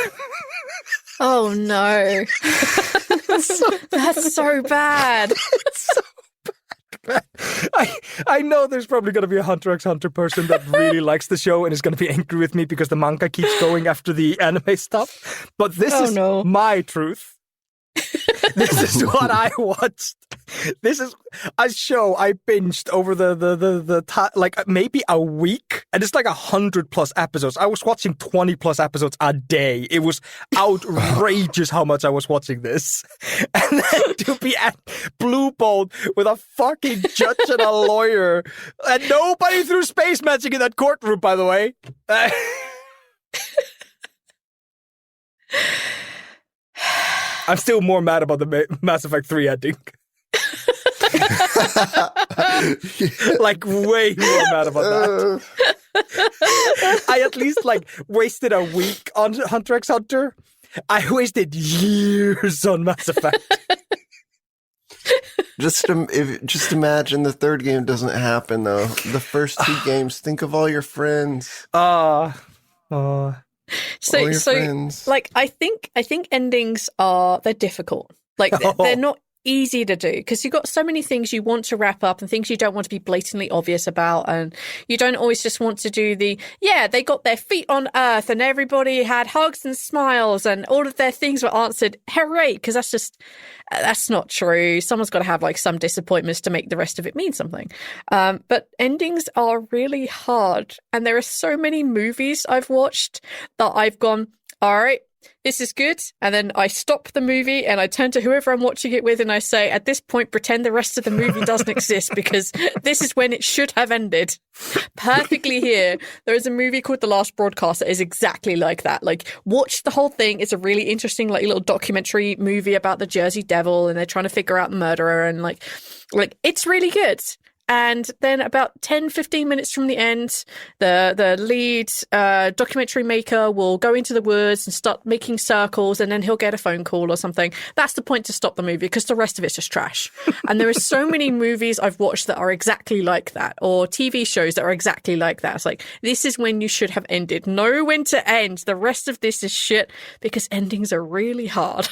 Oh no. That's so bad. It's so bad. I know there's probably going to be a Hunter x Hunter person that really likes the show and is going to be angry with me because the manga keeps going after the anime stuff. But this is my truth. This is what I watched. This is a show I binged over the like maybe a week, and it's like 100+ episodes. I was watching 20+ episodes a day. It was outrageous how much I was watching this, and then to be blue-balled with a fucking judge and a lawyer, and nobody threw space magic in that courtroom, by the way. I'm still more mad about the Mass Effect 3 ending. Like, way more mad about that. I at least, like, wasted a week on Hunter x Hunter. I wasted years on Mass Effect. Just imagine the third game doesn't happen, though. The first 2 games, think of all your friends. So friends. Like, I think endings they're difficult. Like, they're not easy to do because you've got so many things you want to wrap up and things you don't want to be blatantly obvious about, and you don't always just want to do they got their feet on earth and everybody had hugs and smiles and all of their things were answered. Hooray! Because that's not true. Someone's got to have like some disappointments to make the rest of it mean something. But endings are really hard, and there are so many movies I've watched that I've gone, all right, this is good. And then I stop the movie and I turn to whoever I'm watching it with and I say, at this point, pretend the rest of the movie doesn't exist because this is when it should have ended. Perfectly here. There is a movie called The Last Broadcast that is exactly like that. Like, watch the whole thing. It's a really interesting, like, little documentary movie about the Jersey Devil and they're trying to figure out the murderer, and like it's really good. and then about 10-15 minutes from the end, the lead documentary maker will go into the woods and start making circles, and then he'll get a phone call or something. That's the point to stop the movie, because the rest of it's just trash. And there are so many movies I've watched that are exactly like that, or TV shows that are exactly like that. It's like, this is when you should have ended. Know when to end. The rest of this is shit, because endings are really hard.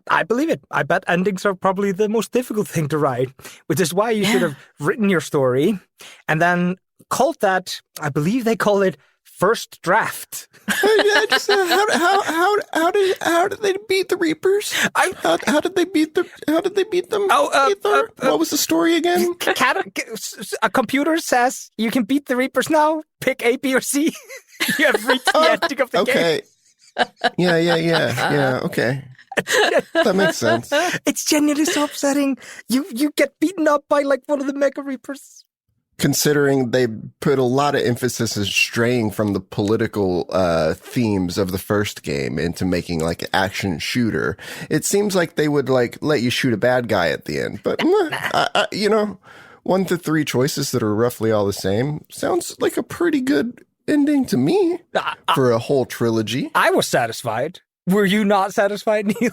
I believe it. I bet endings are probably the most difficult thing to write, which is why you should have written your story and then called that, I believe they call it, first draft. How did they beat the Reapers? How did they beat them? What was the story again? A computer says you can beat the Reapers now. Pick A, B, or C. You have reached the ending of the game. Okay. Yeah. Okay. That makes sense. It's genuinely so upsetting. You get beaten up by like one of the Mega Reapers. Considering they put a lot of emphasis on straying from the political themes of the first game into making like an action shooter, it seems like they would like let you shoot a bad guy at the end. But 1 to 3 choices that are roughly all the same sounds like a pretty good ending to me for a whole trilogy. I was satisfied. Were you not satisfied, Neil?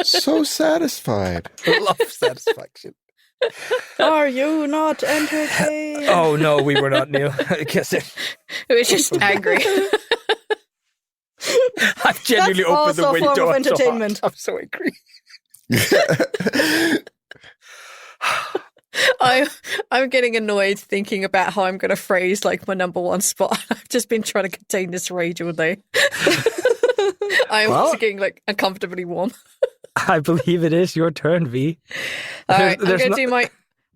So satisfied. I love satisfaction. Are you not entertained? Oh, no, we were not, Neil. I guess it was just angry. I've genuinely That's opened the also a window. form of entertainment. I'm so angry. I'm getting annoyed thinking about how I'm going to phrase like my number one spot. I've just been trying to contain this rage all day. I'm also getting like uncomfortably warm. I believe it is your turn, V. All right, I'm going to do my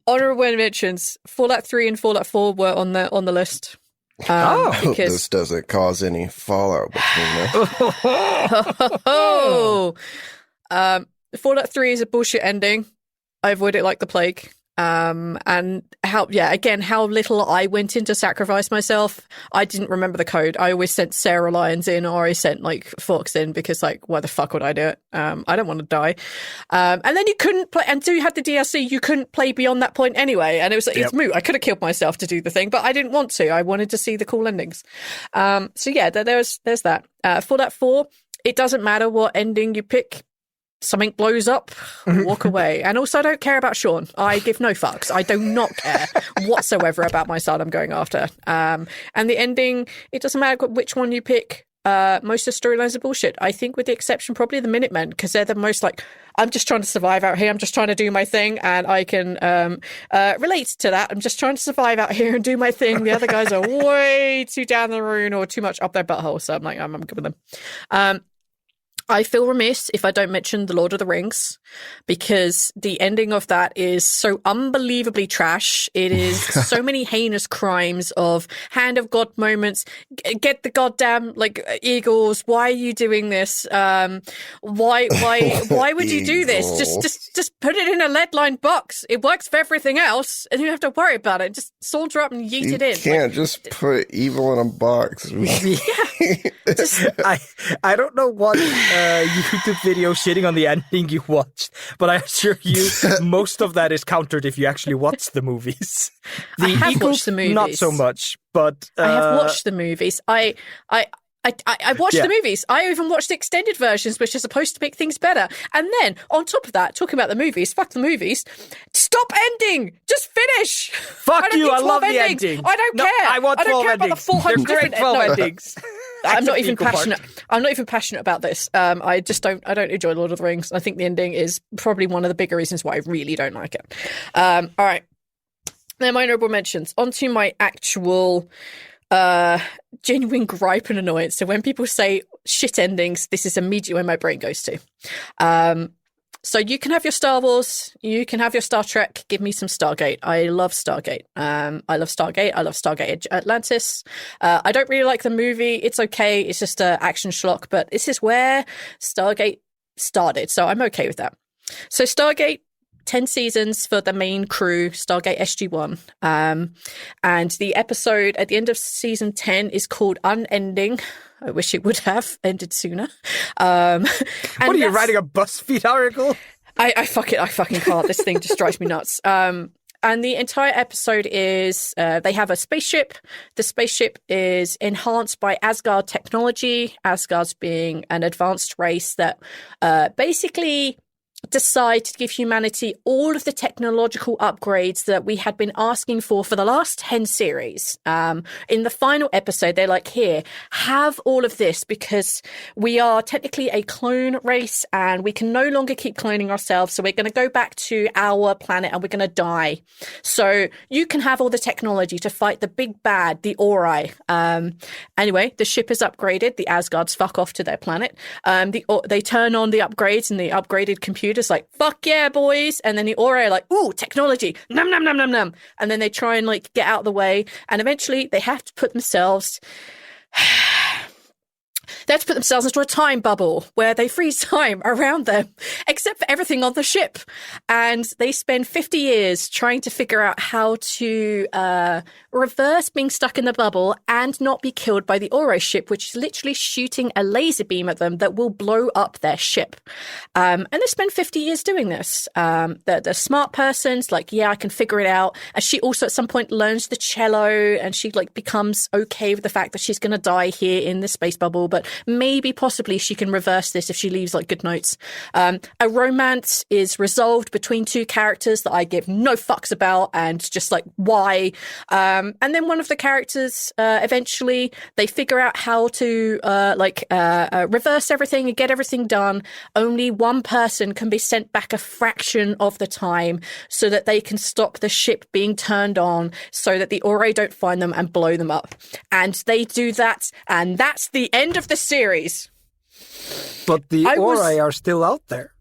honorable mentions. Fallout 3 and Fallout 4 were on the list. Because this doesn't cause any fallout between us. Fallout 3 is a bullshit ending. I avoid it like the plague. And how little I went in to sacrifice myself. I didn't remember the code. I always sent Sarah Lyons in, or I sent like Fox in, because like, why the fuck would I do it? I don't want to die. And then you couldn't play, until you had the DLC, you couldn't play beyond that point anyway. And it's moot. I could have killed myself to do the thing, but I didn't want to. I wanted to see the cool endings. So yeah, there's that. Fallout 4, it doesn't matter what ending you pick. Something blows up, walk away. And also, I don't care about Sean. I give no fucks. I do not care whatsoever about my side I'm going after. And the ending, it doesn't matter which one you pick. Most of the storylines are bullshit. I think with the exception probably the Minutemen, because they're the most like, I'm just trying to survive out here. I'm just trying to do my thing. And I can relate to that. I'm just trying to survive out here and do my thing. The other guys are way too down the road or too much up their butthole. So I'm like, I'm good with them. I feel remiss if I don't mention The Lord of the Rings, because the ending of that is so unbelievably trash. It is so many heinous crimes of hand of God moments. Get the goddamn like eagles. Why are you doing this? Why would you do this? Just put it in a lead-lined box. It works for everything else, and you don't have to worry about it. Just soldier up and yeet it in. You can't just put evil in a box. I don't know what YouTube video shitting on the ending you watched, but I assure you most of that is countered if you actually watch the movies. I have watched the movies. Not so much, but I have watched the movies. I watched the movies. I even watched the extended versions, which are supposed to make things better. And then, on top of that, talking about the movies, fuck the movies. Stop ending! Just finish! Fuck you, I love the ending. I don't care. I want 12 endings. About the 400 They're great 12 endings. I'm not even passionate. I'm not even passionate about this. I don't enjoy Lord of the Rings. I think the ending is probably one of the bigger reasons why I really don't like it. All right. They're my honorable mentions. On to my actual genuine gripe and annoyance. So when people say shit endings, this is immediately where my brain goes to. So you can have your Star Wars, you can have your Star Trek, give me some Stargate. I love Stargate. I love Stargate Atlantis. I don't really like the movie. It's okay. It's just an action schlock, but this is where Stargate started. So I'm okay with that. So Stargate, 10 seasons for the main crew, Stargate SG-1. And the episode at the end of season 10 is called Unending. I wish it would have ended sooner. What are you writing, a BuzzFeed article? I fucking can't. This thing just drives me nuts. And the entire episode is they have a spaceship. The spaceship is enhanced by Asgard technology. Asgard's being an advanced race that basically decide to give humanity all of the technological upgrades that we had been asking for the last 10 series. In the final episode, they're like, here, have all of this because we are technically a clone race and we can no longer keep cloning ourselves. So we're going to go back to our planet and we're going to die. So you can have all the technology to fight the big bad, the Ori. Anyway, the ship is upgraded. The Asgards fuck off to their planet. They turn on the upgrades and the upgraded computers like, fuck yeah, boys. And then the Ori are like, ooh, technology, num, num, num, num, num. And then they try and like get out of the way. And eventually they have to put themselves... They have to put themselves into a time bubble where they freeze time around them, except for everything on the ship. And they spend 50 years trying to figure out how to reverse being stuck in the bubble and not be killed by the Oro ship, which is literally shooting a laser beam at them that will blow up their ship. And they spend 50 years doing this. The smart person's like, yeah, I can figure it out. And she also at some point learns the cello and she like becomes okay with the fact that she's going to die here in the space bubble, but maybe possibly she can reverse this if she leaves like good notes. A romance is resolved between two characters that I give no fucks about and just like why. And then one of the characters eventually they figure out how to reverse everything and get everything done. Only one person can be sent back a fraction of the time so that they can stop the ship being turned on so that the Ori don't find them and blow them up. And they do that, and that's the end of the series. But the Ori are still out there.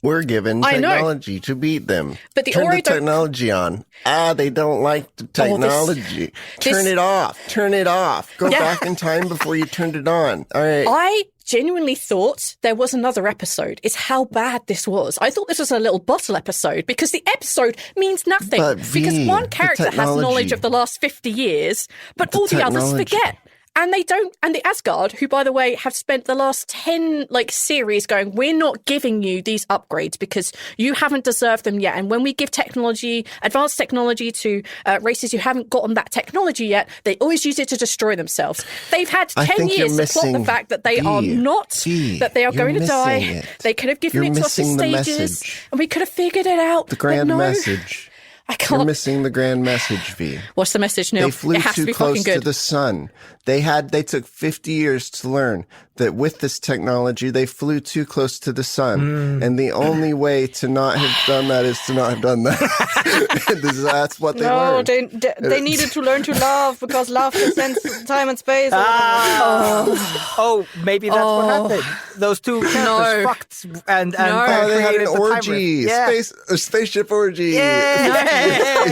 We're given technology to beat them. But the Turn Ori the technology on. They don't like the technology. Turn it off. Turn it off. Go back in time before you turned it on. All right. I genuinely thought there was another episode. Is how bad this was. I thought this was a little bottle episode because the episode means nothing. Because one character has knowledge of the last 50 years, but all the others forget. And they don't, and the Asgard, who, by the way, have spent the last 10, series going, we're not giving you these upgrades because you haven't deserved them yet. And when we give technology, advanced technology to races who haven't gotten that technology yet, they always use it to destroy themselves. They've had 10 years to plot the fact that they are not, that they are going to die. They could have given it to us in stages, and we could have figured it out. The grand message. I can't. You're missing the grand message, V. What's the message, Neil? They flew too close to the sun. They took 50 years to learn that with this technology, they flew too close to the sun. And the only way to not have done that is to not have done that. That's what they learned. They needed to learn to love because love transcends time and space. Maybe that's what happened. Those two characters fucked and they had an orgy. A spaceship orgy. Yeah.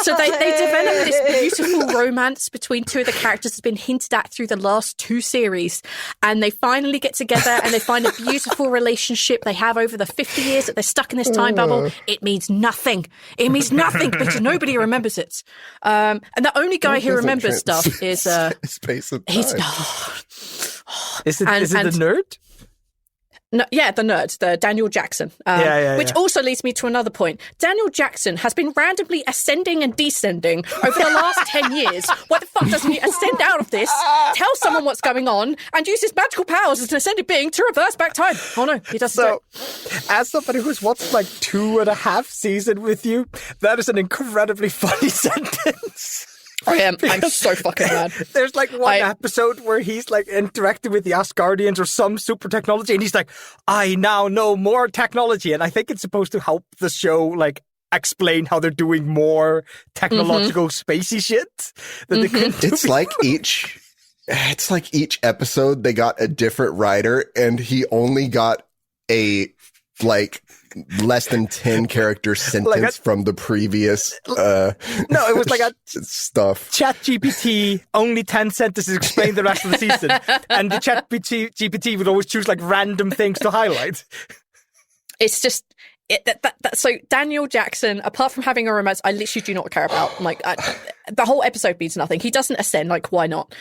So they developed this beautiful romance between two of the characters that's been hinted at through the last 2 series. And they finally get together and they find a beautiful relationship they have over the 50 years that they're stuck in this time bubble. It means nothing. It means nothing because nobody remembers it. And the only guy who remembers stuff is... space and time. Is it the nerd? No, yeah, the nerd, the Daniel Jackson. Which also leads me to another point. Daniel Jackson has been randomly ascending and descending over the last 10 years. What the fuck doesn't he ascend out of this, tell someone what's going on, and use his magical powers as an ascended being to reverse back time? Oh no, he doesn't. So, as somebody who's watched 2.5 seasons with you, that is an incredibly funny sentence. I am. I'm so fucking mad. There's one episode where he's interacting with the Asgardians or some super technology, and he's like, I now know more technology. And I think it's supposed to help the show explain how they're doing more technological spacey shit that they couldn't do. It's like each episode they got a different writer, and he only got a less than 10 character sentence from the previous no, it was stuff. ChatGPT, only 10 sentences explain the rest of the season, and the ChatGPT would always choose random things to highlight. It's just so Daniel Jackson, apart from having a romance, I literally do not care about. the whole episode means nothing. He doesn't ascend, like, why not?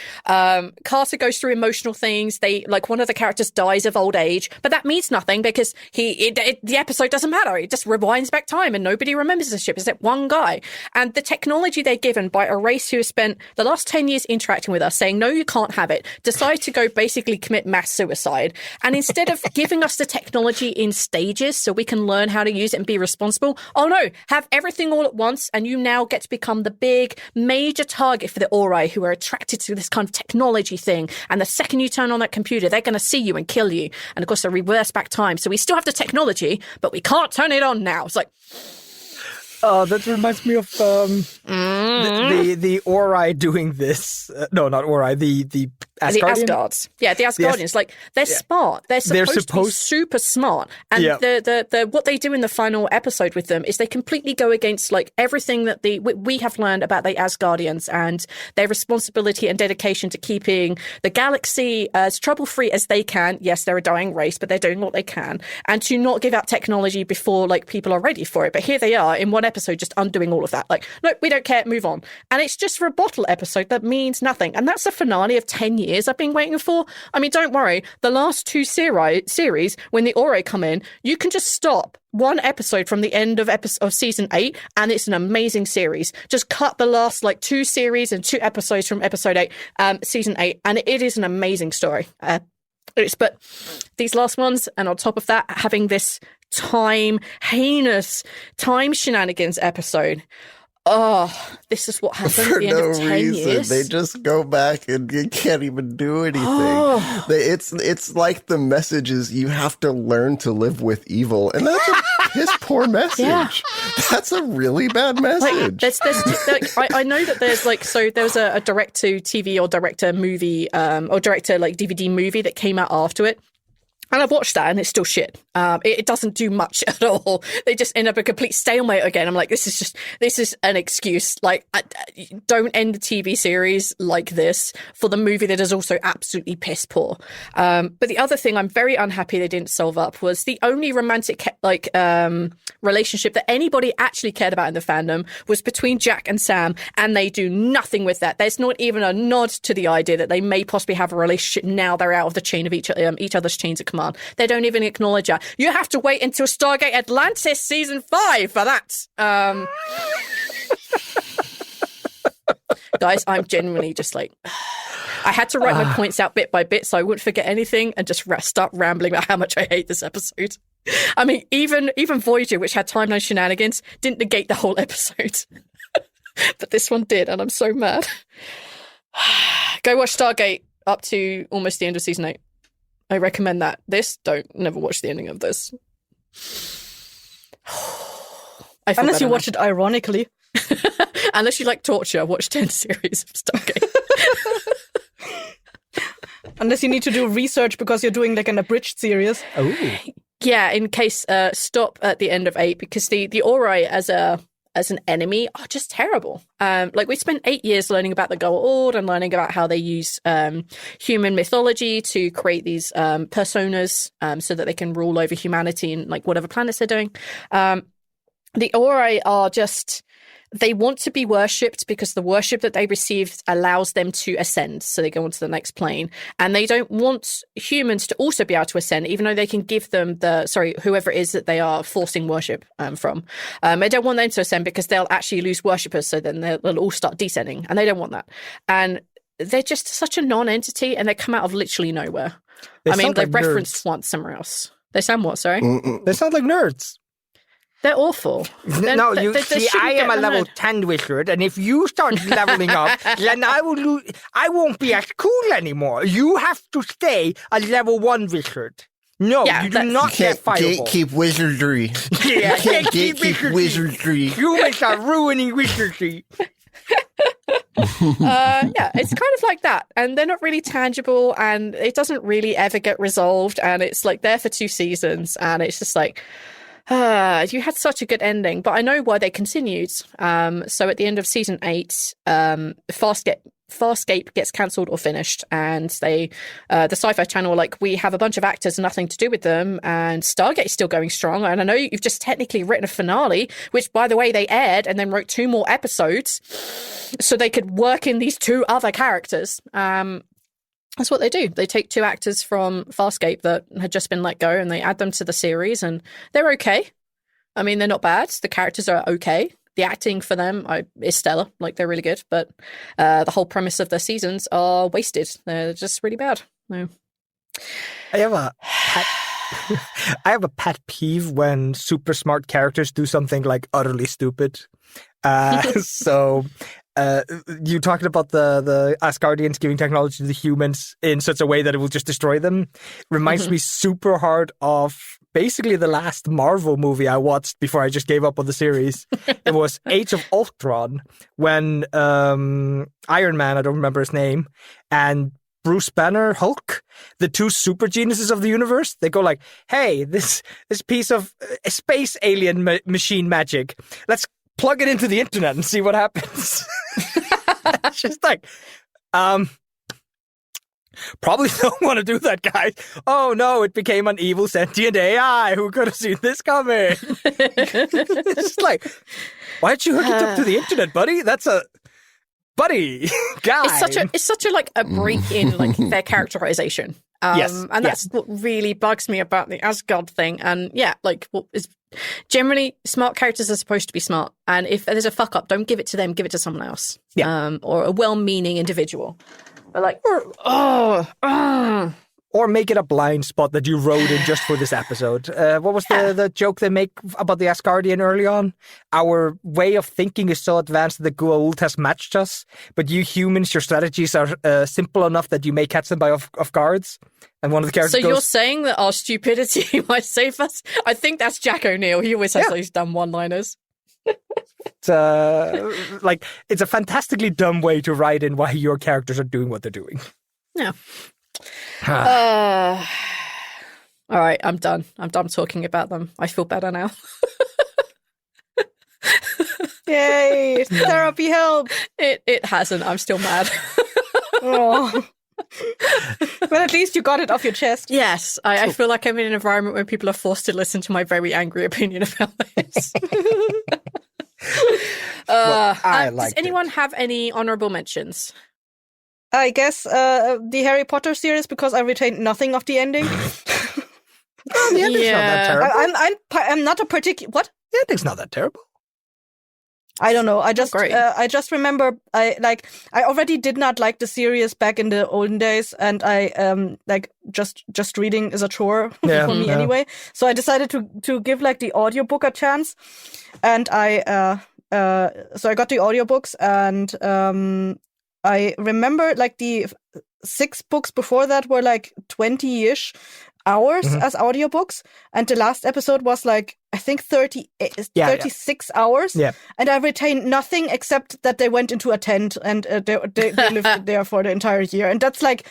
Carter goes through emotional things. One of the characters dies of old age, but that means nothing because the episode doesn't matter. It just rewinds back time and nobody remembers the ship except one guy. And the technology they're given by a race who has spent the last 10 years interacting with us, saying, no, you can't have it, decide to go basically commit mass suicide. And instead of giving us the technology in stages so we can learn how to use it and be responsible, oh no, have everything all at once and you now get to become the big major target for the Ori who are attracted to this kind of technology thing. And the second you turn on that computer, they're going to see you and kill you. And of course, they reverse back time. So we still have the technology, but we can't turn it on now. It's like... that reminds me of the Ori doing this. No, not Ori. The Asgardian? The Asgards. Yeah, the Asgardians. Like, they're smart. They're supposed to be super smart. And the what they do in the final episode with them is they completely go against, like, everything that we have learned about the Asgardians and their responsibility and dedication to keeping the galaxy as trouble-free as they can. Yes, they're a dying race, but they're doing what they can. And to not give out technology before, like, people are ready for it. But here they are in one episode just undoing all of that. Like, no, we don't care, move on. And it's just for a bottle episode that means nothing. And that's a finale of 10 years I've been waiting for. I mean, don't worry. The last two series, when the Ori come in, you can just stop one episode from the end of season 8, and it's an amazing series. Just cut the last, like, 2 series and 2 episodes from episode 8, season 8, and it is an amazing story. But these last ones, and on top of that, having this heinous time shenanigans episode. Oh, this is what happened For at the end no of 10 reason. years. They just go back and you can't even do anything. Oh. It's like the message is you have to learn to live with evil. And that's a piss poor message. Yeah. That's a really bad message. I know that there's there was a direct-to-TV or director-movie or director-DVD movie that came out after it. And I've watched that and it's still shit. It doesn't do much at all. They just end up a complete stalemate again. I'm like, this is an excuse. Like, don't end the TV series like this for the movie that is also absolutely piss poor. But the other thing I'm very unhappy they didn't solve up was the only romantic, relationship that anybody actually cared about in the fandom was between Jack and Sam. And they do nothing with that. There's not even a nod to the idea that they may possibly have a relationship now they're out of the chain of each other's chains of command. They don't even acknowledge that. You have to wait until Stargate Atlantis season 5 for that. Guys, I'm genuinely just like... I had to write my points out bit by bit so I wouldn't forget anything and just start rambling about how much I hate this episode. I mean, even Voyager, which had timeline shenanigans, didn't negate the whole episode. But this one did, and I'm so mad. Go watch Stargate up to almost the end of season 8. I recommend that. Never watch the ending of this. Unless you watch it ironically. Unless you like torture, watch 10 series of Stargate. Unless you need to do research because you're doing like an abridged series. Oh. Yeah, in case, stop at the end of 8 because the Ori as an enemy are just terrible. We spent 8 years learning about the Goa'uld and learning about how they use human mythology to create these personas so that they can rule over humanity and like whatever planets they're doing. The Ori are just... They want to be worshipped because the worship that they receive allows them to ascend. So they go on to the next plane. And they don't want humans to also be able to ascend, even though they can give them whoever it is that they are forcing worship from. They don't want them to ascend because they'll actually lose worshippers. So then they'll all start descending. And they don't want that. And they're just such a non-entity and they come out of literally nowhere. They're referenced once somewhere else. They sound what, sorry? They sound like nerds. They're awful. I am a level 10 wizard, and if you start leveling up, then I won't be as cool anymore. You have to stay a level 1 wizard. No, you do not get fireball. Gatekeep wizardry. Yeah, gatekeep wizardry. Humans are ruining wizardry. It's kind of like that, and they're not really tangible, and it doesn't really ever get resolved, and it's like there for 2 seasons, and it's just like... you had such a good ending, but I know why they continued. So at the end of season 8, Fast Farscape gets cancelled or finished, and the Sci-Fi Channel were like, we have a bunch of actors, nothing to do with them, and Stargate's still going strong. And I know you've just technically written a finale, which, by the way, they aired and then wrote 2 more episodes so they could work in these 2 other characters. That's what they do. They take 2 actors from Farscape that had just been let go and they add them to the series, and they're okay. I mean, they're not bad. The characters are okay. The acting for them is stellar. Like, they're really good. But the whole premise of their seasons are wasted. They're just really bad. No. I have a pet peeve when super smart characters do something like utterly stupid. So you talking about the Asgardians giving technology to the humans in such a way that it will just destroy them reminds me super hard of basically the last Marvel movie I watched before I just gave up on the series. It was Age of Ultron, when Iron Man, I don't remember his name, and Bruce Banner, Hulk, the 2 super geniuses of the universe, they go like, hey, this piece of space alien machine magic, let's plug it into the internet and see what happens. It's just like, probably don't want to do that, guys. Oh no, it became an evil sentient AI. Who could have seen this coming? It's just like, why'd you hook it up to the internet, buddy? That's a buddy guy. It's such a like a break in like their characterization. And that's what really bugs me about the Asgard thing. And yeah, like what is generally smart characters are supposed to be smart. And if there's a fuck up, don't give it to them, give it to someone else. Yeah. Or a well-meaning individual. But like, or make it a blind spot that you wrote in just for this episode. What was the joke they make about the Asgardian early on? Our way of thinking is so advanced that the Goa'uld has matched us, but you humans, your strategies are simple enough that you may catch them by off guards. And one of the characters So goes, you're saying that our stupidity might save us? I think that's Jack O'Neill. He always has those dumb one-liners. It's it's a fantastically dumb way to write in why your characters are doing what they're doing. Yeah. All right, I'm done. I'm done talking about them. I feel better now. Yay! Therapy help. It hasn't. I'm still mad. Oh. But at least you got it off your chest. Yes, I feel like I'm in an environment where people are forced to listen to my very angry opinion about this. Does anyone have any honorable mentions? I guess the Harry Potter series, because I retained nothing of the ending. The ending's not that terrible. I'm not a particular... What? The ending's not that terrible. I don't know. I just remember I already did not like the series back in the olden days, and I just reading is a chore for me anyway. So I decided to give like the audiobook a chance, and I got the audiobooks, and I remember like the 6 books before that were like 20-ish hours as audiobooks, and the last episode was like I think 36 hours, and I retained nothing except that they went into a tent and they lived there for the entire year, and that's like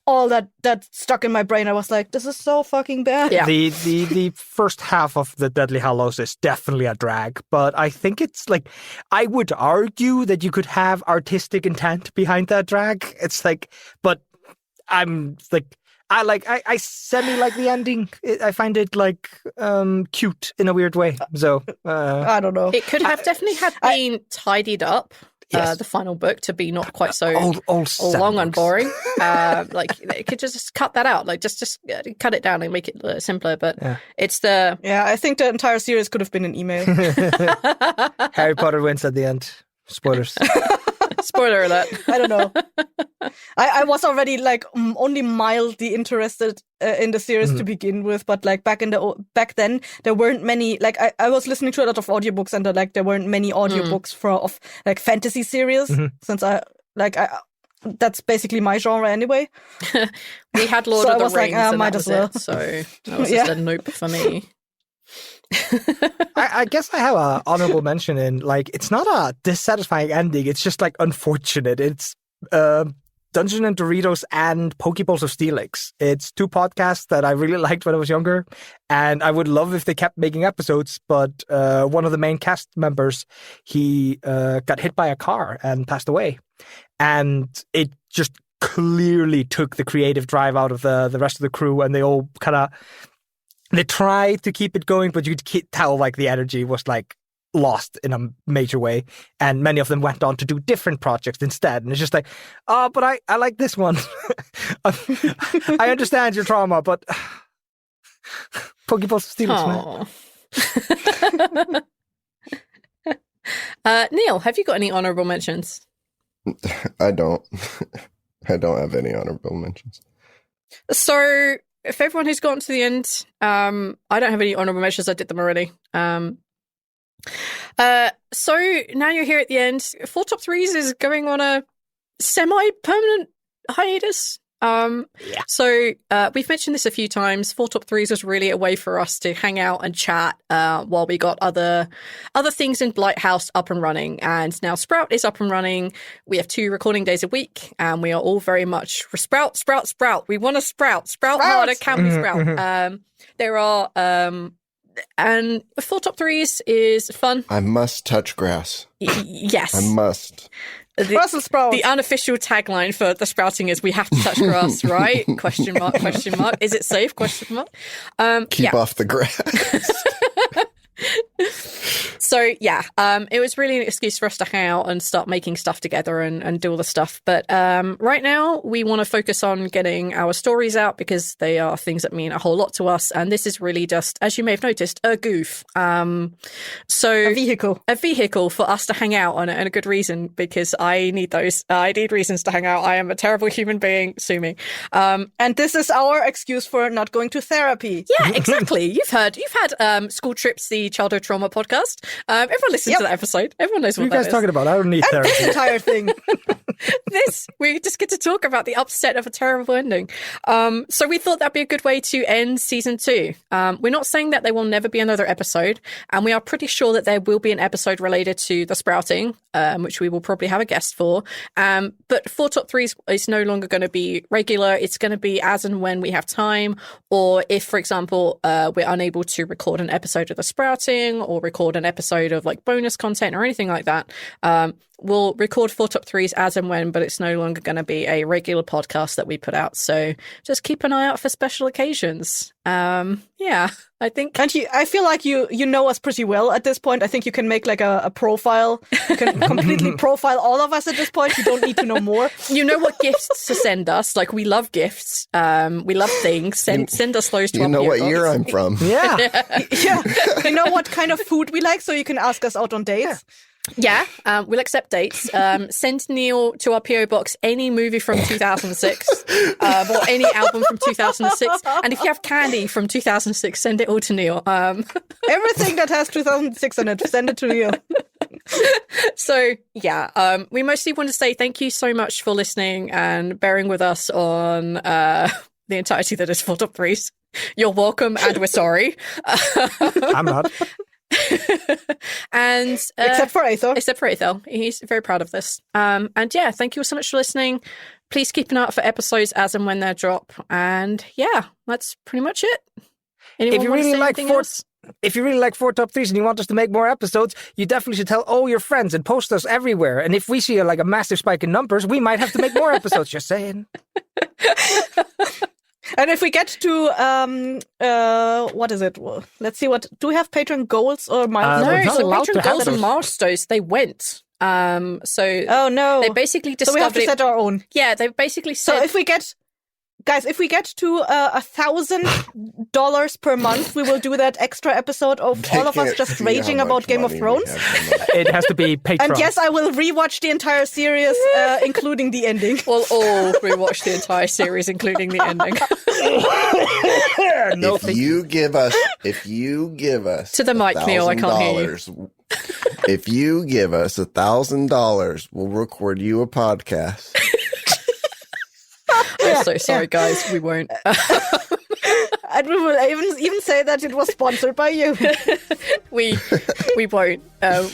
all that stuck in my brain. I was like, this is so fucking bad. Yeah. The first half of the Deadly Hallows is definitely a drag, but I think it's like, I would argue that you could have artistic intent behind that drag. It's like, but I'm like, I semi-like the ending. I find it like cute in a weird way. So I don't know. It could have definitely been tidied up. The final book to be not quite so long and boring. Like they could just cut that out. Like just cut it down and make it simpler. But it's the I think the entire series could have been an email. Harry Potter wins at the end. Spoilers. Spoiler alert. I don't know. I was already like only mildly interested in the series to begin with, but like back then there weren't many. Like I was listening to a lot of audiobooks, and there weren't many audiobooks of like fantasy series, since that's basically my genre anyway. We had Lord of the Rings, and might that as was well. it. So that was just a nope for me. I guess I have an honorable mention in, like, it's not a dissatisfying ending, it's just like unfortunate. It's Dungeon and Doritos and Pokeballs of Steelix. It's 2 podcasts that I really liked when I was younger, and I would love if they kept making episodes, but one of the main cast members, he got hit by a car and passed away. and it just clearly took the creative drive out of the rest of the crew, and they all they tried to keep it going, but you could tell like the energy was like lost in a major way, and many of them went on to do different projects instead, and it's just like, oh, but I like this one. I understand your trauma, but Pokeballs Steelers, man. Neil, have you got any honorable mentions? I don't. I don't have any honorable mentions. So, if everyone who's gotten to the end, I don't have any honorable mentions. I did them already. So now you're here at the end. 4 Top 3s is going on a semi-permanent hiatus. So we've mentioned this a few times. 4 Top 3s was really a way for us to hang out and chat while we got other things in Blighthouse up and running. And now Sprout is up and running. We have 2 recording days a week, and we are all very much sprout. We want to sprout harder. Can we sprout? There are and 4 Top 3s is fun. I must touch grass. Yes, I must. Brussels sprouts. The unofficial tagline for the sprouting is "We have to touch grass," right? Question mark. Is it safe? Question mark. Keep off the grass. So yeah, it was really an excuse for us to hang out and start making stuff together and do all the stuff. But right now, we want to focus on getting our stories out because they are things that mean a whole lot to us. And this is really just, as you may have noticed, a goof. So a vehicle for us to hang out on, and a good reason, because I need those. I need reasons to hang out. I am a terrible human being. Sue me. And this is our excuse for not going to therapy. Yeah, exactly. You've had School Trips, the childhood trauma podcast. Everyone listens to that episode. Everyone knows what you guys talking about. I don't need therapy. This entire thing. We just get to talk about the upset of a terrible ending. So we thought that'd be a good way to end season 2. We're not saying that there will never be another episode, and we are pretty sure that there will be an episode related to the sprouting, which we will probably have a guest for. But 4 Top 3s is no longer going to be regular. It's going to be as and when we have time, or if, for example, we're unable to record an episode of the sprouting or record an episode of like bonus content or anything like that. We'll record 4 Top 3s as and when, but it's no longer going to be a regular podcast that we put out. So just keep an eye out for special occasions. Yeah, I think. And I feel like you know us pretty well at this point. I think you can make like a profile. You can completely profile all of us at this point. You don't need to know more. You know what gifts to send us. Like, we love gifts. We love things. Send us those. You know what year I'm from. Yeah. Yeah. You know what kind of food we like, so you can ask us out on dates. Yeah, we'll accept dates. Send Neil to our PO box any movie from 2006 or any album from 2006. And if you have candy from 2006, send it all to Neil. Everything that has 2006 on it, send it to Neil. So, yeah, we mostly want to say thank you so much for listening and bearing with us on the entirety that is 4 Top 3s. You're welcome, and we're sorry. I'm not. And except for Aethel, he's very proud of this. And yeah, thank you all so much for listening. Please keep an eye out for episodes as and when they drop. And yeah, that's pretty much it. Anyone If you want to really say like anything else? If you really like 4 Top 3s and you want us to make more episodes, you definitely should tell all your friends and post us everywhere. And if we see a massive spike in numbers, we might have to make more episodes. Just saying. And if we get to what is it? Well, let's see. What do we have? Patreon goals or milestones? we're No, not so allowed to Patreon have goals and those. milestones, they went. Oh no! They basically So discovered we have to set our own. Yeah, they basically So said. if we get to $1,000 per month, we will do that extra episode of They all of us can't just see raging how about much Game of money we Thrones. have coming. It has to be Patreon. And yes, I will rewatch the entire series, including the ending. We'll all rewatch the entire series, including the ending. No, If you give us To the mic, Neil, I can't hear you. $1,000, if you give us $1,000, we'll record you a podcast. I'm so sorry, guys. We won't. And we will even say that it was sponsored by you. We won't.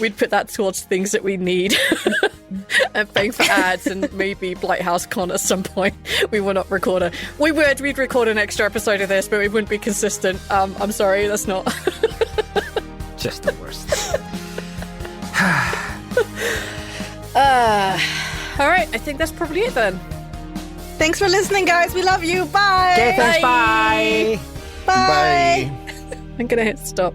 We'd put that towards things that we need. And paying for ads and maybe Blighthouse Con at some point. We will not record it. We'd record an extra episode of this, but we wouldn't be consistent. I'm sorry, that's not. just the worst. All right, I think that's probably it then. Thanks for listening, guys. We love you. Bye. Okay, thanks. Bye. Bye. Bye. Bye. I'm gonna hit stop.